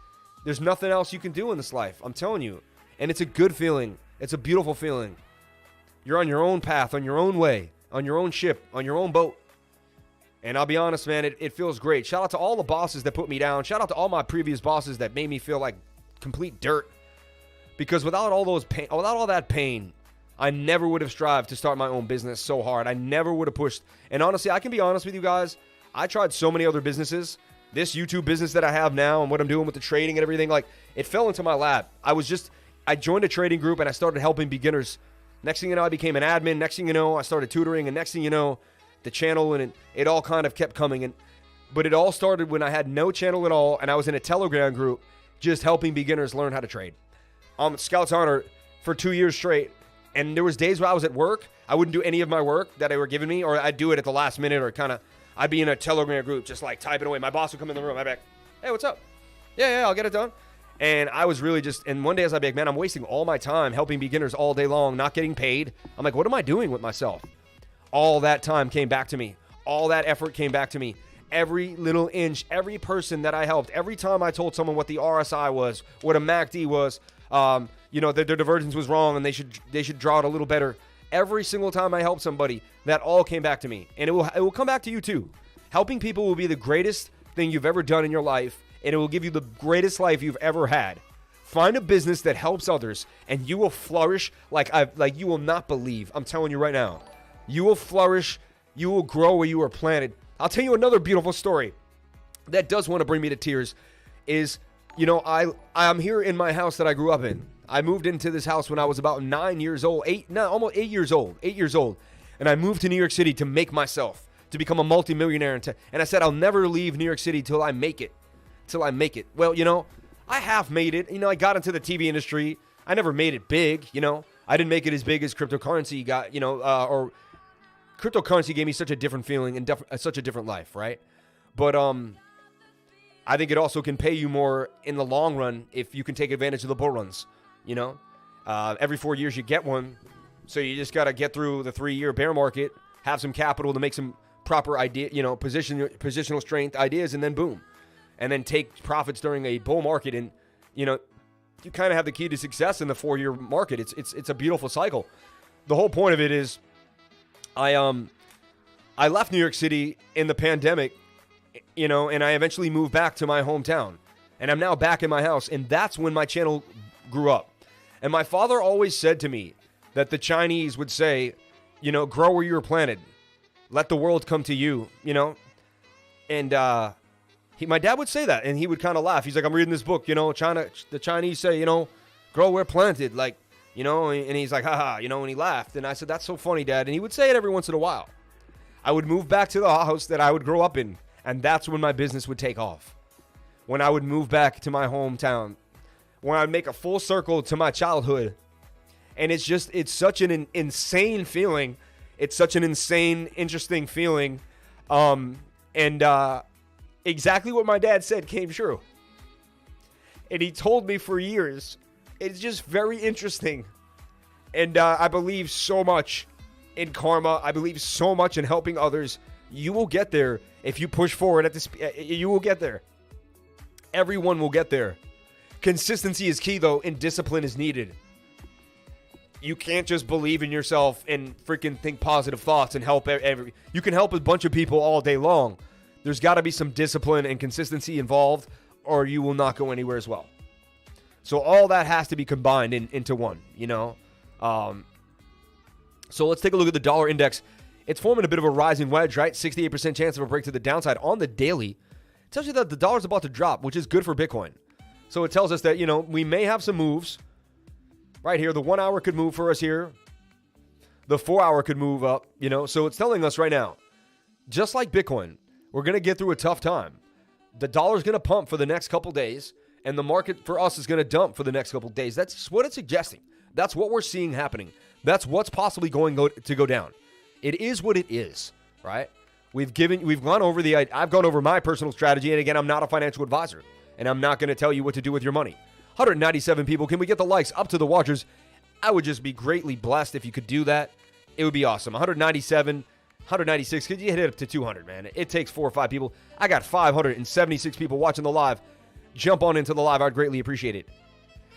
there's nothing else you can do in this life. I'm telling you. And it's a good feeling. It's a beautiful feeling. You're on your own path, on your own way, on your own ship, on your own boat. And I'll be honest, man, it feels great. Shout out to all the bosses that put me down. Shout out to all my previous bosses that made me feel like complete dirt. Because without all that pain, I never would have strived to start my own business so hard. I never would have pushed. And honestly, I can be honest with you guys. I tried so many other businesses. This YouTube business that I have now and what I'm doing with the trading and everything, like, it fell into my lap. I joined a trading group and I started helping beginners. Next thing you know, I became an admin. Next thing you know, I started tutoring. And next thing you know, the channel, and it all kind of kept coming. But it all started when I had no channel at all and I was in a Telegram group just helping beginners learn how to trade. I'm at Scout's Honor for 2 years straight. And there was days where I was at work. I wouldn't do any of my work that they were giving me, or I'd do it at the last minute, or I'd be in a Telegram group just like typing away. My boss would come in the room. I'd be like, hey, what's up? Yeah, I'll get it done. And I was really and one day I'd be like, man, I'm wasting all my time helping beginners all day long, not getting paid. I'm like, what am I doing with myself? All that time came back to me. All that effort came back to me. Every little inch, every person that I helped, every time I told someone what the RSI was, what a MACD was, their divergence was wrong and they should draw it a little better. Every single time I helped somebody, that all came back to me. And it will come back to you too. Helping people will be the greatest thing you've ever done in your life, and it will give you the greatest life you've ever had. Find a business that helps others, and you will flourish like you will not believe. I'm telling you right now. You will flourish. You will grow where you are planted. I'll tell you another beautiful story that does want to bring me to tears is, I'm here in my house that I grew up in. I moved into this house when I was about 9 years old, almost 8 years old. And I moved to New York City to make myself, to become a multimillionaire. And I said, I'll never leave New York City till I make it. Well, I have made it. I got into the TV industry. I never made it big, I didn't make it as big as cryptocurrency got, or cryptocurrency gave me such a different feeling and such a different life, right? But I think it also can pay you more in the long run if you can take advantage of the bull runs, Every 4 years you get one. So you just got to get through the 3-year bear market, have some capital to make some proper positional strength ideas, and then boom. And then take profits during a bull market. And, you kind of have the key to success in the 4-year market. It's a beautiful cycle. The whole point of it is I left New York City in the pandemic, and I eventually moved back to my hometown. And I'm now back in my house. And that's when my channel grew up. And my father always said to me that the Chinese would say, grow where you were planted. Let the world come to you, And my dad would say that, and he would kind of laugh. He's like, I'm reading this book, the Chinese say, grow where planted, and he's like, haha, and he laughed. And I said, that's so funny, Dad. And he would say it every once in a while. I would move back to the house that I would grow up in, and that's when my business would take off. When I would move back to my hometown, when I'd make a full circle to my childhood. And it's such an insane feeling. It's such an insane, interesting feeling. Exactly what my dad said came true. And he told me for years. It's just very interesting And I believe so much in karma. I believe so much in helping others. You will get there if you push forward at this. You will get there. Everyone will get there. Consistency is key, though, and discipline is needed. You can't just believe in yourself and freaking think positive thoughts and help you can help a bunch of people all day long. There's got to be some discipline and consistency involved, or you will not go anywhere as well. So all that has to be combined into one, you know. So let's take a look at the dollar index. It's forming a bit of a rising wedge, right? 68% chance of a break to the downside on the daily. It tells you that the dollar's about to drop, which is good for Bitcoin. So it tells us that, you know, we may have some moves. Right here, the 1 hour could move for us here. The 4 hour could move up, you know. So it's telling us right now, just like Bitcoin, we're going to get through a tough time. The dollar's going to pump for the next couple days, and the market for us is going to dump for the next couple days. That's what it's suggesting. That's what we're seeing happening. That's what's possibly going to go down. It is what it is, right? I've gone over my personal strategy, and again, I'm not a financial advisor, and I'm not going to tell you what to do with your money. 197 people. Can we get the likes up to the watchers? I would just be greatly blessed if you could do that. It would be awesome. 197, 196. Could you hit it up to 200, man? It takes 4 or 5 people. I got 576 people watching the live. Jump on into the live. I'd greatly appreciate it.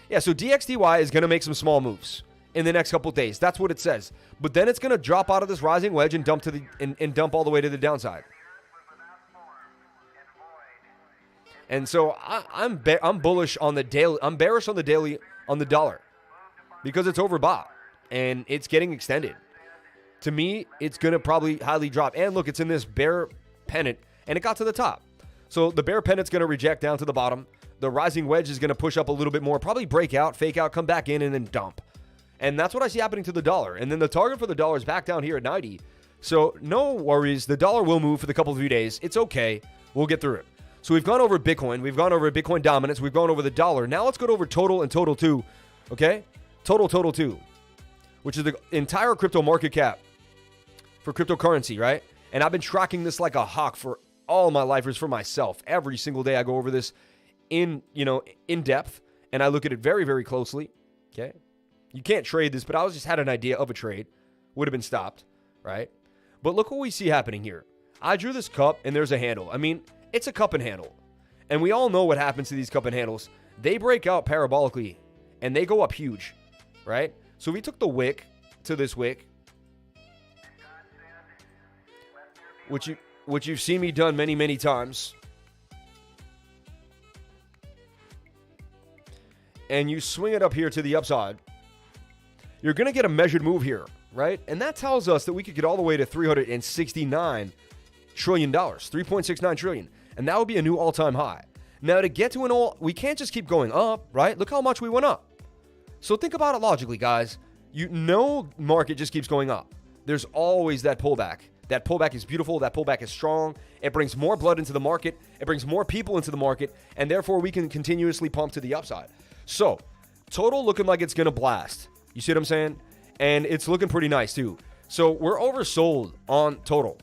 Yeah, so DXDY is going to make some small moves in the next couple of days. That's what it says. But then it's going to drop out of this rising wedge and dump dump all the way to the downside. And so I'm bullish on the daily. I'm bearish on the daily on the dollar because it's overbought and it's getting extended. To me, it's going to probably highly drop. And look, it's in this bear pennant and it got to the top. So the bear pennant's going to reject down to the bottom. The rising wedge is going to push up a little bit more, probably break out, fake out, come back in, and then dump. And that's what I see happening to the dollar. And then the target for the dollar is back down here at 90. So no worries. The dollar will move for the couple of few days. It's okay. We'll get through it. So we've gone over Bitcoin. We've gone over Bitcoin dominance. We've gone over the dollar. Now let's go over total and total 2. Okay? Total 2, which is the entire crypto market cap for cryptocurrency, right? And I've been tracking this like a hawk for all my lifers, for myself. Every single day I go over this in depth, and I look at it very, very closely. Okay? You can't trade this, but I just had an idea of a trade. Would have been stopped, right? But look what we see happening here. I drew this cup, and there's a handle. I mean, it's a cup and handle. And we all know what happens to these cup and handles. They break out parabolically, and they go up huge, right? So we took the wick to this wick, which you've seen me done many, many times. And you swing it up here to the upside. You're going to get a measured move here, right? And that tells us that we could get all the way to $369 trillion, $3.69 trillion. And that would be a new all-time high. Now, to get to we can't just keep going up, right? Look how much we went up. So think about it logically, guys. Market just keeps going up. There's always that pullback. That pullback is beautiful. That pullback is strong. It brings more blood into the market. It brings more people into the market. And therefore, we can continuously pump to the upside. So, total looking like it's going to blast. You see what I'm saying? And it's looking pretty nice, too. So, we're oversold on total.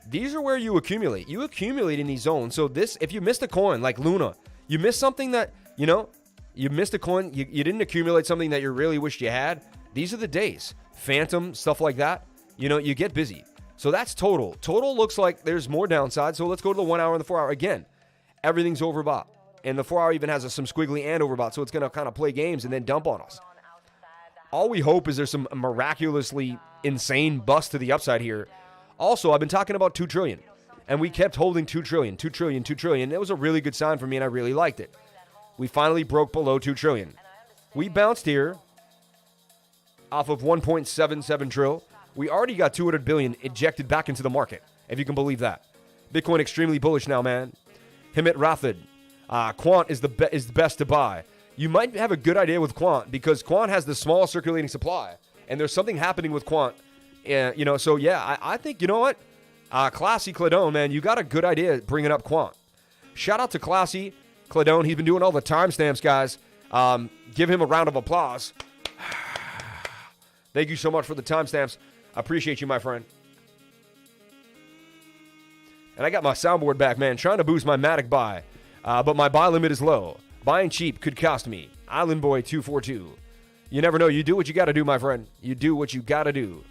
These are where you accumulate. You accumulate in these zones. So, if you missed a coin like Luna, you missed something that, you missed a coin, you didn't accumulate something that you really wished you had. These are the days. Phantom, stuff like that. You get busy. So that's total. Total looks like there's more downside. So let's go to the 1 hour and the 4 hour. Again, everything's overbought. And the 4 hour even has some squiggly and overbought. So it's going to kind of play games and then dump on us. All we hope is there's some miraculously insane bust to the upside here. Also, I've been talking about 2 trillion. And we kept holding 2 trillion, 2 trillion, 2 trillion. It was a really good sign for me and I really liked it. We finally broke below 2 trillion. We bounced here off of 1.77 trillion. We already got 200 billion ejected back into the market, if you can believe that. Bitcoin extremely bullish now, man. Himit Rathid. Quant is the best to buy. You might have a good idea with Quant because Quant has the small circulating supply, and there's something happening with Quant. So yeah, I think, you know what? Classy Cladone, man, you got a good idea bringing up Quant. Shout out to Classy Cladone. He's been doing all the timestamps, guys. Give him a round of applause. Thank you so much for the timestamps. I appreciate you, my friend. And I got my soundboard back, man. Trying to boost my Matic buy. But my buy limit is low. Buying cheap could cost me. Island Boy 242. You never know. You do what you got to do, my friend. You do what you got to do.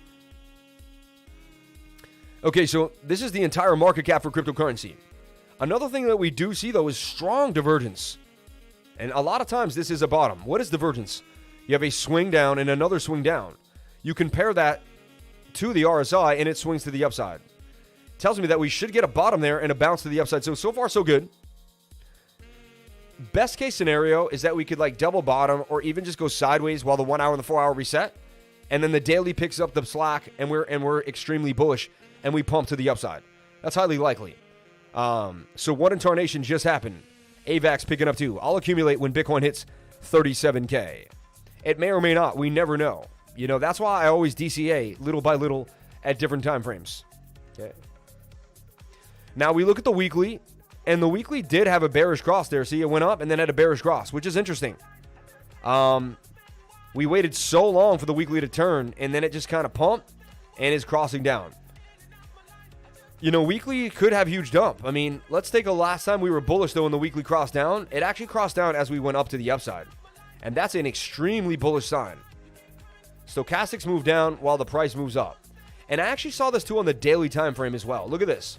Okay, so this is the entire market cap for cryptocurrency. Another thing that we do see, though, is strong divergence. And a lot of times this is a bottom. What is divergence? You have a swing down and another swing down. You compare that to the RSI and it swings to the upside. Tells me that we should get a bottom there and a bounce to the upside. So far, so good. Best case scenario is that we could like double bottom or even just go sideways while the 1 hour and the 4 hour reset. And then the daily picks up the slack and we're extremely bullish and we pump to the upside. That's highly likely. So one incarnation just happened. AVAX picking up too. I'll accumulate when Bitcoin hits 37K. It may or may not. We never know. You know, that's why I always DCA little by little at different time frames. Okay. Now we look at the weekly, and the weekly did have a bearish cross there. See, it went up and then had a bearish cross, which is interesting. We waited so long for the weekly to turn, and then it just kind of pumped and is crossing down. You know, weekly could have huge dump. I mean, let's take a last time we were bullish, though, when the weekly crossed down. It actually crossed down as we went up to the upside. And that's an extremely bullish sign. Stochastics move down while the price moves up. And I actually saw this, too, on the daily time frame as well. Look at this.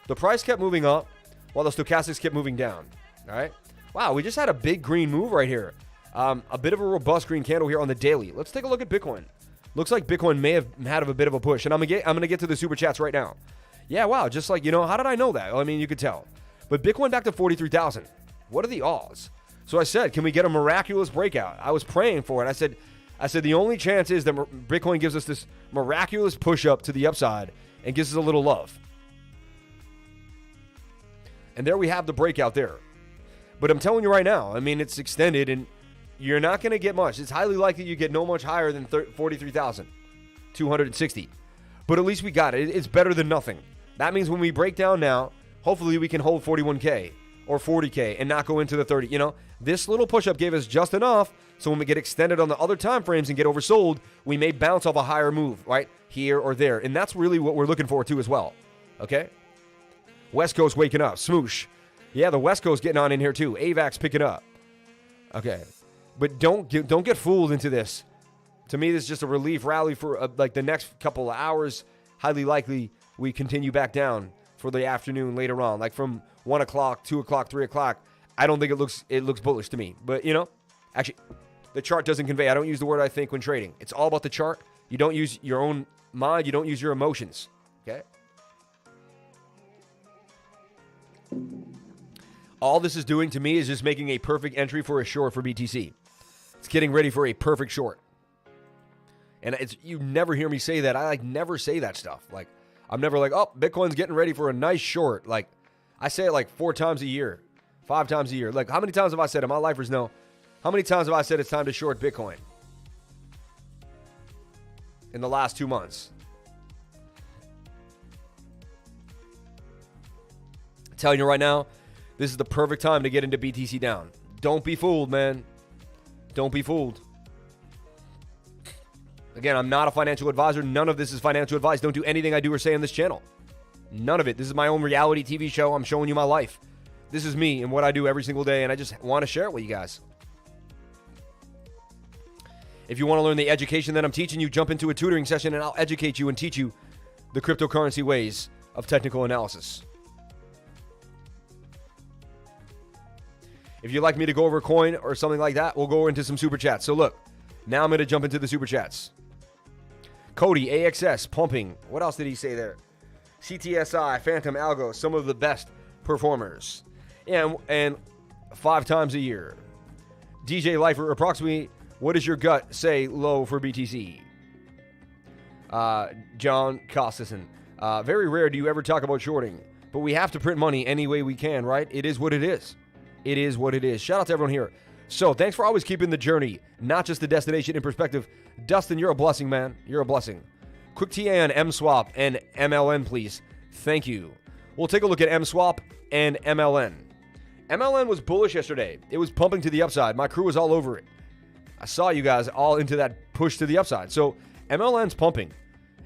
The price kept moving up while the stochastics kept moving down. All right? Wow, we just had a big green move right here. A bit of a robust green candle here on the daily. Let's take a look at Bitcoin. Looks like Bitcoin may have had a bit of a push. And I'm gonna get to the super chats right now. Yeah, wow, just like, you know, how did I know that? Well, I mean, you could tell. But Bitcoin back to 43,000. What are the odds? So I said, can we get a miraculous breakout? I was praying for it. I said the only chance is that Bitcoin gives us this miraculous push up to the upside and gives us a little love. And there we have the breakout there. But I'm telling you right now, I mean, it's extended and you're not going to get much. It's highly likely you get no much higher than 43,260. But at least we got it. It's better than nothing. That means when we break down now, hopefully we can hold 41K or 40K and not go into the 30. You know, this little push-up gave us just enough so when we get extended on the other time frames and get oversold, we may bounce off a higher move, right? Here or there. And that's really what we're looking for too as well. Okay? West Coast waking up. Smoosh. Yeah, the West Coast getting on in here too. AVAX picking up. Okay. But don't get fooled into this. To me, this is just a relief rally for like the next couple of hours. Highly likely we continue back down for the afternoon later on. Like from 1 o'clock, 2 o'clock, 3 o'clock. I don't think it looks bullish to me. But, you know, actually, the chart doesn't convey. I don't use the word I think when trading. It's all about the chart. You don't use your own mind. You don't use your emotions. Okay? All this is doing to me is just making a perfect entry for a short for BTC. It's getting ready for a perfect short. And you never hear me say that. I like never say that stuff. Like, I'm never like, oh, Bitcoin's getting ready for a nice short. Like, I say it like 4 times a year, 5 times a year. Like, how many times have I said it? My lifers know. How many times have I said it's time to short Bitcoin? In the last 2 months. I'm telling you right now, this is the perfect time to get into BTC down. Don't be fooled, man. Don't be fooled. Again, I'm not a financial advisor. None of this is financial advice. Don't do anything I do or say on this channel. None of it. This is my own reality TV show. I'm showing you my life. This is me and what I do every single day, and I just want to share it with you guys. If you want to learn the education that I'm teaching you, jump into a tutoring session, and I'll educate you and teach you the cryptocurrency ways of technical analysis. If you'd like me to go over a coin or something like that, we'll go into some super chats. So look, now I'm going to jump into the super chats. COTI, AXS, pumping. What else did he say there? CTSI, Phantom, Algo, some of the best performers. And 5 times a year. DJ Lifer, approximately, what does your gut say low for BTC? John Costison. Very rare do you ever talk about shorting, but we have to print money any way we can, right? It is what it is. It is what it is. Shout out to everyone here. So thanks for always keeping the journey, not just the destination, in perspective. Dustin, you're a blessing, man. You're a blessing. Quick TA on MSWAP and MLN, please. Thank you. We'll take a look at MSWAP and MLN. MLN was bullish yesterday. It was pumping to the upside. My crew was all over it. I saw you guys all into that push to the upside. So MLN's pumping.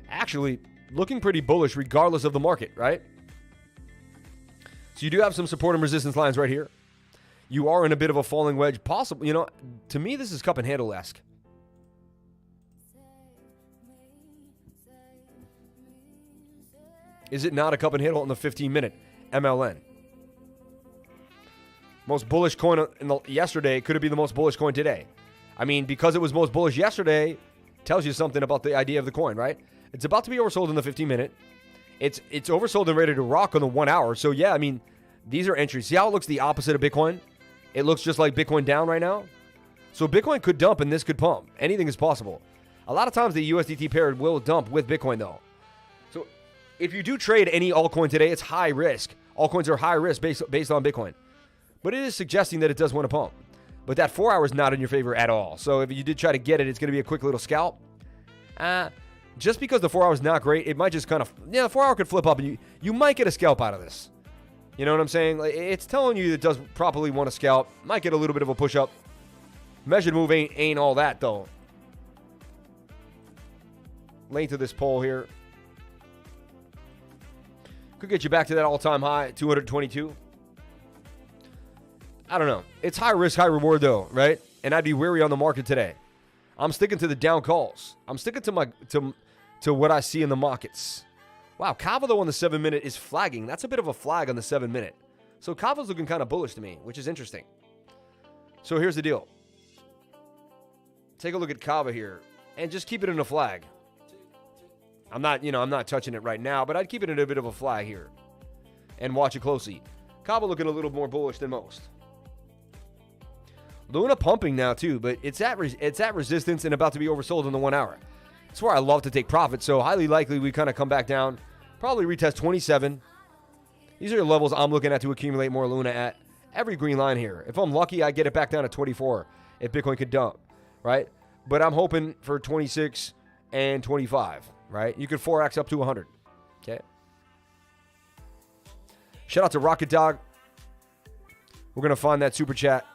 Actually, looking pretty bullish regardless of the market, right? So you do have some support and resistance lines right here. You are in a bit of a falling wedge. Possible, you know, to me, this is cup and handle-esque. Is it not a cup and handle in the 15-minute MLN? Most bullish coin yesterday. Could it be the most bullish coin today? I mean, because it was most bullish yesterday, tells you something about the idea of the coin, right? It's about to be oversold in the 15-minute. It's oversold and ready to rock on the 1 hour. So, yeah, I mean, these are entries. See how it looks the opposite of Bitcoin? It looks just like Bitcoin down right now. So Bitcoin could dump and this could pump. Anything is possible. A lot of times the USDT pair will dump with Bitcoin, though. So if you do trade any altcoin today, it's high risk. Altcoins are high risk based on Bitcoin. But it is suggesting that it does want to pump. But that 4 hour is not in your favor at all. So if you did try to get it, it's going to be a quick little scalp. Just because the 4 hour is not great, it might just kind of, the 4 hour could flip up and you might get a scalp out of this. You know what I'm saying? Like, it's telling you it does properly want to scalp. Might get a little bit of a push up. Measured move ain't all that, though. Length of this pole here could get you back to that all-time high, 222. I don't know. It's high risk, high reward, though, right? And I'd be wary on the market today. I'm sticking to the down calls. I'm sticking to what I see in the markets. Wow, KAVA, though, on the 7-minute is flagging. That's a bit of a flag on the 7-minute. So KAVA's looking kind of bullish to me, which is interesting. So here's the deal. Take a look at KAVA here and just keep it in a flag. I'm not touching it right now, but I'd keep it in a bit of a flag here and watch it closely. KAVA looking a little more bullish than most. Luna pumping now too, but it's at resistance and about to be oversold in the 1 hour. That's where I love to take profit, so highly likely we kind of come back down, probably retest 27. These are the levels I'm looking at to accumulate more Luna at. Every green line here. If I'm lucky, I get it back down to 24 if Bitcoin could dump, right? But I'm hoping for 26 and 25, right? You could 4x up to 100, okay? Shout out to Rocket Dog. We're going to find that super chat.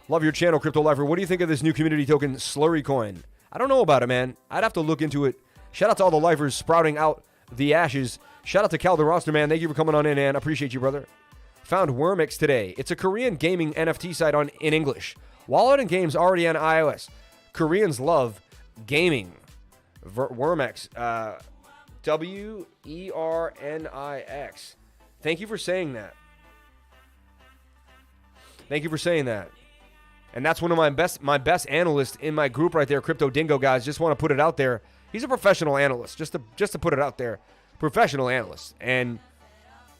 Love your channel, Crypto Lifer. What do you think of this new community token, Slurry Coin? I don't know about it, man. I'd have to look into it. Shout out to all the lifers sprouting out the ashes. Shout out to Cal the Roster, man. Thank you for coming on in, man. Appreciate you, brother. Found Wormx today. It's a Korean gaming NFT site in English. Wallet and games already on iOS. Koreans love gaming. Wormx. WERNIX. Thank you for saying that. Thank you for saying that. And that's one of my best analysts in my group right there, Crypto Dingo guys. Just want to put it out there. He's a professional analyst, just to put it out there. Professional analyst. And,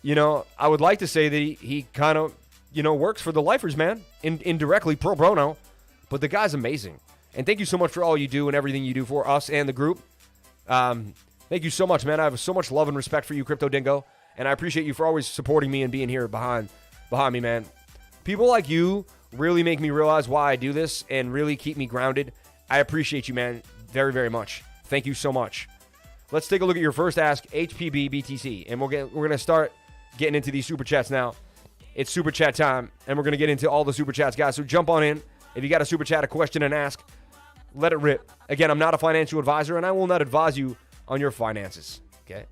I would like to say that he kind of, works for the lifers, man. Indirectly, pro bono. But the guy's amazing. And thank you so much for all you do and everything you do for us and the group. Thank you so much, man. I have so much love and respect for you, Crypto Dingo. And I appreciate you for always supporting me and being here behind me, man. People like you really make me realize why I do this and really keep me grounded. I appreciate you, man, very, very much. Thank you so much. Let's take a look at your first ask, HPB BTC. And we're going to start getting into these super chats now. It's super chat time, and we're going to get into all the super chats, guys. So jump on in. If you got a super chat, a question, and ask, let it rip. Again, I'm not a financial advisor, and I will not advise you on your finances, okay?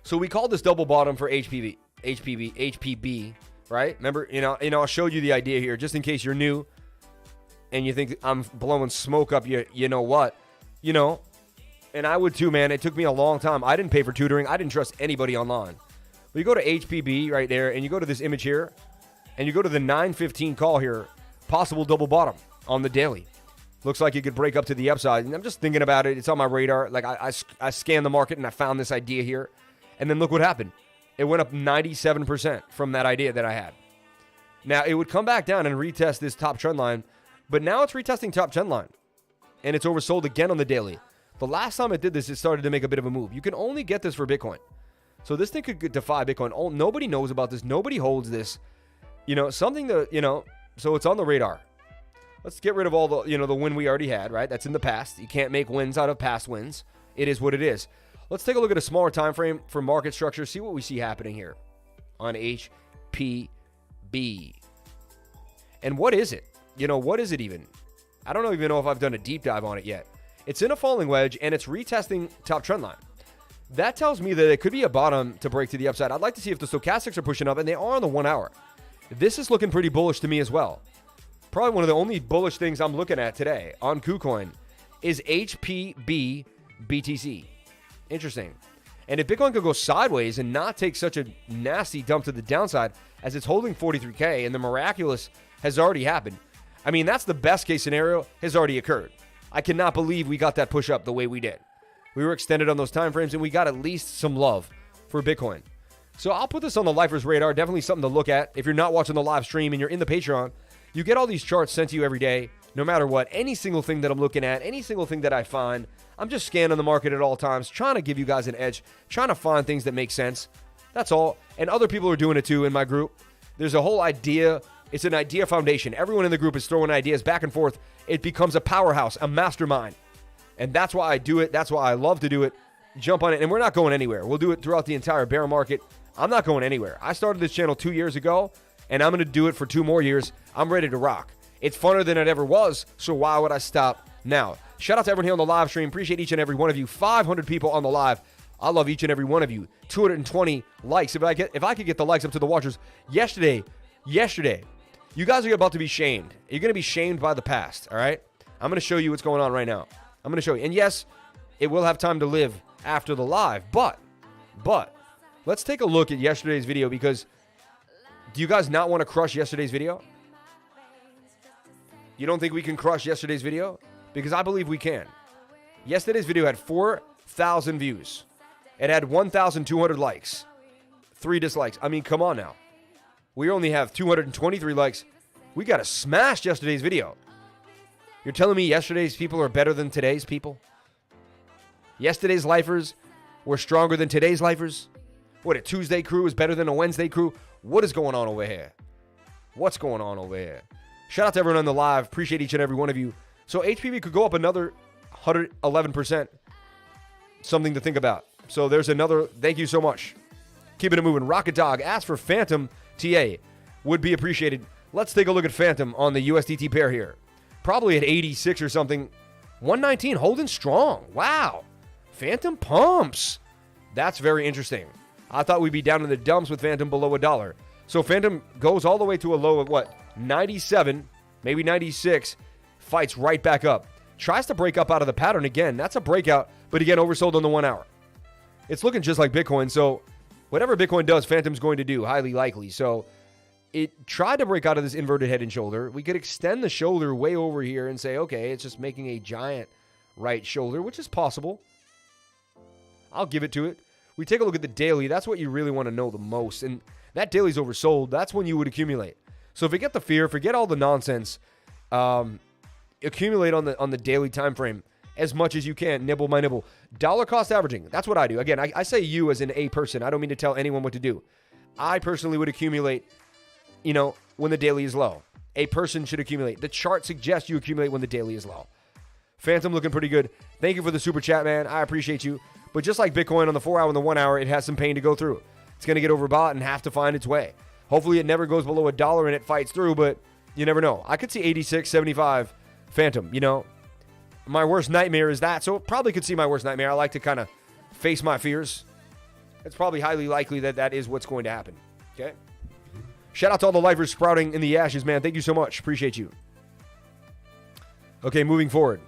So we called this double bottom for HPB, right? Remember, I showed you the idea here, just in case you're new and you think I'm blowing smoke up you know what, and I would too, man. It took me a long time. I didn't pay for tutoring. I didn't trust anybody online. But you go to HPB right there, and you go to this image here, and you go to the 9:15 call here, possible double bottom on the daily. Looks like it could break up to the upside, and I'm just thinking about it. It's on my radar. Like, I scanned the market, and I found this idea here. And then look what happened. It went up 97% from that idea that I had. Now, it would come back down and retest this top trend line, but now it's retesting top trend line. And it's oversold again on the daily. The last time it did this, it started to make a bit of a move. You can only get this for Bitcoin. So this thing could defy Bitcoin. Nobody knows about this. Nobody holds this. Something that, so it's on the radar. Let's get rid of all the, the win we already had, right? That's in the past. You can't make wins out of past wins. It is what it is. Let's take a look at a smaller time frame for market structure, see what we see happening here on HPB. And what is it? What is it even? I don't even know if I've done a deep dive on it yet. It's in a falling wedge, and it's retesting top trend line. That tells me that it could be a bottom to break to the upside. I'd like to see if the stochastics are pushing up, and they are on the 1 hour. This is looking pretty bullish to me as well. probably one of the only bullish things I'm looking at today on KuCoin is HPB BTC. Interesting. And if Bitcoin could go sideways and not take such a nasty dump to the downside as it's holding 43K and the miraculous has already happened, I mean, that's the best case scenario has already occurred. I cannot believe we got that push up the way we did. We were extended on those time frames and we got at least some love for Bitcoin. So I'll put this on the Lifers radar. Definitely something to look at. If you're not watching the live stream and you're in the Patreon, you get all these charts sent to you every day, no matter what. Any single thing that I'm looking at, any single thing that I find, I'm just scanning the market at all times, trying to give you guys an edge, trying to find things that make sense. That's all. And other people are doing it too in my group. There's a whole idea. It's an idea foundation. Everyone in the group is throwing ideas back and forth. It becomes a powerhouse, a mastermind. And that's why I do it. That's why I love to do it. Jump on it. And we're not going anywhere. We'll do it throughout the entire bear market. I'm not going anywhere. I started this channel 2 years ago, and I'm going to do it for 2 more years. I'm ready to rock. It's funner than it ever was, so why would I stop now? Shout out to everyone here on the live stream. Appreciate each and every one of you. 500 people on the live. I love each and every one of you. 220 likes. If I could get the likes up to the watchers. Yesterday, you guys are about to be shamed. You're going to be shamed by the past, all right? I'm going to show you what's going on right now. I'm going to show you. And yes, it will have time to live after the live, but let's take a look at yesterday's video, because do you guys not want to crush yesterday's video? You don't think we can crush yesterday's video? Because I believe we can. Yesterday's video had 4,000 views. It had 1,200 likes, 3 dislikes. I mean, come on now. We only have 223 likes. We got to smash yesterday's video. You're telling me yesterday's people are better than today's people? Yesterday's lifers were stronger than today's lifers? What, a Tuesday crew is better than a Wednesday crew? What is going on over here? What's going on over here? Shout out to everyone on the live. Appreciate each and every one of you. So HPV could go up another 111%. Something to think about. So there's another. Thank you so much. Keeping it moving. Rocket Dog asked for Phantom TA. Would be appreciated. Let's take a look at Phantom on the USDT pair here. Probably at 86 or something. 119 holding strong. Wow. Phantom pumps. That's very interesting. I thought we'd be down in the dumps with Phantom below $1. So Phantom goes all the way to a low of what? 97, maybe 96. Fights right back up. Tries to break up out of the pattern again. That's a breakout, but again, oversold on the 1 hour. It's looking just like Bitcoin. So whatever Bitcoin does, Phantom's going to do, highly likely. So it tried to break out of this inverted head and shoulder. We could extend the shoulder way over here and say, okay, it's just making a giant right shoulder, which is possible. I'll give it to it. We take a look at the daily. That's what you really want to know the most. And that daily's oversold. That's when you would accumulate. So forget the fear, forget all the nonsense. Accumulate on the daily time frame as much as you can, nibble by nibble. Dollar cost averaging. That's what I do. Again, I say you as in a person. I don't mean to tell anyone what to do. I personally would accumulate, when the daily is low. A person should accumulate. The chart suggests you accumulate when the daily is low. Phantom looking pretty good. Thank you for the super chat, man. I appreciate you. But just like Bitcoin on the 4 hour and the 1 hour, it has some pain to go through. It's going to get overbought and have to find its way. Hopefully it never goes below $1 and it fights through, but you never know. I could see 86, 75 Phantom, My worst nightmare is that, so it probably could see my worst nightmare. I like to kind of face my fears. It's probably highly likely that is what's going to happen. Okay? Shout out to all the lifers sprouting in the ashes, man. Thank you so much. Appreciate you. Okay, moving forward.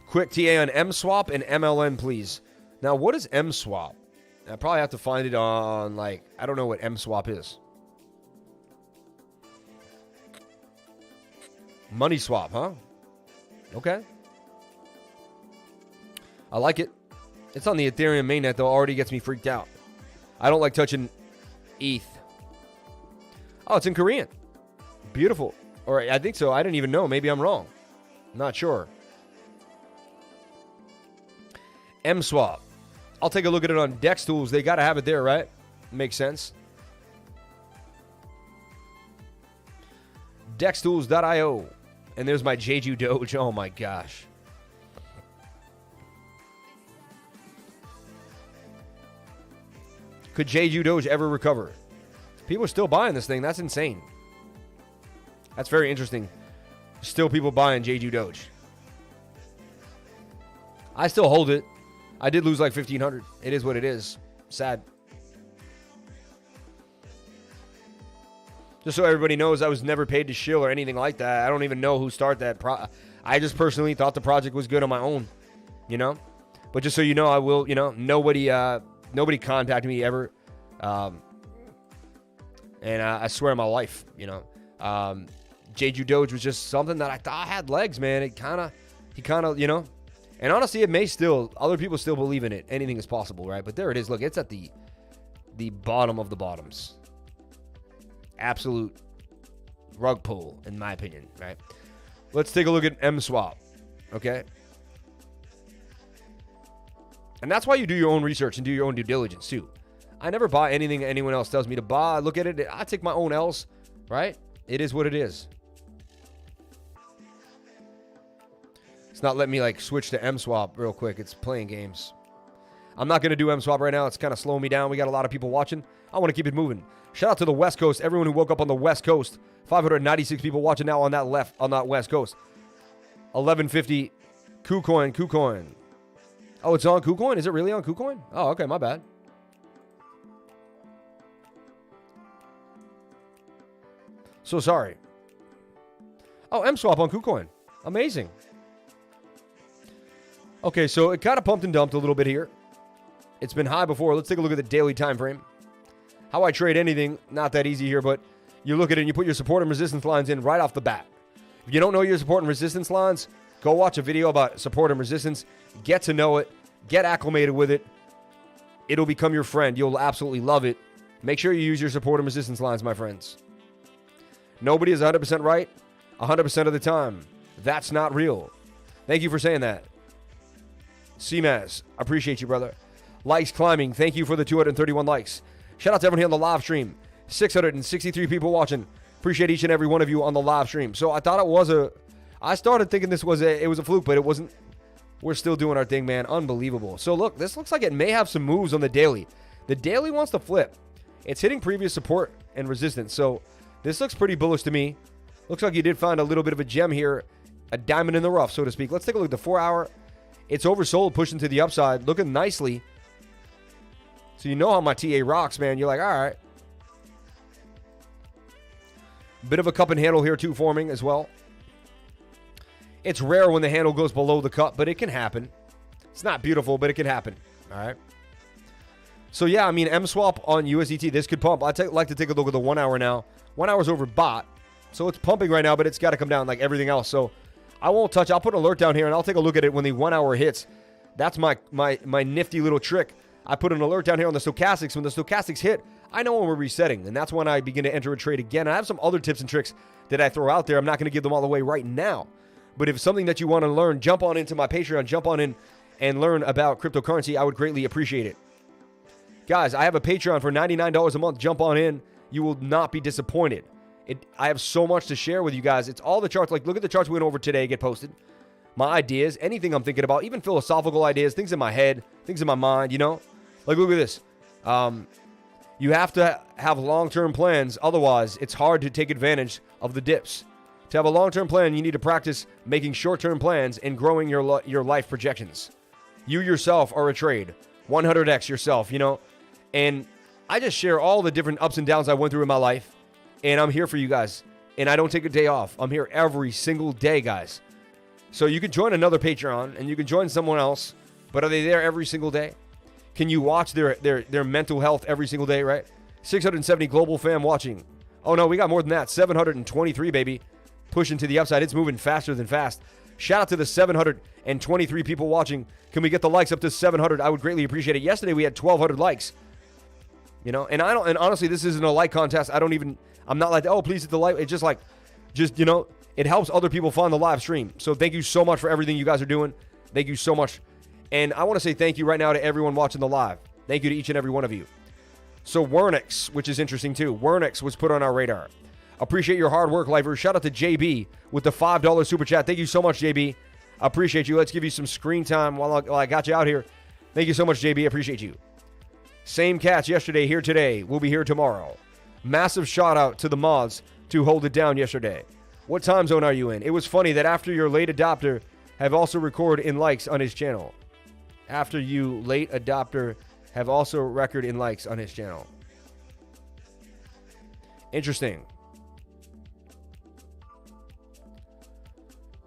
Quick TA on MSWAP and MLN, please. Now, what is MSWAP? I probably have to find it on, I don't know what MSWAP is. Money swap, huh? Okay. I like it. It's on the Ethereum mainnet, though. Already gets me freaked out. I don't like touching ETH. Oh, it's in Korean. Beautiful. Or I think so. I didn't even know. Maybe I'm wrong. Not sure. MSWAP. I'll take a look at it on Dex Tools. They got to have it there, right? Makes sense. DexTools.io. And there's my Jeju Doge. Oh, my gosh. Could Jeju Doge ever recover? People are still buying this thing. That's insane. That's very interesting. Still people buying Jeju Doge. I still hold it. I did lose like 1,500. It is what it is. Sad. Just so everybody knows, I was never paid to shill or anything like that. I don't even know who started that. I just personally thought the project was good on my own, you know? But just so you know, I will, you know, nobody contacted me ever. And I swear on my life, you know. Jeju Doge was just something that I thought had legs, man. He kind of, you know. And honestly, it may still, other people still believe in it. Anything is possible, right? But there it is. Look, it's at the bottom of the bottoms. Absolute rug pull, in my opinion, right? Let's take a look at MSWAP, okay? And that's why you do your own research and do your own due diligence, too. I never buy anything anyone else tells me to buy. I look at it. I take my own L's, right? It is what it is. It's not letting me, like, switch to MSWAP real quick. It's playing games. I'm not going to do MSWAP right now. It's kind of slowing me down. We got a lot of people watching. I want to keep it moving. Shout out to the West Coast. Everyone who woke up on the West Coast. 596 people watching now on that West Coast. 1150 KuCoin. Oh, it's on KuCoin? Is it really on KuCoin? Oh, okay, my bad. So sorry. Oh, MSWAP on KuCoin. Amazing. Okay, so it kind of pumped and dumped a little bit here. It's been high before. Let's take a look at the daily time frame. How I trade anything, not that easy here, but you look at it and you put your support and resistance lines in right off the bat. If you don't know your support and resistance lines, go watch a video about support and resistance. Get to know it. Get acclimated with it. It'll become your friend. You'll absolutely love it. Make sure you use your support and resistance lines, my friends. Nobody is 100% right 100% of the time. That's not real. Thank you for saying that. CMAS, appreciate you, brother. Likes climbing. Thank you for the 231 likes. Shout out to everyone here on the live stream. 663 people watching. Appreciate each and every one of you on the live stream. So I thought it was I started thinking it was a fluke, but it wasn't. We're still doing our thing, man. Unbelievable. So look, this looks like it may have some moves on the daily. The daily wants to flip. It's hitting previous support and resistance. So this looks pretty bullish to me. Looks like you did find a little bit of a gem here. A diamond in the rough, so to speak. Let's take a look at the 4 hour. It's oversold, pushing to the upside. Looking nicely. So you know how my TA rocks, man. You're like, all right. Bit of a cup and handle here, too, forming as well. It's rare when the handle goes below the cup, but it can happen. It's not beautiful, but it can happen. All right. So, yeah, I mean, MSWAP on USDT, this could pump. I'd like to take a look at the 1 hour now. 1 hour's overbought. So it's pumping right now, but it's got to come down like everything else. So I won't touch. I'll put an alert down here, and I'll take a look at it when the 1 hour hits. That's my nifty little trick. I put an alert down here on the stochastics. When the stochastics hit, I know when we're resetting, and that's when I begin to enter a trade again. I have some other tips and tricks that I throw out there. I'm not going to give them all away right now. But if it's something that you want to learn, jump on into my Patreon, jump on in and learn about cryptocurrency. I would greatly appreciate it. Guys, I have a Patreon for $99 a month. Jump on in. You will not be disappointed. I have so much to share with you guys. It's all the charts. Like, look at the charts we went over today get posted. My ideas, anything I'm thinking about, even philosophical ideas, things in my head, things in my mind, you know? Like, look at this. You have to have long-term plans. Otherwise, it's hard to take advantage of the dips. To have a long-term plan, you need to practice making short-term plans and growing your life projections. You yourself are a trade. 100x yourself, you know? And I just share all the different ups and downs I went through in my life. And I'm here for you guys. And I don't take a day off. I'm here every single day, guys. So you can join another Patreon and you can join someone else. But are they there every single day? Can you watch their mental health every single day, right? 670 global fam watching. Oh, no, we got more than that. 723, baby. Pushing to the upside. It's moving faster than fast. Shout out to the 723 people watching. Can we get the likes up to 700? I would greatly appreciate it. Yesterday, we had 1,200 likes. You know, and honestly, this isn't a like contest. I'm not like, oh, please hit the like. It's just, you know, it helps other people find the live stream. So thank you so much for everything you guys are doing. Thank you so much. And I want to say thank you right now to everyone watching the live. Thank you to each and every one of you. So Wernix, which is interesting too. Wernix was put on our radar. Appreciate your hard work, lifers. Shout out to JB with the $5 super chat. Thank you so much, JB. Appreciate you. Let's give you some screen time while I got you out here. Thank you so much, JB. Appreciate you. Same cats yesterday, here today. We'll be here tomorrow. Massive shout out to the mods to hold it down yesterday. What time zone are you in? It was funny that after your late adopter have also recorded in likes on his channel. After you late adopter have also record in likes on his channel. Interesting.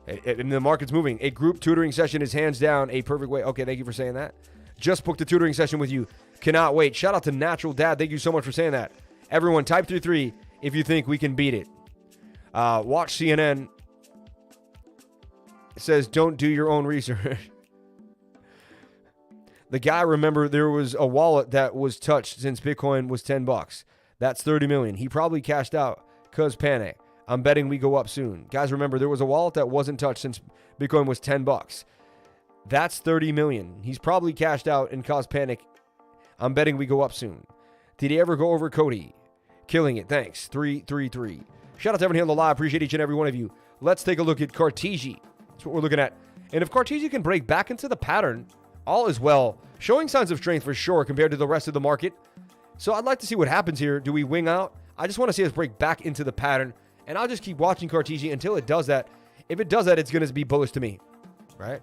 And the market's moving. A group tutoring session is hands down a perfect way. Okay, thank you for saying that. Just booked a tutoring session with you. Cannot wait. Shout out to Natural Dad. Thank you so much for saying that. Everyone, type 33 if you think we can beat it. Watch CNN. It says, don't do your own research. The guy, remember, there was a wallet that was touched since Bitcoin was $10. That's 30 million. He probably cashed out because panic. I'm betting we go up soon. Guys, remember, there was a wallet that wasn't touched since Bitcoin was $10. That's 30 million. He's probably cashed out and caused panic. I'm betting we go up soon. Did he ever go over COTI? Killing it. Thanks. 333. Shout out to everyone here on the live. Appreciate each and every one of you. Let's take a look at Cartesia. That's what we're looking at. And if Cartesia can break back into the pattern, all is well. Showing signs of strength for sure compared to the rest of the market. So I'd like to see what happens here. Do we wing out? I just want to see us break back into the pattern. And I'll just keep watching Cartesia until it does that. If it does that, it's going to be bullish to me. Right?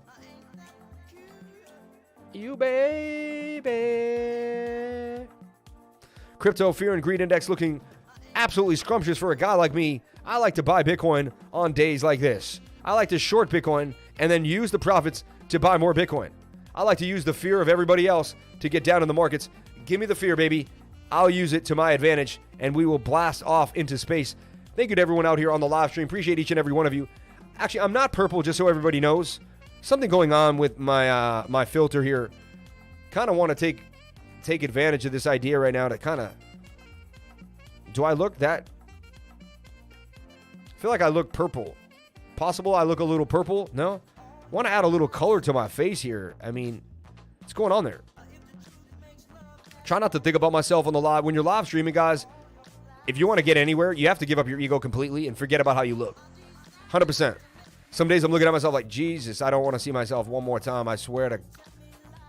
You baby. Crypto Fear and Greed Index looking absolutely scrumptious for a guy like me. I like to buy Bitcoin on days like this. I like to short Bitcoin and then use the profits to buy more Bitcoin. I like to use the fear of everybody else to get down in the markets. Give me the fear, baby. I'll use it to my advantage, and we will blast off into space. Thank you to everyone out here on the live stream. Appreciate each and every one of you. Actually, I'm not purple, just so everybody knows. Something going on with my my filter here. Kind of want to take advantage of this idea right now to kind of... Do I look that... I feel like I look purple. Possible I look a little purple? No? Want to add a little color to my face here. I mean, what's going on there? Try not to think about myself on the live. When you're live streaming, guys, if you want to get anywhere, you have to give up your ego completely and forget about how you look. 100%. Some days I'm looking at myself like, Jesus, I don't want to see myself one more time. I swear to...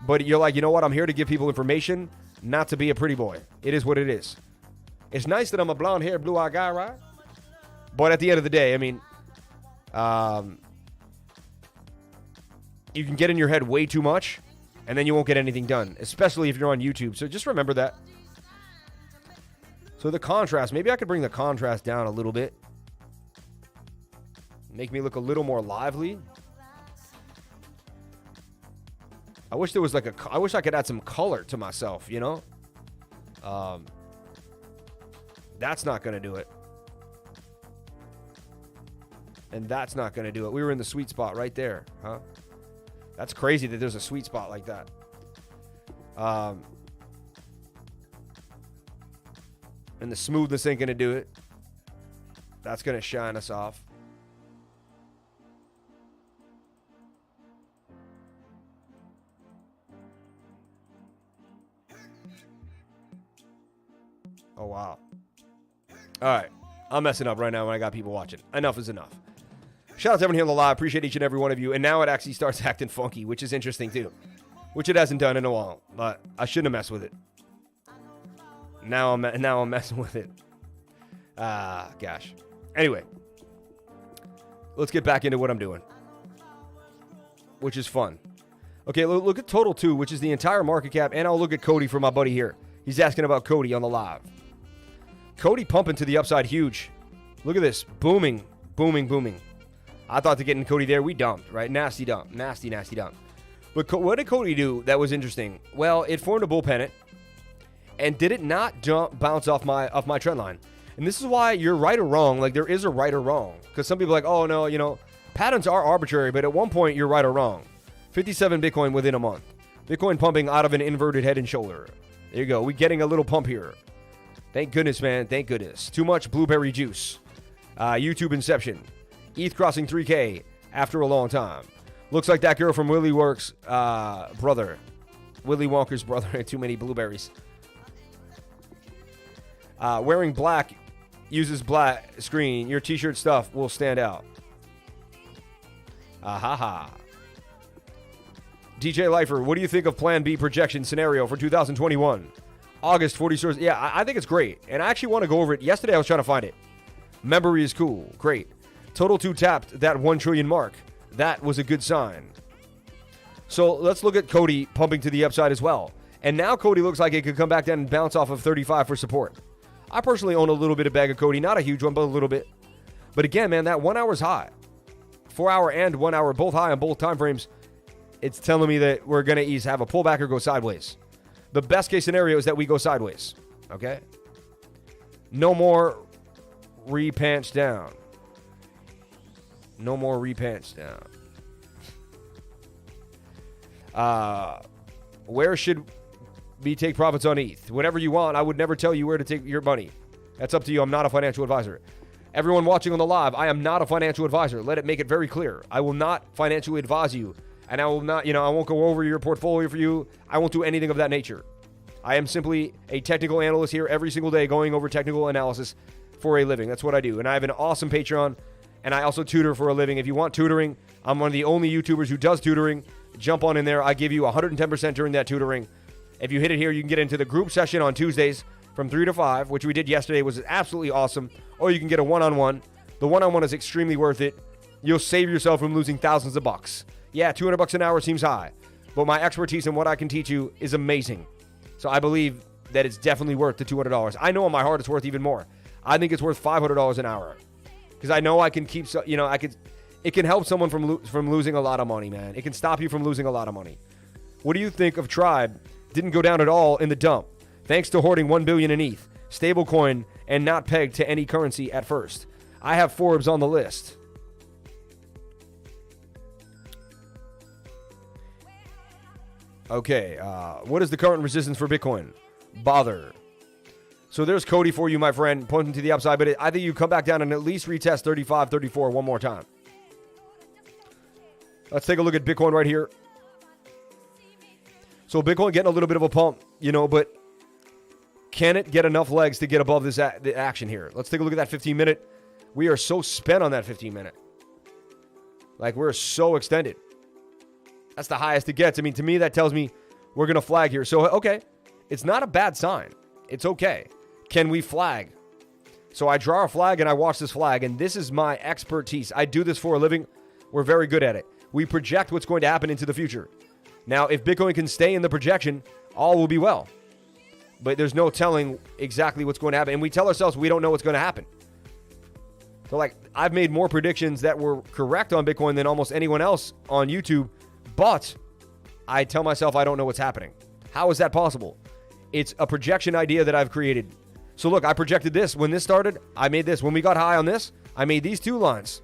But you're like, you know what? I'm here to give people information, not to be a pretty boy. It is what it is. It's nice that I'm a blonde-haired, blue-eyed guy, right? But at the end of the day, I mean... you can get in your head way too much, and then you won't get anything done, especially if you're on YouTube. So just remember that. So the contrast, maybe I could bring the contrast down a little bit. Make me look a little more lively. I wish there was like I wish I could add some color to myself, you know? That's not going to do it. And that's not going to do it. We were in the sweet spot right there, huh? That's crazy that there's a sweet spot like that. And the smoothness ain't going to do it. That's going to shine us off. Oh, wow. All right. I'm messing up right now when I got people watching. Enough is enough. Shout out to everyone here on the live. Appreciate each and every one of you. And now it actually starts acting funky, which is interesting too. Which it hasn't done in a while. But I shouldn't have messed with it. Now I'm messing with it. Gosh. Anyway. Let's get back into what I'm doing. Which is fun. Okay, look at total 2, which is the entire market cap. And I'll look at COTI for my buddy here. He's asking about COTI on the live. COTI pumping to the upside huge. Look at this. Booming. Booming, booming. I thought to get in COTI there, we dumped, right? Nasty dump. Nasty, nasty dump. But what did COTI do that was interesting? Well, it formed a bull pennant. And did it not bounce off my trend line? And this is why you're right or wrong. Like, there is a right or wrong. Because some people are like, oh, no, you know, patterns are arbitrary. But at one point, you're right or wrong. 57 Bitcoin within a month. Bitcoin pumping out of an inverted head and shoulder. There you go. We're getting a little pump here. Thank goodness, man. Thank goodness. Too much blueberry juice. YouTube inception. ETH crossing 3K after a long time. Looks like that girl from Willy Wonka's brother. Willy Wonka's brother had too many blueberries. Wearing black uses black screen. Your t-shirt stuff will stand out. Ha. DJ Lifer, what do you think of Plan B projection scenario for 2021? August 40 stores. Yeah, I think it's great. And I actually want to go over it. Yesterday I was trying to find it. Memory is cool. Great. Total 2 tapped that 1 trillion mark. That was a good sign. So let's look at COTI pumping to the upside as well. And now COTI looks like it could come back down and bounce off of 35 for support. I personally own a little bit of bag of COTI. Not a huge one, but a little bit. But again, man, that 1 hour's high. 4-hour and 1 hour, both high on both time frames, it's telling me that we're going to have a pullback or go sideways. The best case scenario is that we go sideways. Okay? No more repants down. No more repants down. Where should we take profits on ETH? Whatever you want. I would never tell you where to take your money. That's up to you. I'm not a financial advisor. Everyone watching on the live, I am not a financial advisor. Let it make it very clear. I will not financially advise you. And I will not, I won't go over your portfolio for you. I won't do anything of that nature. I am simply a technical analyst here every single day going over technical analysis for a living. That's what I do. And I have an awesome Patreon. And I also tutor for a living. If you want tutoring, I'm one of the only YouTubers who does tutoring. Jump on in there. I give you 110% during that tutoring. If you hit it here, you can get into the group session on Tuesdays from 3 to 5, which we did yesterday, was absolutely awesome. Or you can get a one-on-one. The one-on-one is extremely worth it. You'll save yourself from losing thousands of bucks. Yeah, $200 an hour seems high, but my expertise and what I can teach you is amazing. So I believe that it's definitely worth the $200. I know in my heart it's worth even more. I think it's worth $500 an hour because I know I can keep, it can help someone from losing a lot of money, man. It can stop you from losing a lot of money. What do you think of Tribe? Didn't go down at all in the dump. Thanks to hoarding 1 billion in ETH, stablecoin, and not pegged to any currency at first. I have Forbes on the list. Okay, what is the current resistance for Bitcoin? Bother. So there's COTI for you, my friend, pointing to the upside, but I think you come back down and at least retest 35, 34 one more time. Let's take a look at Bitcoin right here. So Bitcoin getting a little bit of a pump, but can it get enough legs to get above this the action here? Let's take a look at that 15-minute. We are so spent on that 15-minute. Like, we're so extended. That's the highest it gets. I mean, to me, that tells me we're going to flag here. So, okay, it's not a bad sign. It's okay. Can we flag? So I draw a flag and I watch this flag, and this is my expertise. I do this for a living. We're very good at it. We project what's going to happen into the future. Now, if Bitcoin can stay in the projection, all will be well. But there's no telling exactly what's going to happen. And we tell ourselves we don't know what's going to happen. So, I've made more predictions that were correct on Bitcoin than almost anyone else on YouTube. But I tell myself I don't know what's happening. How is that possible? It's a projection idea that I've created. So, look, I projected this. When this started, I made this. When we got high on this, I made these two lines.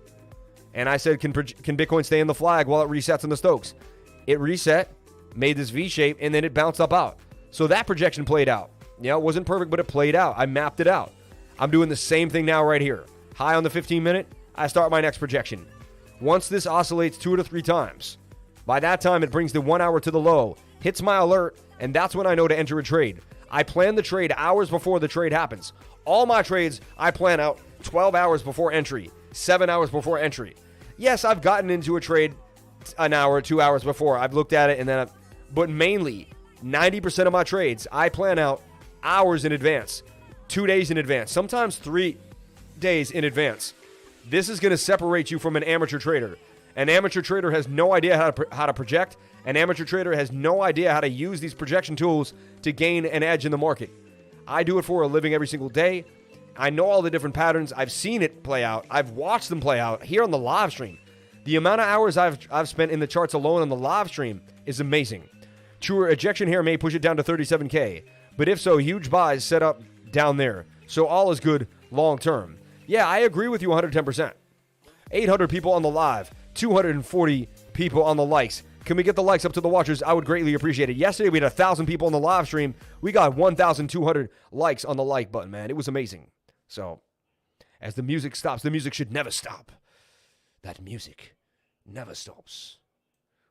And I said, can Bitcoin stay in the flag while it resets in the Stokes? It reset, made this V shape, and then it bounced up out. So that projection played out. Yeah, it wasn't perfect, but it played out. I mapped it out. I'm doing the same thing now right here. High on the 15-minute, I start my next projection. Once this oscillates 2 to 3 times, by that time it brings the 1 hour to the low, hits my alert, and that's when I know to enter a trade. I plan the trade hours before the trade happens. All my trades, I plan out 12 hours before entry, 7 hours before entry. Yes, I've gotten into a trade an hour, 2 hours before. I've looked at it, and then but mainly 90% of my trades, I plan out hours in advance, 2 days in advance, sometimes 3 days in advance. This is going to separate you from an amateur trader. An amateur trader has no idea how to project. An amateur trader has no idea how to use these projection tools to gain an edge in the market. I do it for a living every single day. I know all the different patterns. I've seen it play out. I've watched them play out here on the live stream. The amount of hours I've spent in the charts alone on the live stream is amazing. Truer ejection here may push it down to 37K, but if so, huge buys set up down there. So all is good long term. Yeah, I agree with you 110%. 800 people on the live, 240 people on the likes. Can we get the likes up to the watchers? I would greatly appreciate it. Yesterday, we had 1,000 people on the live stream. We got 1,200 likes on the like button, man. It was amazing. So, as the music stops, the music should never stop. That music never stops.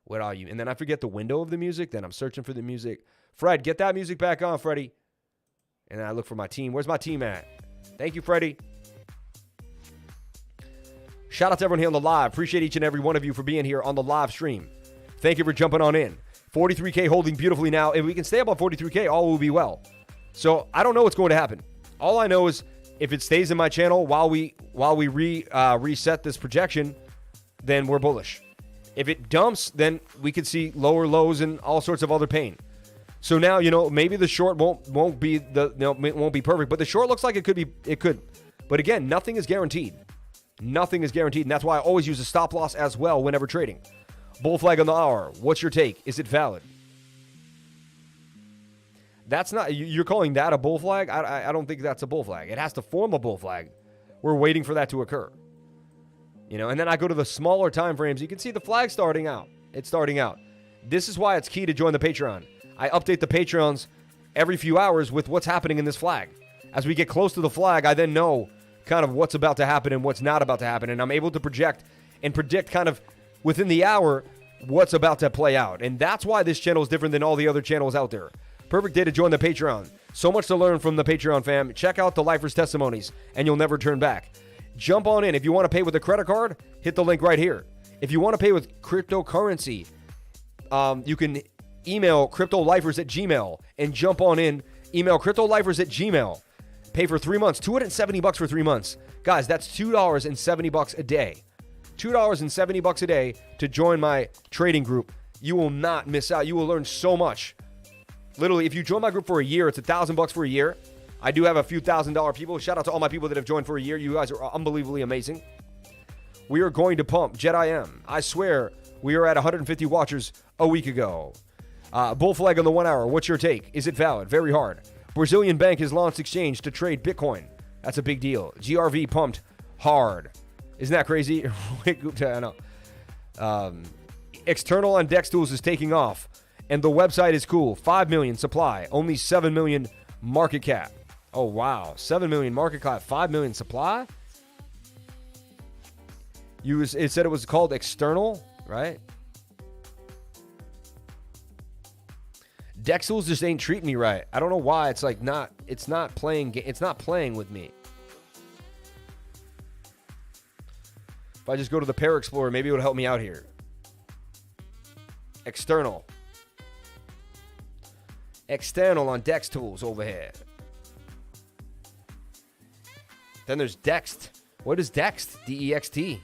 Where are you? And then I forget the window of the music. Then I'm searching for the music. Fred, get that music back on, Freddie. And then I look for my team. Where's my team at? Thank you, Freddie. Shout out to everyone here on the live. Appreciate each and every one of you for being here on the live stream. Thank you for jumping on in. 43K holding beautifully now. If we can stay above 43K, all will be well. So I don't know what's going to happen. All I know is if it stays in my channel while we reset this projection, then we're bullish. If it dumps, then we could see lower lows and all sorts of other pain. So now, maybe the short won't be perfect, but the short looks like it could be. It could. But again, nothing is guaranteed. Nothing is guaranteed, and that's why I always use a stop loss as well whenever trading. Bull flag on the hour. What's your take? Is it valid? That's not, you're calling that a bull flag? I don't think that's a bull flag. It has to form a bull flag. We're waiting for that to occur. You know, and then I go to the smaller time frames. You can see the flag starting out. It's starting out. This is why it's key to join the Patreon. I update the Patreons every few hours with what's happening in this flag. As we get close to the flag, I then know kind of what's about to happen and what's not about to happen. And I'm able to project and predict kind of within the hour what's about to play out. And that's why this channel is different than all the other channels out there. Perfect day to join the Patreon. So much to learn from the Patreon fam. Check out the Lifers testimonies and you'll never turn back. Jump on in. If you want to pay with a credit card, hit the link right here. If you want to pay with cryptocurrency, you can email cryptolifers@gmail and jump on in. Email cryptolifers@gmail. Pay for 3 months, $270 for 3 months. Guys, that's $270 a day. $270 a day to join my trading group. You will not miss out. You will learn so much. Literally, if you join my group for a year, it's $1,000 for a year. I do have a few $1,000 people. Shout out to all my people that have joined for a year. You guys are unbelievably amazing. We are going to pump Jedi M. I swear, we are at 150 watchers a week ago. Bull flag on the 1 hour. What's your take? Is it valid? Very hard. Brazilian bank has launched exchange to trade Bitcoin. That's a big deal. GRV pumped hard. Isn't that crazy? I know. External on Dex Tools is taking off, and the website is cool. 5 million supply, only 7 million market cap. Oh, wow. 7 million market cap, 5 million supply? It said it was called external, right? Dex Tools just ain't treating me right. I don't know why. It's like it's not playing with me. If I just go to the Pair Explorer, maybe it would help me out here. External on Dex Tools over here. Then there's Dext. What is Dext? D-E-X-T.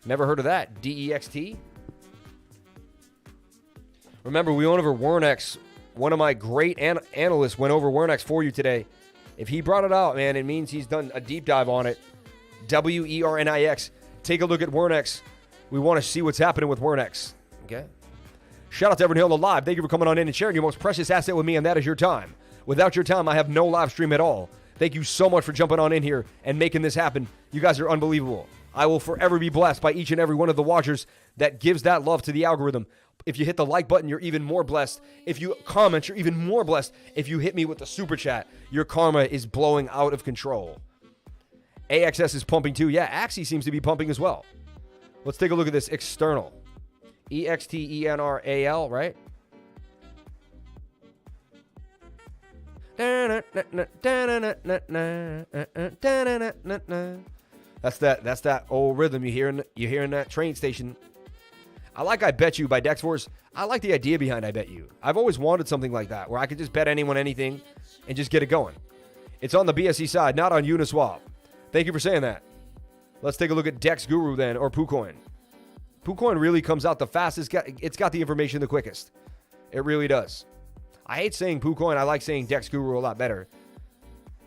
Never heard of that. D-E-X-T. Remember, we went over Wernex. One of my great analysts went over Wernex for you today. If he brought it out, man, it means he's done a deep dive on it. W-E-R-N-I-X. Take a look at Wernex. We want to see what's happening with Wernex. Okay? Shout out to everyone here on the live. Thank you for coming on in and sharing your most precious asset with me, and that is your time. Without your time, I have no live stream at all. Thank you so much for jumping on in here and making this happen. You guys are unbelievable. I will forever be blessed by each and every one of the watchers that gives that love to the algorithm. If you hit the like button, you're even more blessed. If you comment, you're even more blessed. If you hit me with the super chat, your karma is blowing out of control. AXS is pumping too. Yeah, Axie seems to be pumping as well. Let's take a look at this external. E-X-T-E-N-R-A-L, right? That's that old rhythm you hear in that train station. I like I Bet You by DexForce. I like the idea behind I Bet You. I've always wanted something like that, where I could just bet anyone anything and just get it going. It's on the BSC side, not on Uniswap. Thank you for saying that. Let's take a look at DexGURU then, or PooCoin. PooCoin really comes out the fastest. It's got the information the quickest. It really does. I hate saying PooCoin. I like saying DexGURU a lot better.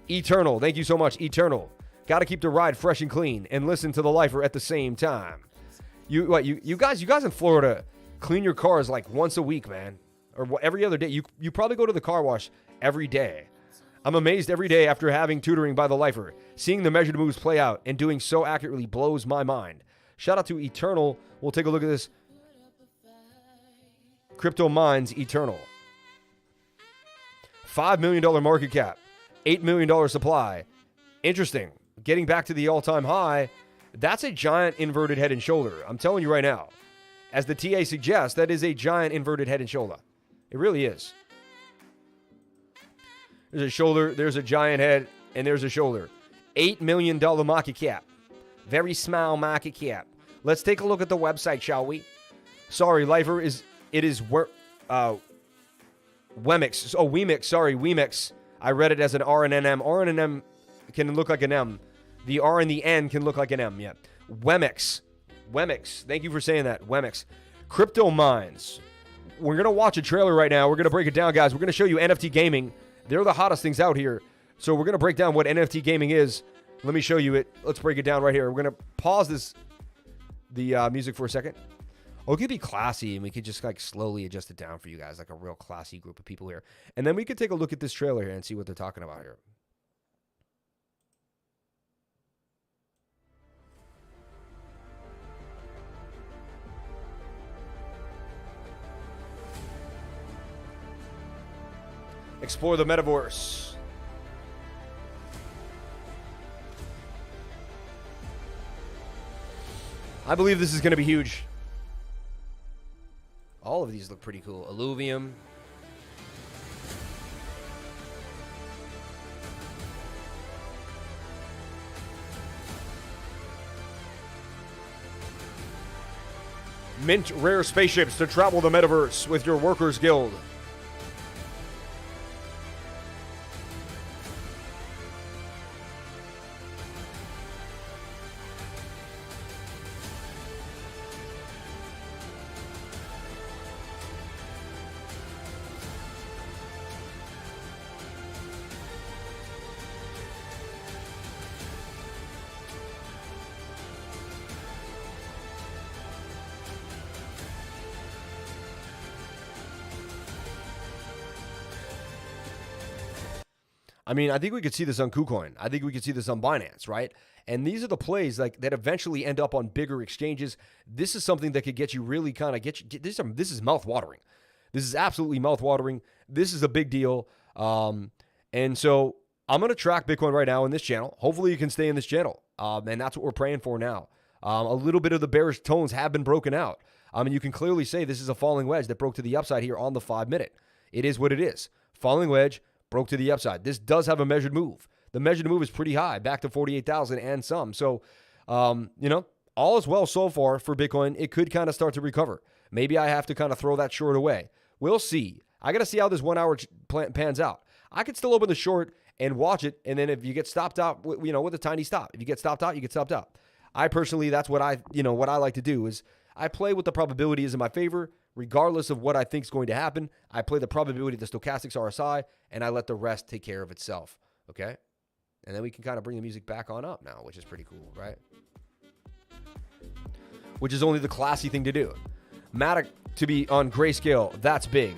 Eternal. Thank you so much, Eternal. Got to keep the ride fresh and clean and listen to the lifer at the same time. You guys in Florida clean your cars like once a week, man, or every other day. You probably go to the car wash every day. I'm amazed every day after having tutoring by the lifer. Seeing the measured moves play out and doing so accurately blows my mind. Shout out to Eternal. We'll take a look at this. Crypto Mines Eternal. $5 million market cap. $8 million supply. Interesting. Getting back to the all-time high. That's a giant inverted head and shoulder. I'm telling you right now. As the TA suggests, that is a giant inverted head and shoulder. It really is. There's a shoulder, there's a giant head, and there's a shoulder. $8 million market cap. Very small market cap. Let's take a look at the website, shall we? Sorry, lifer, it is Wemix. Oh, Wemix, sorry, Wemix. I read it as an R and an M. R and an M can look like an M. The R and the N can look like an M, yeah. Wemix. Thank you for saying that, Wemix. Crypto Mines. We're going to watch a trailer right now. We're going to break it down, guys. We're going to show you NFT gaming. They're the hottest things out here. So we're going to break down what NFT gaming is. Let me show you it. Let's break it down right here. We're going to pause the music for a second. Or it could be classy, and we could just like slowly adjust it down for you guys, like a real classy group of people here. And then we could take a look at this trailer here and see what they're talking about here. Explore the metaverse. I believe this is going to be huge. All of these look pretty cool. Alluvium. Mint rare spaceships to travel the metaverse with your workers guild. I mean, I think we could see this on KuCoin. I think we could see this on Binance, right? And these are the plays like that eventually end up on bigger exchanges. This is something that could get you really kind of this is mouth-watering. This is absolutely mouth-watering. This is a big deal. And so I'm going to track Bitcoin right now in this channel. Hopefully you can stay in this channel. And that's what we're praying for now. A little bit of the bearish tones have been broken out. And you can clearly say this is a falling wedge that broke to the upside here on the 5-minute. It is what it is. Falling wedge. Broke to the upside. This does have a measured move. The measured move is pretty high, back to 48,000 and some. So, all is well so far for Bitcoin. It could kind of start to recover. Maybe I have to kind of throw that short away. We'll see. I got to see how this 1 hour pans out. I could still open the short and watch it. And then if you get stopped out, with a tiny stop. If you get stopped out, you get stopped out. I personally, that's what I like to do is I play what the probability is in my favor. Regardless of what I think is going to happen, I play the probability of the stochastics RSI, and I let the rest take care of itself, okay? And then we can kind of bring the music back on up now, which is pretty cool, right? Which is only the classy thing to do. Matic to be on grayscale, that's big.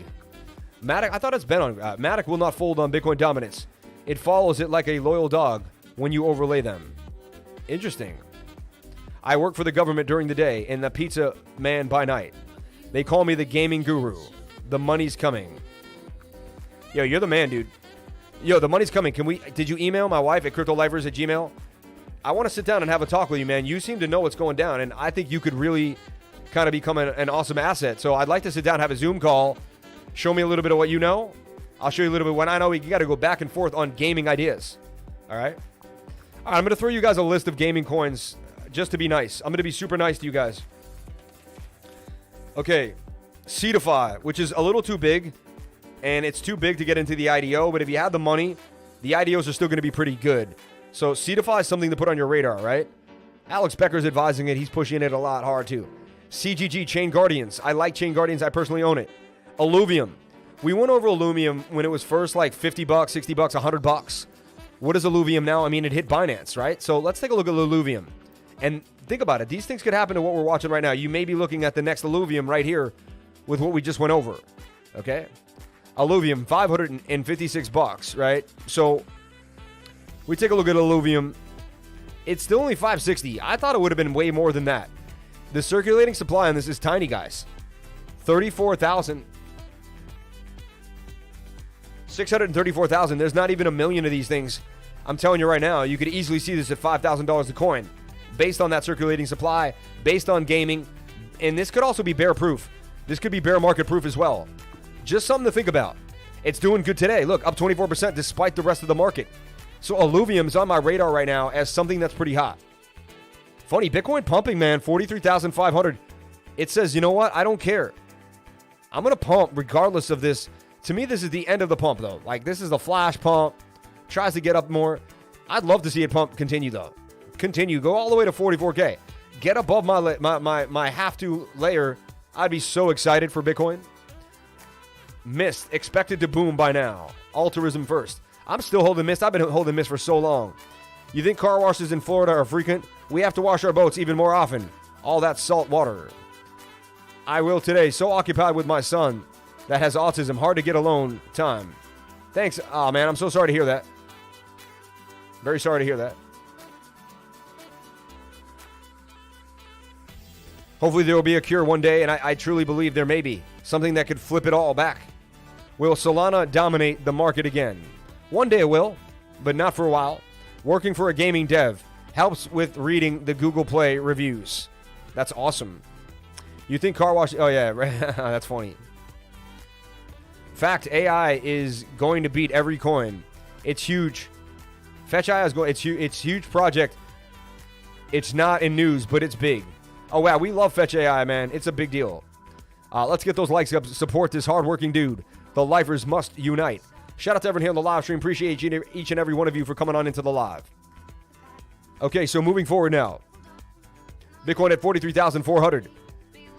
Matic, I thought it's been on, Matic will not fold on Bitcoin dominance. It follows it like a loyal dog when you overlay them. Interesting. I work for the government during the day and the pizza man by night. They call me the gaming guru. The money's coming. Yo, you're the man, dude. Yo, the money's coming. Did you email my wife at cryptolifers@gmail.com? I want to sit down and have a talk with you, man. You seem to know what's going down, and I think you could really kind of become an awesome asset. So I'd like to sit down, have a Zoom call, show me a little bit of what you know. I'll show you a little bit what I know. You got to go back and forth on gaming ideas. All right? All right, I'm going to throw you guys a list of gaming coins just to be nice. I'm going to be super nice to you guys. Okay, CTSI, which is a little too big, and it's too big to get into the IDO, but if you have the money, the IDOs are still going to be pretty good. So CTSI is something to put on your radar, right? Alex Becker's advising it. He's pushing it a lot hard, too. CGG, Chain Guardians. I like Chain Guardians. I personally own it. Illuvium. We went over Illuvium when it was first like $50, $60, $100. What is Illuvium now? I mean, it hit Binance, right? So let's take a look at Illuvium. And think about it. These things could happen to what we're watching right now. You may be looking at the next Illuvium right here with what we just went over. Okay? Illuvium, $556, right? So we take a look at Illuvium. It's still only $560. I thought it would have been way more than that. The circulating supply on this is tiny, guys. 34,000. 634,000. There's not even a million of these things. I'm telling you right now, you could easily see this at $5,000 a coin. Based on that circulating supply, based on gaming, and this could also be bear proof. This could be bear market proof as well. Just something to think about. It's doing good today. Look, up 24% despite the rest of the market. So Illuvium is on my radar right now as something that's pretty hot. Funny, Bitcoin pumping, man, 43,500. It says, you know what? I don't care. I'm going to pump regardless of this. To me, this is the end of the pump, though. Like, this is the flash pump. Tries to get up more. I'd love to see it pump continue, though. Continue. Go all the way to 44K. Get above my have to layer. I'd be so excited for Bitcoin. Mist. Expected to boom by now. Altruism first. I'm still holding Mist. I've been holding Mist for so long. You think car washes in Florida are frequent? We have to wash our boats even more often. All that salt water. I will today. So occupied with my son that has autism. Hard to get alone time. Thanks. Oh, man, I'm so sorry to hear that. Very sorry to hear that. Hopefully there will be a cure one day, and I truly believe there may be. Something that could flip it all back. Will Solana dominate the market again? One day it will, but not for a while. Working for a gaming dev helps with reading the Google Play reviews. That's awesome. You think car wash... Oh, yeah. That's funny. Fact, AI is going to beat every coin. It's huge. Fetch AI is going... It's huge project. It's not in news, but it's big. Oh, wow. We love Fetch AI, man. It's a big deal. Let's get those likes up. Support this hardworking dude. The lifers must unite. Shout out to everyone here on the live stream. Appreciate each and every one of you for coming on into the live. Okay, so moving forward now. Bitcoin at 43,400.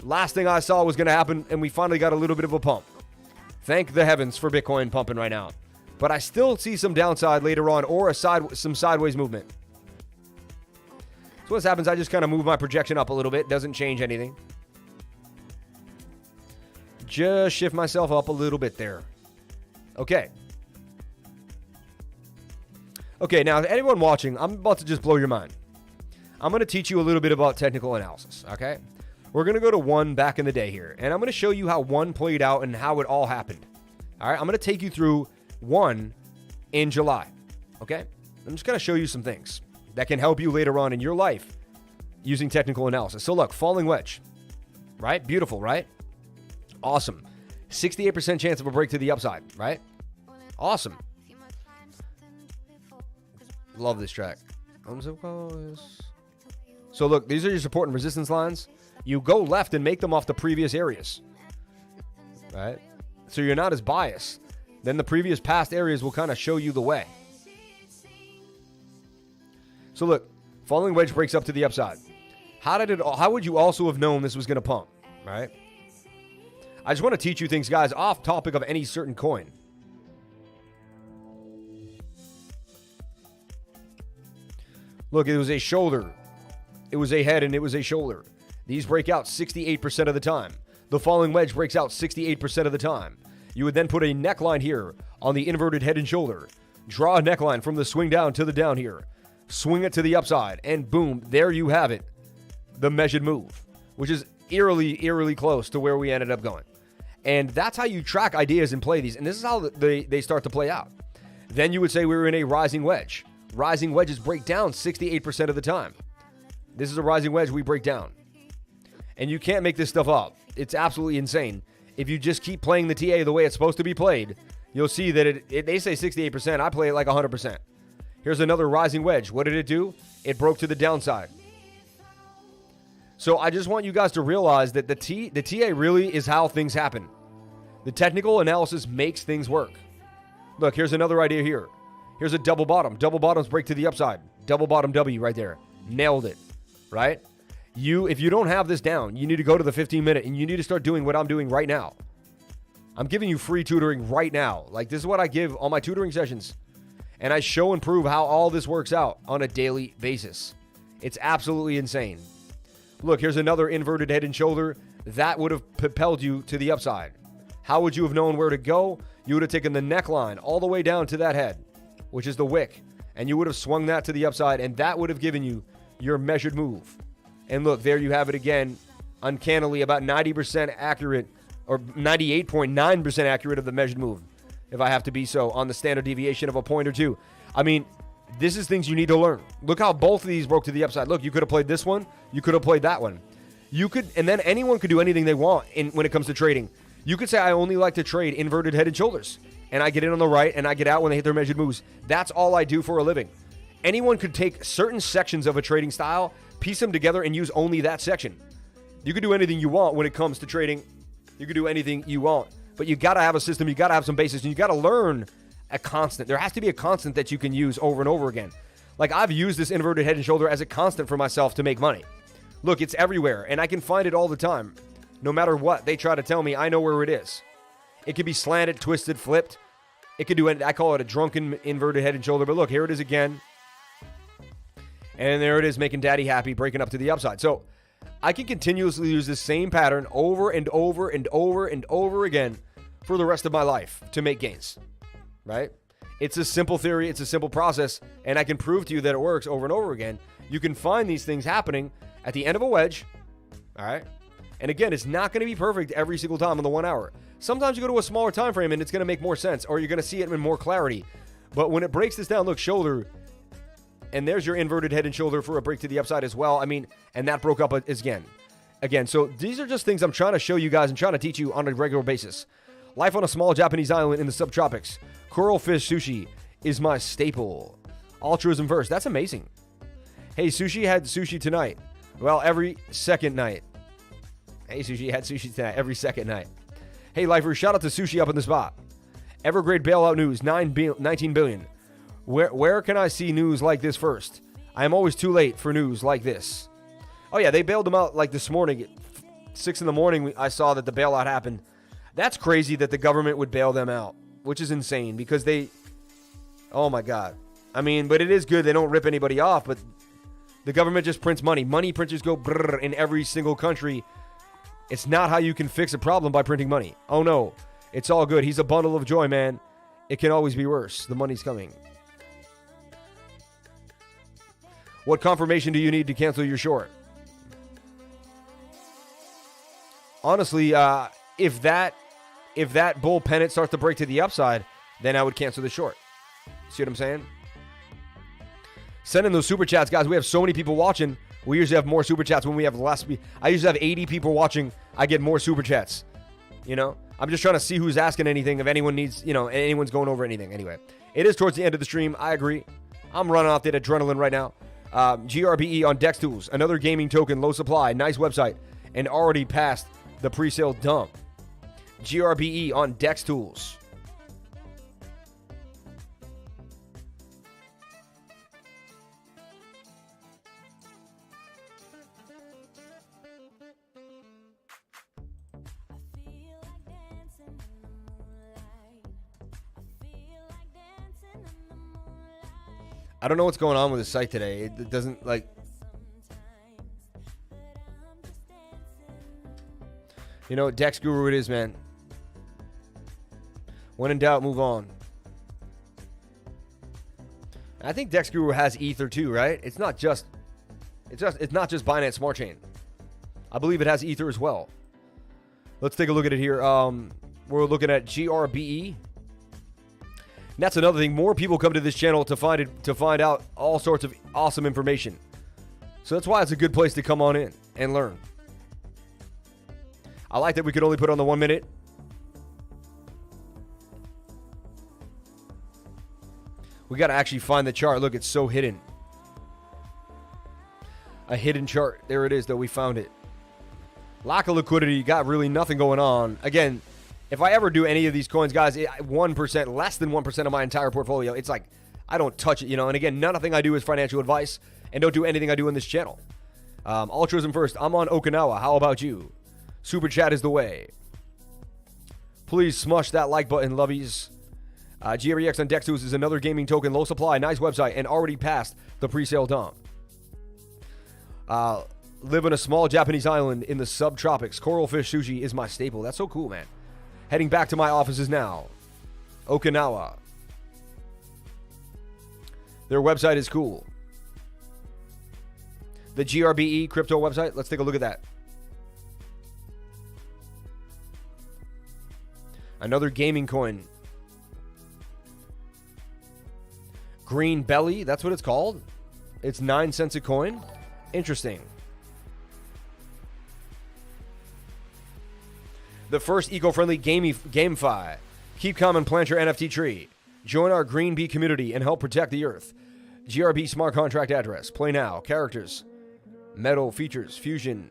Last thing I saw was going to happen, and we finally got a little bit of a pump. Thank the heavens for Bitcoin pumping right now. But I still see some downside later on, or some sideways movement. So what happens, I just kind of move my projection up a little bit. Doesn't change anything. Just shift myself up a little bit there. Okay. Okay, now, anyone watching, I'm about to just blow your mind. I'm going to teach you a little bit about technical analysis, okay? We're going to go to one back in the day here, and I'm going to show you how one played out and how it all happened. All right, I'm going to take you through one in July, okay? I'm just going to show you some things that can help you later on in your life using technical analysis. So look, falling wedge, right? Beautiful, right? Awesome. 68% chance of a break to the upside, right? Awesome. Love this track. I'm so close. So look, these are your support and resistance lines. You go left and make them off the previous areas, right? So you're not as biased. Then the previous past areas will kind of show you the way. So look, falling wedge breaks up to the upside. How would you also have known this was going to pump, right? I just want to teach you things, guys, off topic of any certain coin. Look, it was a shoulder. It was a head and it was a shoulder. These break out 68% of the time. The falling wedge breaks out 68% of the time. You would then put a neckline here on the inverted head and shoulder. Draw a neckline from the swing down to the down here. Swing it to the upside, and boom, there you have it. The measured move, which is eerily close to where we ended up going. And that's how you track ideas and play these. And this is how they start to play out. Then you would say we were in a rising wedge. Rising wedges break down 68% of the time. This is a rising wedge we break down. And you can't make this stuff up. It's absolutely insane. If you just keep playing the TA the way it's supposed to be played, you'll see that they say 68%. I play it like 100%. Here's another rising wedge. What did it do? It broke to the downside. So I just want you guys to realize that the TA really is how things happen. The technical analysis makes things work. Look, here's another idea here. Here's a double bottom. Double bottoms break to the upside. Double bottom W right there. Nailed it, right? If you don't have this down, you need to go to the 15-minute and you need to start doing what I'm doing right now. I'm giving you free tutoring right now. Like, this is what I give on my tutoring sessions. And I show and prove how all this works out on a daily basis. It's absolutely insane. Look, here's another inverted head and shoulder. That would have propelled you to the upside. How would you have known where to go? You would have taken the neckline all the way down to that head, which is the wick. And you would have swung that to the upside, and that would have given you your measured move. And look, there you have it again. Uncannily about 90% accurate, or 98.9% accurate of the measured move, if I have to be so, on the standard deviation of a point or two. I mean, this is things you need to learn. Look how both of these broke to the upside. Look, you could have played this one. You could have played that one. You could, and then anyone could do anything they want when it comes to trading. You could say, I only like to trade inverted head and shoulders. And I get in on the right, and I get out when they hit their measured moves. That's all I do for a living. Anyone could take certain sections of a trading style, piece them together, and use only that section. You could do anything you want when it comes to trading. You could do anything you want. But you got to have a system. You got to have some basis. And you got to learn a constant. There has to be a constant that you can use over and over again. Like, I've used this inverted head and shoulder as a constant for myself to make money. Look, it's everywhere, and I can find it all the time. No matter what they try to tell me, I know where it is. It could be slanted, twisted, flipped. It could do it. I call it a drunken inverted head and shoulder. But look, here it is again. And there it is, making daddy happy, breaking up to the upside. So I can continuously use this same pattern over and over and over and over again for the rest of my life to make gains, right? It's a simple theory. It's a simple process. And I can prove to you that it works over and over again. You can find these things happening at the end of a wedge, all right? And again, it's not going to be perfect every single time in the 1 hour. Sometimes you go to a smaller time frame and it's going to make more sense, or you're going to see it in more clarity. But when it breaks this down, look, shoulder, and there's your inverted head and shoulder for a break to the upside as well. I mean, and that broke up again. So these are just things I'm trying to show you guys and trying to teach you on a regular basis. Life on a small Japanese island in the subtropics. Coral fish sushi is my staple. Altruism first. That's amazing. Hey, Sushi had sushi tonight. Well, every second night. Hey, Sushi had sushi tonight. Every second night. Hey, Lifers, shout out to Sushi up in the spot. Evergrande bailout news, 19 billion. Where can I see news like this first? I am always too late for news like this. Oh, yeah, they bailed them out like this morning. At 6 in the morning, I saw that the bailout happened. That's crazy that the government would bail them out, which is insane because they... Oh, my God. I mean, but it is good. They don't rip anybody off, but the government just prints money. Money printers go brrr in every single country. It's not how you can fix a problem by printing money. Oh, no. It's all good. He's a bundle of joy, man. It can always be worse. The money's coming. What confirmation do you need to cancel your short? Honestly, if that bull pennant starts to break to the upside, then I would cancel the short. See what I'm saying? Send in those super chats, guys. We have so many people watching. We usually have more super chats when we have less. I usually have 80 people watching. I get more super chats. You know? I'm just trying to see who's asking anything, if anyone needs, anyone's going over anything. Anyway, it is towards the end of the stream. I agree. I'm running off that adrenaline right now. GRBE on Dex Tools. Another gaming token, low supply, nice website, and already passed the pre-sale dump. GRBE on Dex Tools. I don't know what's going on with the site today. It doesn't, like... DexGURU it is, man. When in doubt, move on. I think DexGURU has Ether too, right? It's not just Binance Smart Chain. I believe it has Ether as well. Let's take a look at it here. We're looking at GRBE. And that's another thing. More people come to this channel to find out all sorts of awesome information. So that's why it's a good place to come on in and learn. I like that we could only put on the 1 minute. We got to actually find the chart. Look, it's so hidden. A hidden chart. There it is, though. We found it. Lack of liquidity. Got really nothing going on. Again, if I ever do any of these coins, guys, 1%, less than 1% of my entire portfolio, it's like I don't touch it, And again, nothing I do is financial advice, and don't do anything I do on this channel. Altruism first. I'm on Okinawa. How about you? Super chat is the way. Please smush that like button, lovies. GREX on Dex Tools is another gaming token, low supply, nice website, and already passed the pre-sale dump. Live on a small Japanese island in the subtropics. Coral fish sushi is my staple. That's so cool, man. Heading back to my offices now. Okinawa. Their website is cool. The GRBE crypto website. Let's take a look at that. Another gaming coin. Green Belly. That's what it's called. It's 9 cents a coin. Interesting. The first eco-friendly GameFi. Keep calm and plant your NFT tree. Join our Green Bee community and help protect the earth. GRB smart contract address. Play now. Characters. Metal features. Fusion.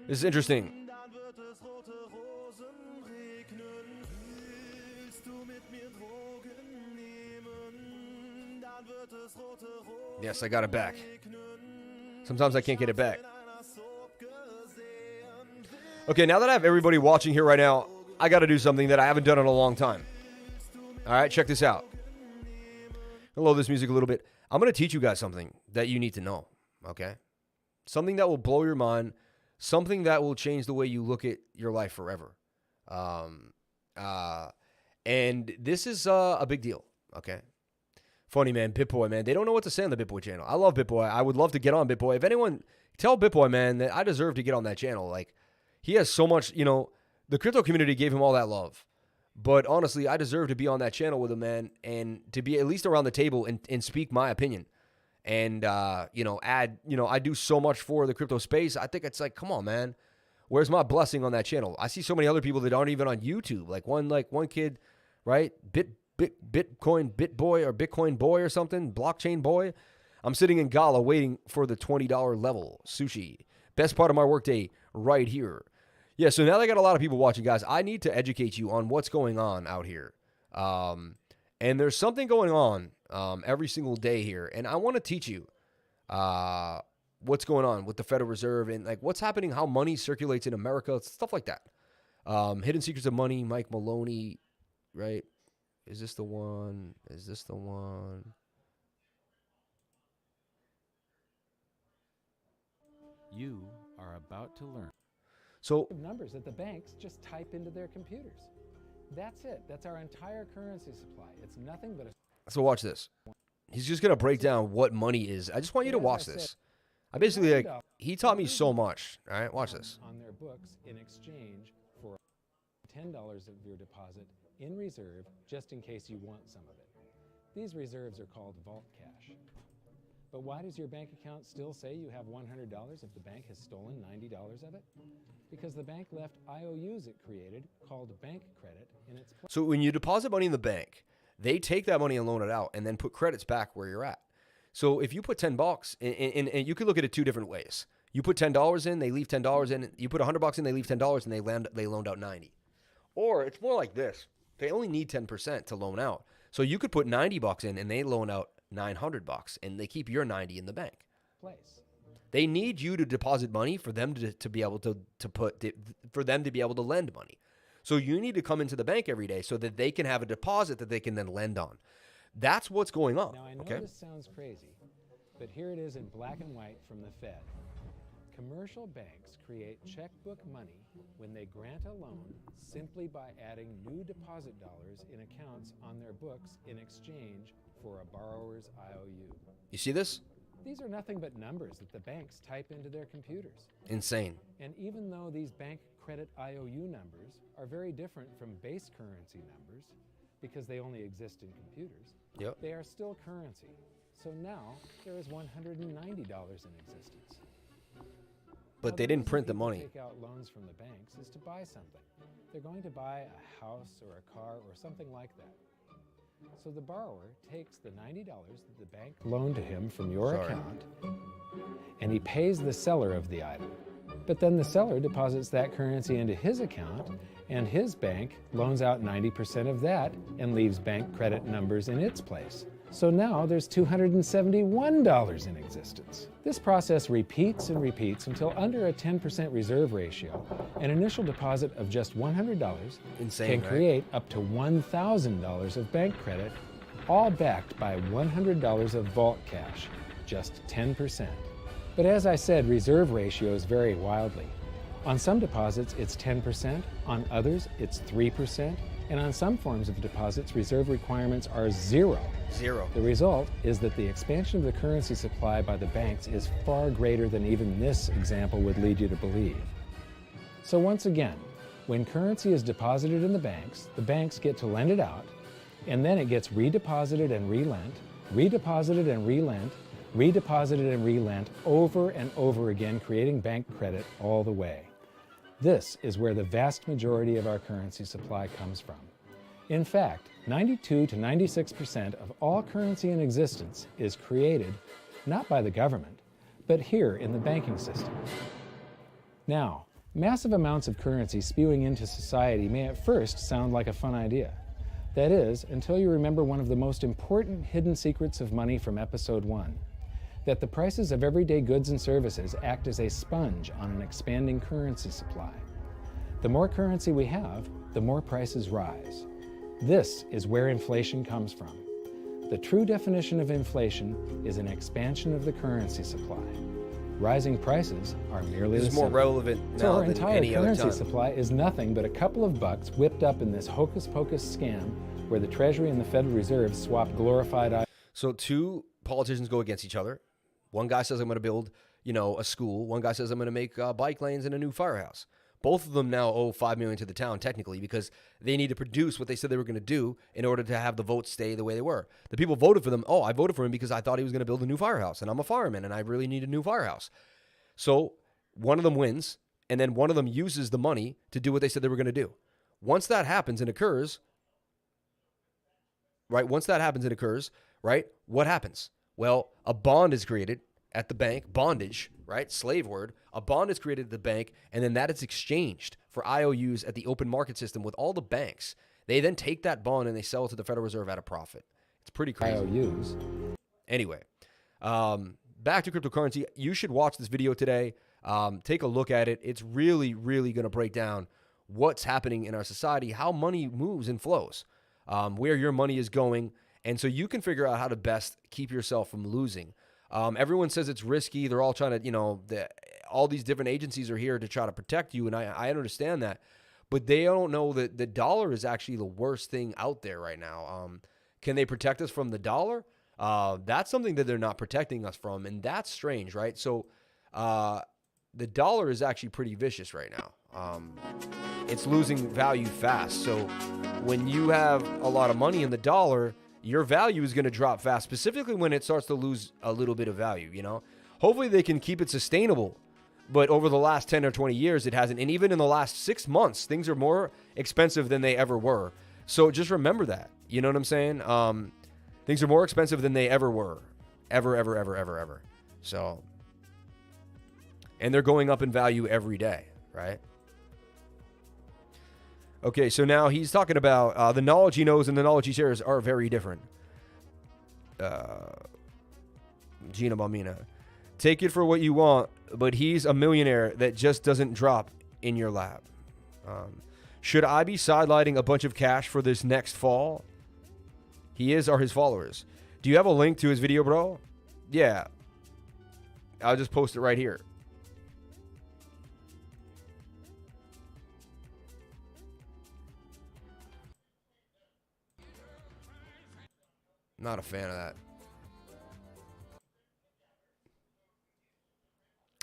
This is interesting. Yes, I got it back. Sometimes I can't get it back. Okay, now that I have everybody watching here right now, I got to do something that I haven't done in a long time. All right, check this out. I'll lower this music a little bit. I'm going to teach you guys something that you need to know, okay? Something that will blow your mind, something that will change the way you look at your life forever. And this is a big deal, okay? Funny, man, BitBoy, man. They don't know what to say on the BitBoy channel. I love BitBoy. I would love to get on BitBoy. If anyone, tell BitBoy, man, that I deserve to get on that channel. Like, he has so much, you know, the crypto community gave him all that love. But honestly, I deserve to be on that channel with him, man, and to be at least around the table and speak my opinion. And, you know, I do so much for the crypto space. I think it's like, come on, man. Where's my blessing on that channel? I see so many other people that aren't even on YouTube. Like one kid, right? Bitcoin BitBoy or Bitcoin Boy or something, blockchain boy. I'm sitting in GALA waiting for the $20 level. Sushi. Best part of my workday right here. Yeah, so now they got a lot of people watching, guys. I need to educate you on what's going on out here. And there's something going on every single day here. And I want to teach you what's going on with the Federal Reserve and like what's happening, how money circulates in America, stuff like that. Hidden Secrets of Money, Mike Maloney, right? Is this the one? Is this the one? You are about to learn. So Numbers that the banks just type into their computers. That's it. That's our entire currency supply. It's nothing but a... So watch this. He's just going to break down what money is. I just want you to watch this. I basically, like, he taught me so much. All right, watch this. On their books in exchange for $10 of your deposit in reserve, just in case you want some of it. These reserves are called vault cash. But why does your bank account still say you have $100 if the bank has stolen $90 of it? Because the bank left IOUs it created called bank credit in its place. So when you deposit money in the bank, they take that money and loan it out and then put credits back where you're at. So if you put $10 and you could look at it two different ways. You put $10 in, they leave $10 in. You put $100 in, they leave $10 and they loaned out 90. Or it's more like this. They only need 10% to loan out. So you could put $90 in and they loan out $900 and they keep your 90 in the bank. They need you to deposit money for them to be able for them to be able to lend money. So you need to come into the bank every day so that they can have a deposit that they can then lend on. That's what's going on. Now I know this sounds crazy, but here it is in black and white from the Fed. Commercial banks create checkbook money when they grant a loan simply by adding new deposit dollars in accounts on their books in exchange for a borrower's IOU. You see this? These are nothing but numbers that the banks type into their computers. Insane. And even though these bank credit IOU numbers are very different from base currency numbers because they only exist in computers, they are still currency. So now there is $190 in existence. But they didn't print the money. Take out loans from the banks is to buy something. They're going to buy a house or a car or something like that. So the borrower takes the $90 that the bank loaned to him from your account, and he pays the seller of the item. But then the seller deposits that currency into his account, and his bank loans out 90% of that and leaves bank credit numbers in its place. So now there's $271 in existence. This process repeats and repeats until under a 10% reserve ratio, an initial deposit of just $100 can create up to $1,000 of bank credit, all backed by $100 of vault cash, just 10%. But as I said, reserve ratios vary wildly. On some deposits, it's 10%, on others, it's 3%, and on some forms of deposits, reserve requirements are zero. The result is that the expansion of the currency supply by the banks is far greater than even this example would lead you to believe. So once again, when currency is deposited in the banks get to lend it out, and then it gets redeposited and relent, redeposited and relent, redeposited and relent over and over again, creating bank credit all the way. This is where the vast majority of our currency supply comes from. In fact, 92 to 96% of all currency in existence is created not by the government, but here in the banking system. Now, massive amounts of currency spewing into society may at first sound like a fun idea. That is, until you remember one of the most important hidden secrets of money from episode 1, that the prices of everyday goods and services act as a sponge on an expanding currency supply. The more currency we have, the more prices rise. This is where inflation comes from. The true definition of inflation is an expansion of the currency supply. Rising prices are merely This the is more symptom. relevant So now our than entire any other currency time. supply is nothing but a couple of bucks whipped up in this hocus-pocus scam where the Treasury and the Federal Reserve swap glorified So two politicians go against each other. One guy says, I'm going to build, a school. One guy says, I'm going to make bike lanes and a new firehouse. Both of them now owe $5 million to the town, technically, because they need to produce what they said they were going to do in order to have the votes stay the way they were. The people voted for them. Oh, I voted for him because I thought he was going to build a new firehouse, and I'm a fireman, and I really need a new firehouse. So one of them wins, and then one of them uses the money to do what they said they were going to do. Once that happens and occurs, right? What happens? Well, a bond is created at the bank, bondage, right? Slave word. A bond is created at the bank, and then that is exchanged for IOUs at the open market system with all the banks. They then take that bond and they sell it to the Federal Reserve at a profit. It's pretty crazy. IOUs. Anyway, back to cryptocurrency. You should watch this video today. Take a look at it. It's really, really going to break down what's happening in our society, how money moves and flows, where your money is going. And so you can figure out how to best keep yourself from losing. Everyone says it's risky. They're all trying to, all these different agencies are here to try to protect you. And I understand that. But they don't know that the dollar is actually the worst thing out there right now. Can they protect us from the dollar? That's something that they're not protecting us from. And that's strange, right? So the dollar is actually pretty vicious right now. It's losing value fast. So when you have a lot of money in the dollar, your value is going to drop fast, specifically when it starts to lose a little bit of value, Hopefully they can keep it sustainable. But over the last 10 or 20 years, it hasn't. And even in the last 6 months, things are more expensive than they ever were. So just remember that. You know what I'm saying? Things are more expensive than they ever were. Ever. So, and they're going up in value every day, right? Okay, so now he's talking about the knowledge he knows and the knowledge he shares are very different. Gina Balmina. Take it for what you want, but he's a millionaire that just doesn't drop in your lap. Should I be sidelighting a bunch of cash for this next fall? He is or his followers. Do you have a link to his video, bro? Yeah. I'll just post it right here. Not a fan of that.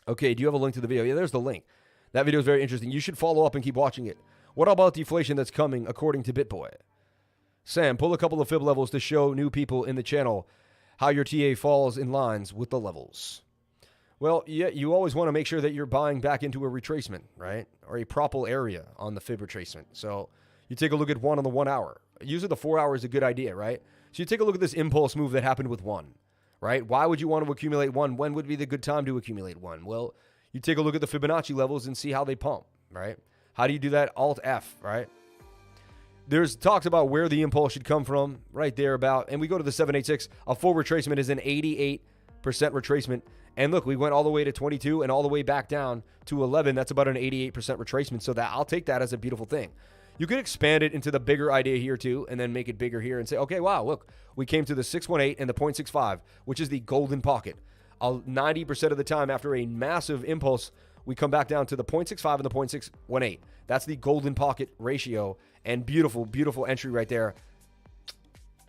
Okay, do you have a link to the video? Yeah, there's the link. That video is very interesting. You should follow up and keep watching it. What about deflation that's coming according to BitBoy? Sam, pull a couple of fib levels to show new people in the channel how your TA falls in lines with the levels. Well, yeah, you always want to make sure that you're buying back into a retracement, right? Or a proper area on the fib retracement. So you take a look at one on the 1 hour. Usually the 4 hour is a good idea, right? So you take a look at this impulse move that happened with one, right? Why would you want to accumulate one? When would be the good time to accumulate one? Well, you take a look at the Fibonacci levels and see how they pump, right? How do you do that? Alt F, right? There's talks about where the impulse should come from, right there about, and we go to the 786. A full retracement is an 88% retracement. And look, we went all the way to 22 and all the way back down to 11. That's about an 88% retracement. So that I'll take that as a beautiful thing. You could expand it into the bigger idea here too, and then make it bigger here and say, okay, wow, look, we came to the 618 and the 0.65, which is the golden pocket. 90% of the time after a massive impulse, we come back down to the 0.65 and the 0.618. That's the golden pocket ratio, and beautiful, beautiful entry right there.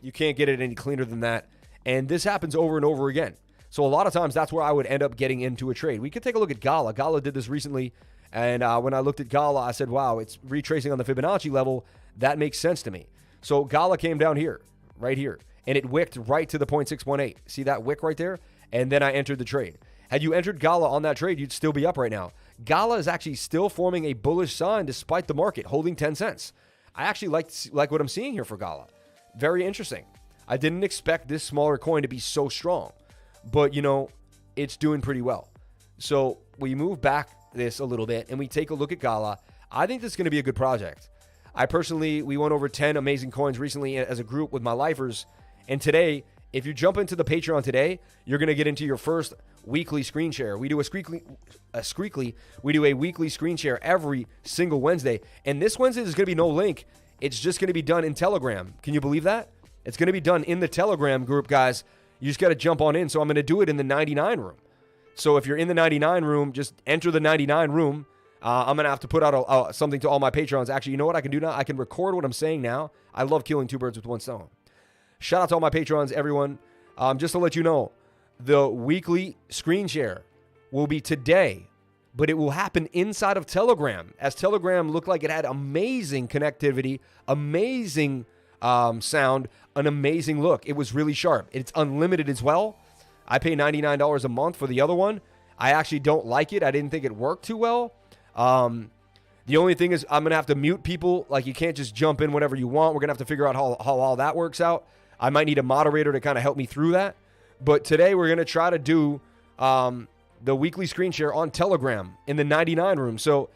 You can't get it any cleaner than that. And this happens over and over again. So a lot of times that's where I would end up getting into a trade. We could take a look at GALA. GALA did this recently. And when I looked at GALA, I said, wow, it's retracing on the Fibonacci level. That makes sense to me. So GALA came down here, right here, and it wicked right to the 0.618. See that wick right there? And then I entered the trade. Had you entered GALA on that trade, you'd still be up right now. GALA is actually still forming a bullish sign despite the market holding 10 cents. I actually like what I'm seeing here for GALA. Very interesting. I didn't expect this smaller coin to be so strong, but it's doing pretty well. So we move back this a little bit and we take a look at GALA. I think this is going to be a good project. We went over 10 amazing coins recently as a group with my lifers. And today, if you jump into the Patreon today, you're going to get into your first weekly screen share. We do we do a weekly screen share every single Wednesday. And this Wednesday is going to be no link. It's just going to be done in Telegram. Can you believe that? It's going to be done in the Telegram group, guys. You just got to jump on in. So I'm going to do it in the 99 room. So if you're in the 99 room, just enter the 99 room. I'm going to have to put out something to all my Patrons. Actually, you know what I can do now? I can record what I'm saying now. I love killing two birds with one stone. Shout out to all my Patrons, everyone. Just to let you know, the weekly screen share will be today, but it will happen inside of Telegram, as Telegram looked like it had amazing connectivity, amazing sound, an amazing look. It was really sharp. It's unlimited as well. I pay $99 a month for the other one. I actually don't like it. I didn't think it worked too well. The only thing is I'm going to have to mute people. Like, you can't just jump in whenever you want. We're going to have to figure out how all that works out. I might need a moderator to kind of help me through that. But today we're going to try to do the weekly screen share on Telegram in the 99 room. So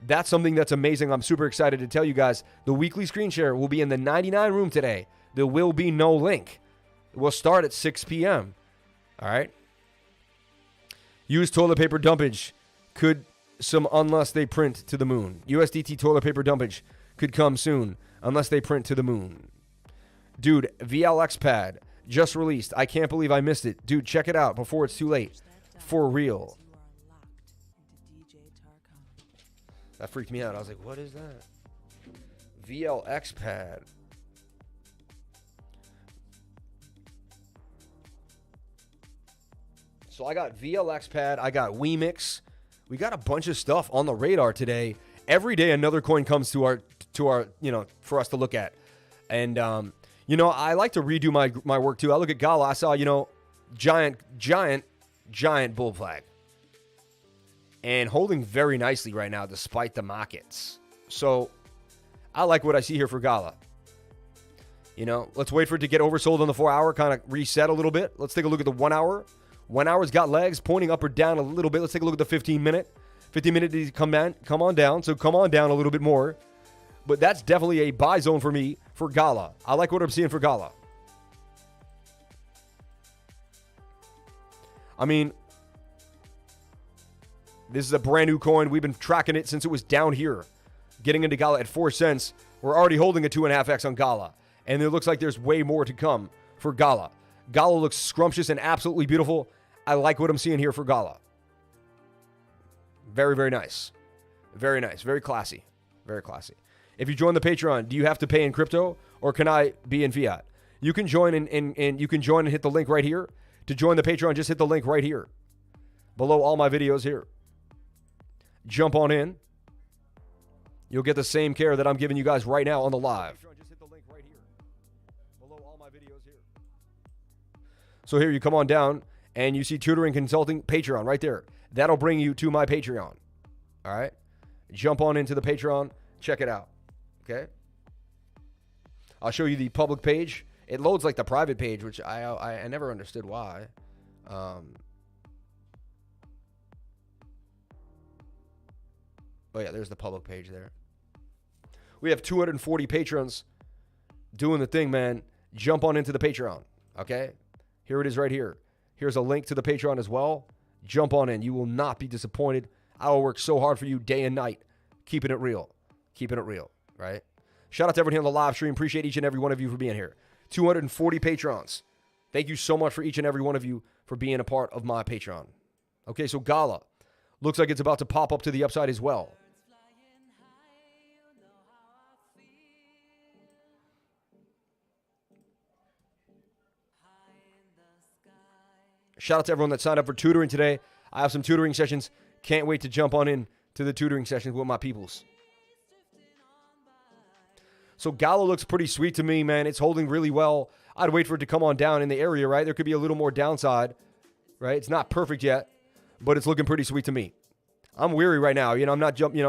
that's something that's amazing. I'm super excited to tell you guys. The weekly screen share will be in the 99 room today. There will be no link. We'll start at 6 p.m. All right. Use toilet paper dumpage. Unless they print to the moon. USDT toilet paper dumpage could come soon unless they print to the moon. Dude, VLX pad just released. I can't believe I missed it. Dude, check it out before it's too late. For real. That freaked me out. I was like, what is that? VLX pad. So I got VLX pad. I got WeMix. We got a bunch of stuff on the radar today. Every day another coin comes to our for us to look at. And I like to redo my work too. I look at GALA. I saw, giant bull flag. And holding very nicely right now despite the markets. So I like what I see here for GALA. Let's wait for it to get oversold on the 4 hour, kind of reset a little bit. Let's take a look at the 1 hour. 1 hour's got legs pointing up or down a little bit. Let's take a look at the 15 minute. 15 minute did come on down. So come on down a little bit more. But that's definitely a buy zone for me for GALA. I like what I'm seeing for GALA. I mean, this is a brand new coin. We've been tracking it since it was down here. Getting into GALA at 4 cents. We're already holding a 2.5x on GALA. And it looks like there's way more to come for GALA. GALA looks scrumptious and absolutely beautiful. I like what I'm seeing here for GALA. Very, very nice. Very nice. Very classy. Very classy. If you join the Patreon, do you have to pay in crypto or can I be in fiat? You can join and you can join and hit the link right here. To join the Patreon, just hit the link right here. Below all my videos here. Jump on in. You'll get the same care that I'm giving you guys right now on the live. Just hit the link right here. Below all my videos here. So here you come on down and you see Tutoring Consulting Patreon right there. That'll bring you to my Patreon. All right. Jump on into the Patreon. Check it out. Okay. I'll show you the public page. It loads like the private page, which I never understood why. Oh yeah, there's the public page there. We have 240 patrons doing the thing, man. Jump on into the Patreon. Okay. Here it is right here. Here's a link to the Patreon as well. Jump on in. You will not be disappointed. I will work so hard for you day and night. Keeping it real. Keeping it real, right? Shout out to everyone on the live stream. Appreciate each and every one of you for being here. 240 patrons. Thank you so much for each and every one of you for being a part of my Patreon. Okay, so GALA looks like it's about to pop up to the upside as well. Shout out to everyone that signed up for tutoring today. I have some tutoring sessions. Can't wait to jump on in to the tutoring sessions with my peoples. So GALA looks pretty sweet to me, man. It's holding really well. I'd wait for it to come on down in the area, right? There could be a little more downside, right? It's not perfect yet, but it's looking pretty sweet to me. I'm weary right now. I'm not jumping,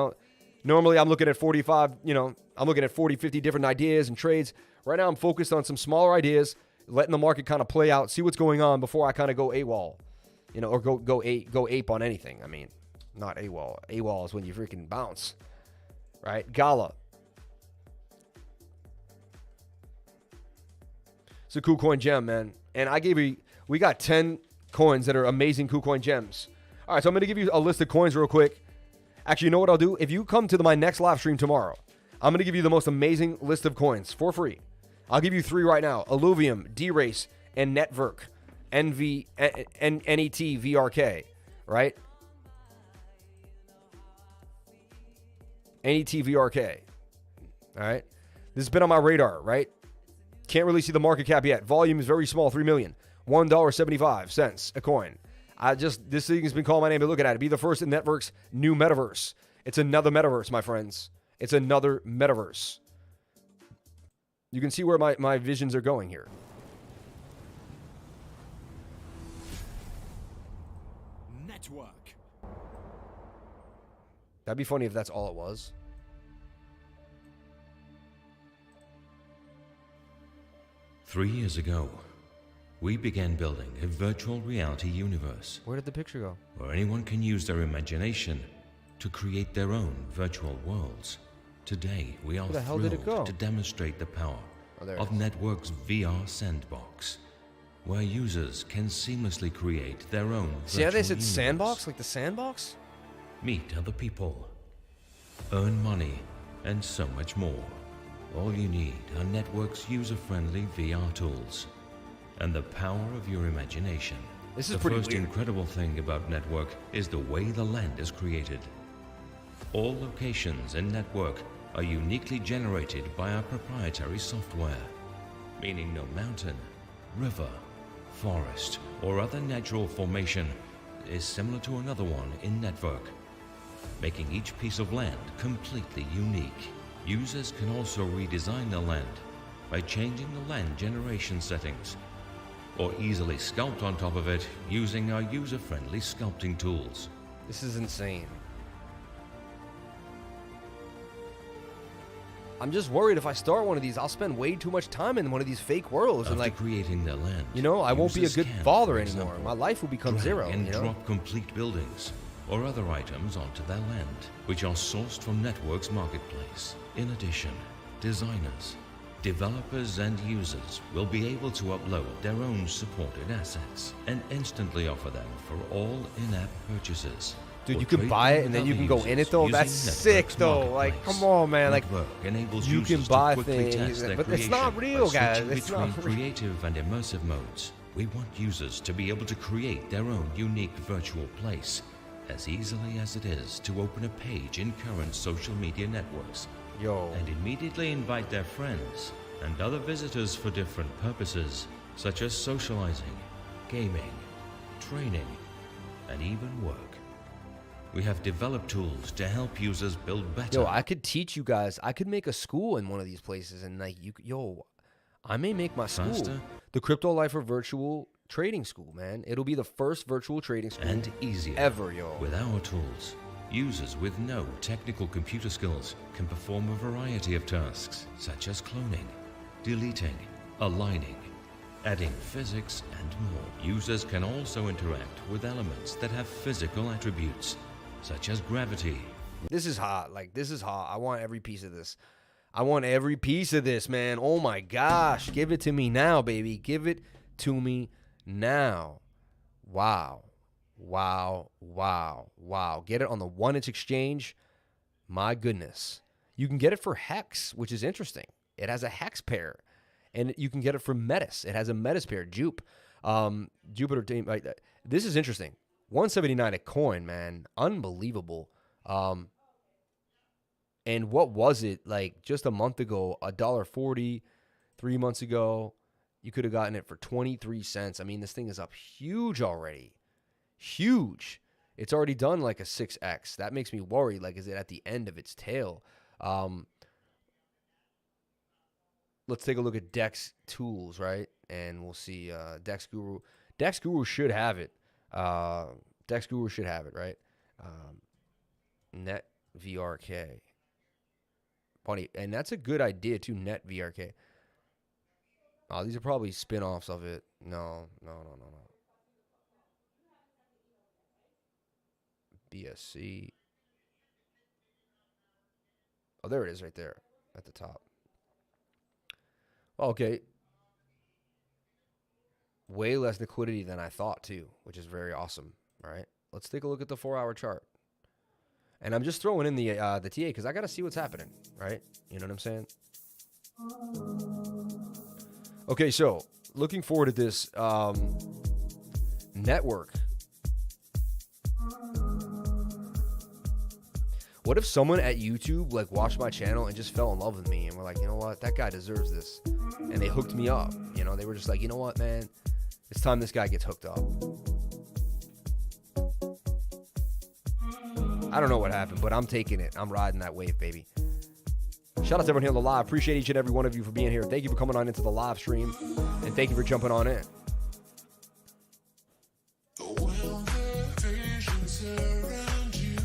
normally I'm looking at 45, I'm looking at 40, 50 different ideas and trades. Right now I'm focused on some smaller ideas, letting the market kind of play out, see what's going on before I kind of go AWOL, or go ape on anything. I mean, not AWOL. AWOL is when you freaking bounce, right? GALA. It's a KuCoin gem, man. And we got 10 coins that are amazing KuCoin gems. All right, so I'm going to give you a list of coins real quick. Actually, you know what I'll do? If you come to my next live stream tomorrow, I'm going to give you the most amazing list of coins for free. I'll give you 3 right now. Illuvium, D-Race, and NetVRK. NETVRK, right? NETVRK. All right. This has been on my radar, right? Can't really see the market cap yet. Volume is very small, 3 million. $1.75 a coin. This thing has been calling my name, but look at it. Be the first in NetVRK's new metaverse. It's another metaverse, my friends. It's another metaverse. You can see where my visions are going here. Network. That'd be funny if that's all it was. Three years ago, we began building a virtual reality universe Where did the picture go? where anyone can use their imagination to create their own virtual worlds. Today, we are Where the hell did it thrilled go? to demonstrate the power There it of is. Network's VR sandbox, where users can seamlessly create their own See how they said universe. sandbox? Like the sandbox? Meet other people, earn money, and so much more. All you need are Network's user-friendly VR tools and the power of your imagination. This is the pretty first weird. incredible thing about Network is the way the land is created. All locations in Network are uniquely generated by our proprietary software, meaning no mountain, river, forest, or other natural formation is similar to another one in Network, making each piece of land completely unique. Users can also redesign the land by changing the land generation settings, or easily sculpt on top of it using our user-friendly sculpting tools. This is insane. I'm just worried if I start one of these, I'll spend way too much time in one of these fake worlds. After And like, creating their land, you know, I won't be a users good can, father for anymore. example, My life will become drag zero, and you know? drop complete buildings or other items onto their land, which are sourced from Network's marketplace. In addition, designers, developers, and users will be able to upload their own supported assets and instantly offer them for all in-app purchases. Dude, or you can trade buy them it and then with you other can go in it users though. using That's sick Network's though. Like, marketplace. come on, man. Like, Network enables you can users to buy quickly things, test their but it's not creation real, by guys. switching It's between not real. creative and immersive modes. We want users to be able to create their own unique virtual place as easily as it is to open a page in current social media networks yo, and immediately invite their friends and other visitors for different purposes, such as socializing, gaming, training, and even work. We have developed tools to help users build better. yo, I could teach you guys. I could make a school in one of these places, and like, I may make my school Faster? the Crypto Lifer Virtual Trading School, man. It'll be the first virtual trading school and easier. ever, yo. With our tools, users with no technical computer skills can perform a variety of tasks, such as cloning, deleting, aligning, adding physics, and more. Users can also interact with elements that have physical attributes, such as gravity. This is hot. Like, this is hot. I want every piece of this. I want every piece of this, man. Oh my gosh. Give it to me now, baby. Give it to me now. Wow. Wow. Wow. Wow. Get it on the 1-inch exchange. My goodness. You can get it for Hex, which is interesting. It has a Hex pair. And you can get it for Metis. It has a Metis pair. Jupe. Jupiter team. This is interesting. 179 a coin, man. Unbelievable. And what was it like just a month ago? $1.40. 3 months ago, you could have gotten it for 23 cents. I mean, this thing is up huge already. Huge. It's already done like a 6x. That makes me worry. Like, is it at the end of its tail? Let's take a look at Dex Tools, right? And we'll see DexGURU. DexGURU should have it. DexGURU should have it, right? NetVRK. Funny. And that's a good idea, too, NetVRK. Oh, these are probably spin-offs of it. No. BSC. Oh, there it is right there at the top. Okay. Way less liquidity than I thought, too, which is very awesome. All right. Let's take a look at the 4-hour chart. And I'm just throwing in the TA because I got to see what's happening, right? You know what I'm saying? Okay, so looking forward to this network. What if someone at YouTube like watched my channel and just fell in love with me and were like, you know what, that guy deserves this, and they hooked me up. You know, they were just like, you know what, man, it's time this guy gets hooked up. I don't know what happened, but I'm taking it. I'm riding that wave, baby. Shout out to everyone here on the live. Appreciate each and every one of you for being here. Thank you for coming on into the live stream, and thank you for jumping on in.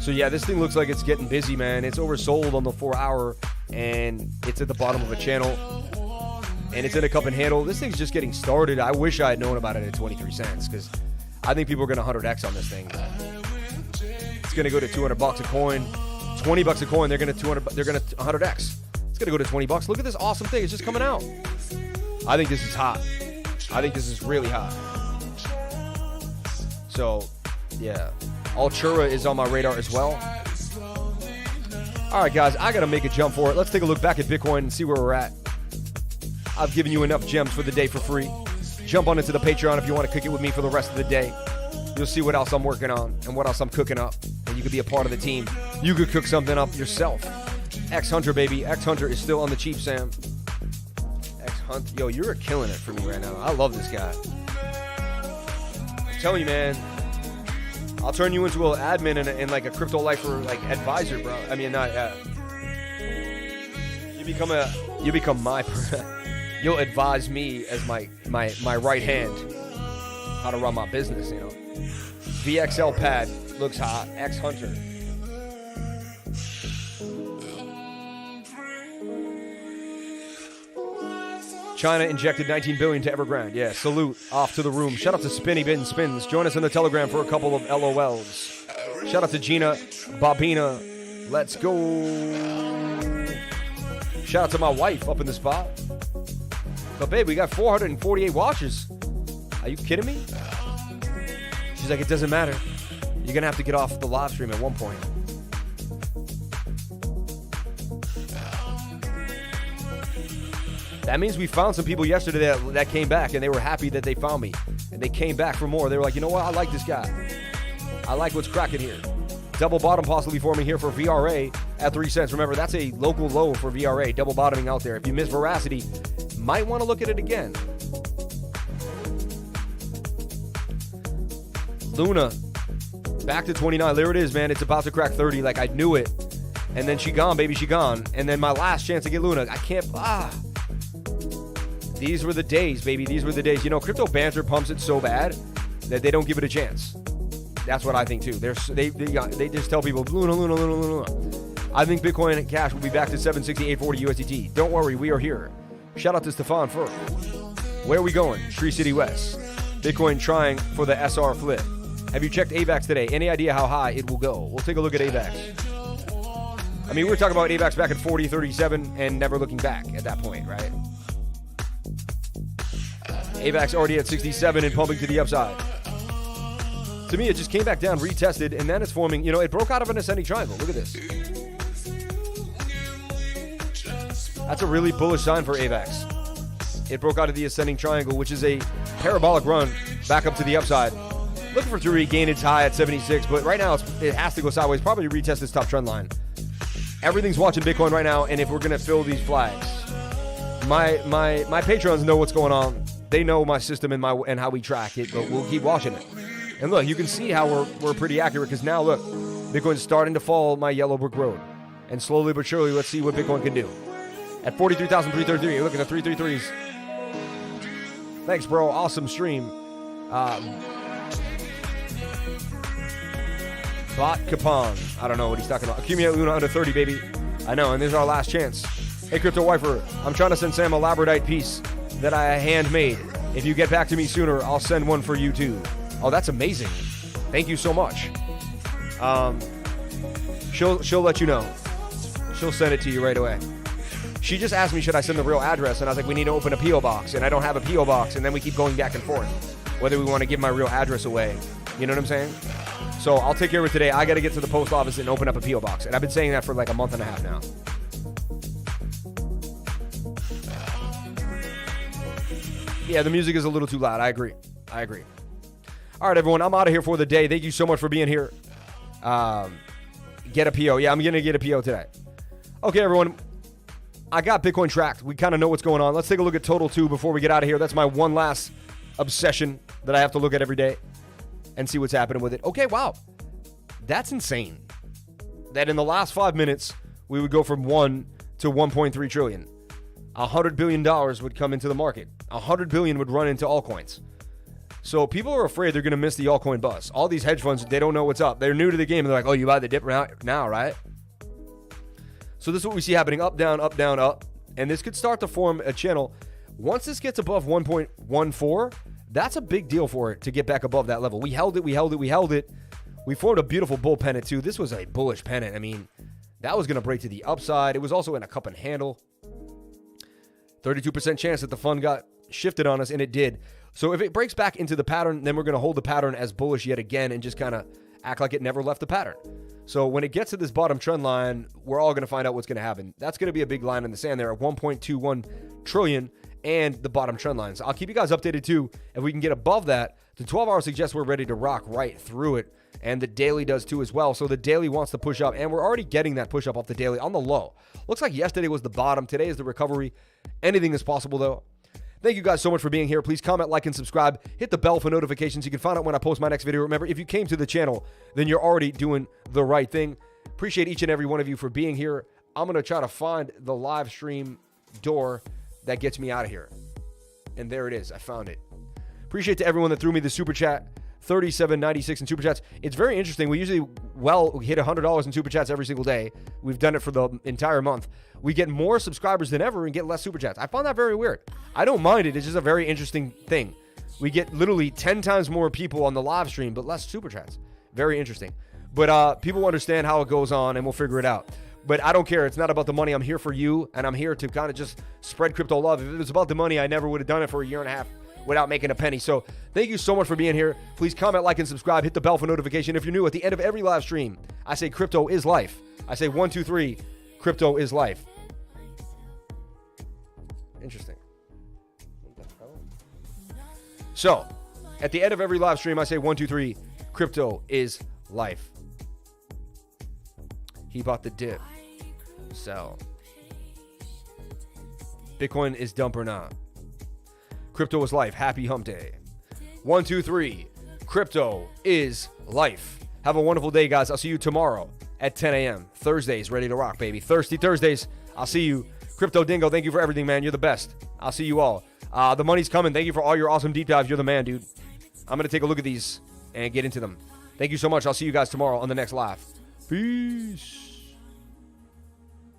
So yeah, this thing looks like it's getting busy, man. It's oversold on the 4-hour, and it's at the bottom of a channel, and it's in a cup and handle. This thing's just getting started. I wish I had known about it at 23 cents, because I think people are going to 100x on this thing. It's going to go to $200 a coin, $20 a coin. They're going to 100x. It's going to go to $20. Look at this awesome thing. It's just coming out. I think this is hot. I think this is really hot. So, yeah. Altura is on my radar as well. All right, guys, I got to make a jump for it. Let's take a look back at Bitcoin and see where we're at. I've given you enough gems for the day for free. Jump on into the Patreon if you want to cook it with me for the rest of the day. You'll see what else I'm working on and what else I'm cooking up. And you could be a part of the team. You could cook something up yourself. X Hunter, baby. X Hunter is still on the cheap, Sam. X Hunter. Yo, you're killing it for me right now. I love this guy. I'm telling you, man. I'll turn you into an admin and like a crypto lifer like advisor, bro. I mean, not. You become my. You'll advise me as my right hand how to run my business. You know. VXL pad looks hot. X Hunter. China injected 19 billion to Evergrande. Yeah, salute. Off to the room. Shout out to Spinny Bin Spins. Join us on the Telegram for a couple of LOLs. Shout out to Gina Bobina. Let's go. Shout out to my wife up in the spot. But babe, we got 448 watchers. Are you kidding me? She's like, it doesn't matter. You're gonna have to get off the live stream at one point. That means we found some people yesterday that came back, and they were happy that they found me. And they came back for more. They were like, you know what? I like this guy. I like what's cracking here. Double bottom possibly forming here for VRA at 3 cents. Remember, that's a local low for VRA. Double bottoming out there. If you miss Veracity, might want to look at it again. Luna, back to 29. There it is, man. It's about to crack 30. Like, I knew it. And then she gone, baby. She gone. And then my last chance to get Luna. I can't... These were the days, baby. These were the days. You know, crypto banter pumps it so bad that they don't give it a chance. That's what I think, too. They just tell people, Luna, Luna, Luna, Luna. I think Bitcoin and Cash will be back to 760,840 USDT. Don't worry, we are here. Shout out to Stefan Furk. Where are we going? Tree City West. Bitcoin trying for the SR flip. Have you checked AVAX today? Any idea how high it will go? We'll take a look at AVAX. I mean, we were talking about AVAX back at 40, 37 and never looking back at that point, right? AVAX already at 67 and pumping to the upside. To me, it just came back down, retested, and then it's forming, you know, it broke out of an ascending triangle. Look at this. That's a really bullish sign for AVAX. It broke out of the ascending triangle, which is a parabolic run back up to the upside. Looking for to regain its high at 76, but right now it has to go sideways, probably retest this top trend line. Everything's watching Bitcoin right now, and if we're going to fill these flags, my patrons know what's going on. They know my system and how we track it, but we'll keep watching it. And look, you can see how we're pretty accurate, because now look, Bitcoin's starting to fall my yellow brick road. And slowly but surely, let's see what Bitcoin can do. At 43,333, look at the 333s. Thanks, bro. Awesome stream. Bot Capon. I don't know what he's talking about. Accumulate Luna under 30, baby. I know, and this is our last chance. Hey, Crypto Wifer, I'm trying to send Sam a labradorite piece that I handmade. If you get back to me sooner, I'll send one for you too. Oh, that's amazing. Thank you so much. She'll let you know. She'll send it to you right away. She just asked me, should I send the real address? And I was like, we need to open a P.O. box. And I don't have a P.O. box. And then we keep going back and forth, whether we want to give my real address away. You know what I'm saying? So I'll take care of it today. I got to get to the post office and open up a P.O. box. And I've been saying that for like a month and a half now. Yeah, the music is a little too loud. I agree. All right, everyone. I'm out of here for the day. Thank you so much for being here. Get a PO. Yeah, I'm going to get a PO today. Okay, everyone. I got Bitcoin tracked. We kind of know what's going on. Let's take a look at Total 2 before we get out of here. That's my one last obsession that I have to look at every day and see what's happening with it. Okay, wow. That's insane. That in the last 5 minutes, we would go from 1 to 1.3 trillion. $100 billion would come into the market. $100 billion would run into altcoins. So people are afraid they're going to miss the altcoin bus. All these hedge funds, they don't know what's up. They're new to the game. They're like, oh, you buy the dip now, right? So this is what we see happening. Up, down, up, down, up. And this could start to form a channel. Once this gets above 1.14, that's a big deal for it to get back above that level. We held it. We formed a beautiful bull pennant too. This was a bullish pennant. I mean, that was going to break to the upside. It was also in a cup and handle. 32% chance that the fund got shifted on us, and it did. So if it breaks back into the pattern, then we're going to hold the pattern as bullish yet again and just kind of act like it never left the pattern. So when it gets to this bottom trend line, we're all going to find out what's going to happen. That's going to be a big line in the sand there at 1.21 trillion and the bottom trend line. So I'll keep you guys updated too. If we can get above that, the 12-hour suggests we're ready to rock right through it. And the daily does too as well. So the daily wants to push up, and we're already getting that push up off the daily on the low. Looks like yesterday was the bottom. Today is the recovery. Anything is possible though. Thank you guys so much for being here. Please comment, like, and subscribe. Hit the bell for notifications. You can find out when I post my next video. Remember, if you came to the channel, then you're already doing the right thing. Appreciate each and every one of you for being here. I'm going to try to find the live stream door that gets me out of here. And there it is. I found it. Appreciate to everyone that threw me the super chat. $37.96 in super chats. It's very interesting. We usually hit $100 in super chats every single day. We've done it for the entire month. We get more subscribers than ever and get less super chats. I found that very weird. I don't mind it. It's just a very interesting thing. We get literally 10 times more people on the live stream, but less super chats. Very interesting. But people understand how it goes on, and we'll figure it out. But I don't care. It's not about the money. I'm here for you, and I'm here to kind of just spread crypto love. If it was about the money, I never would have done it for a year and a half without making a penny. So thank you so much for being here. Please comment, like, and subscribe. Hit the bell for notification. If you're new, at the end of every live stream, I say crypto is life. I say 1, 2, 3, crypto is life. Interesting. What the hell? So at the end of every live stream, I say 1, 2, 3, crypto is life. He bought the dip. Sell. Bitcoin is dump or not. Crypto is life. Happy hump day. 1, 2, 3. Crypto is life. Have a wonderful day, guys. I'll see you tomorrow at 10 a.m. Thursdays, ready to rock, baby. Thirsty Thursdays. I'll see you. Crypto Dingo, thank you for everything, man. You're the best. I'll see you all. The money's coming. Thank you for all your awesome deep dives. You're the man, dude. I'm going to take a look at these and get into them. Thank you so much. I'll see you guys tomorrow on the next live. Peace.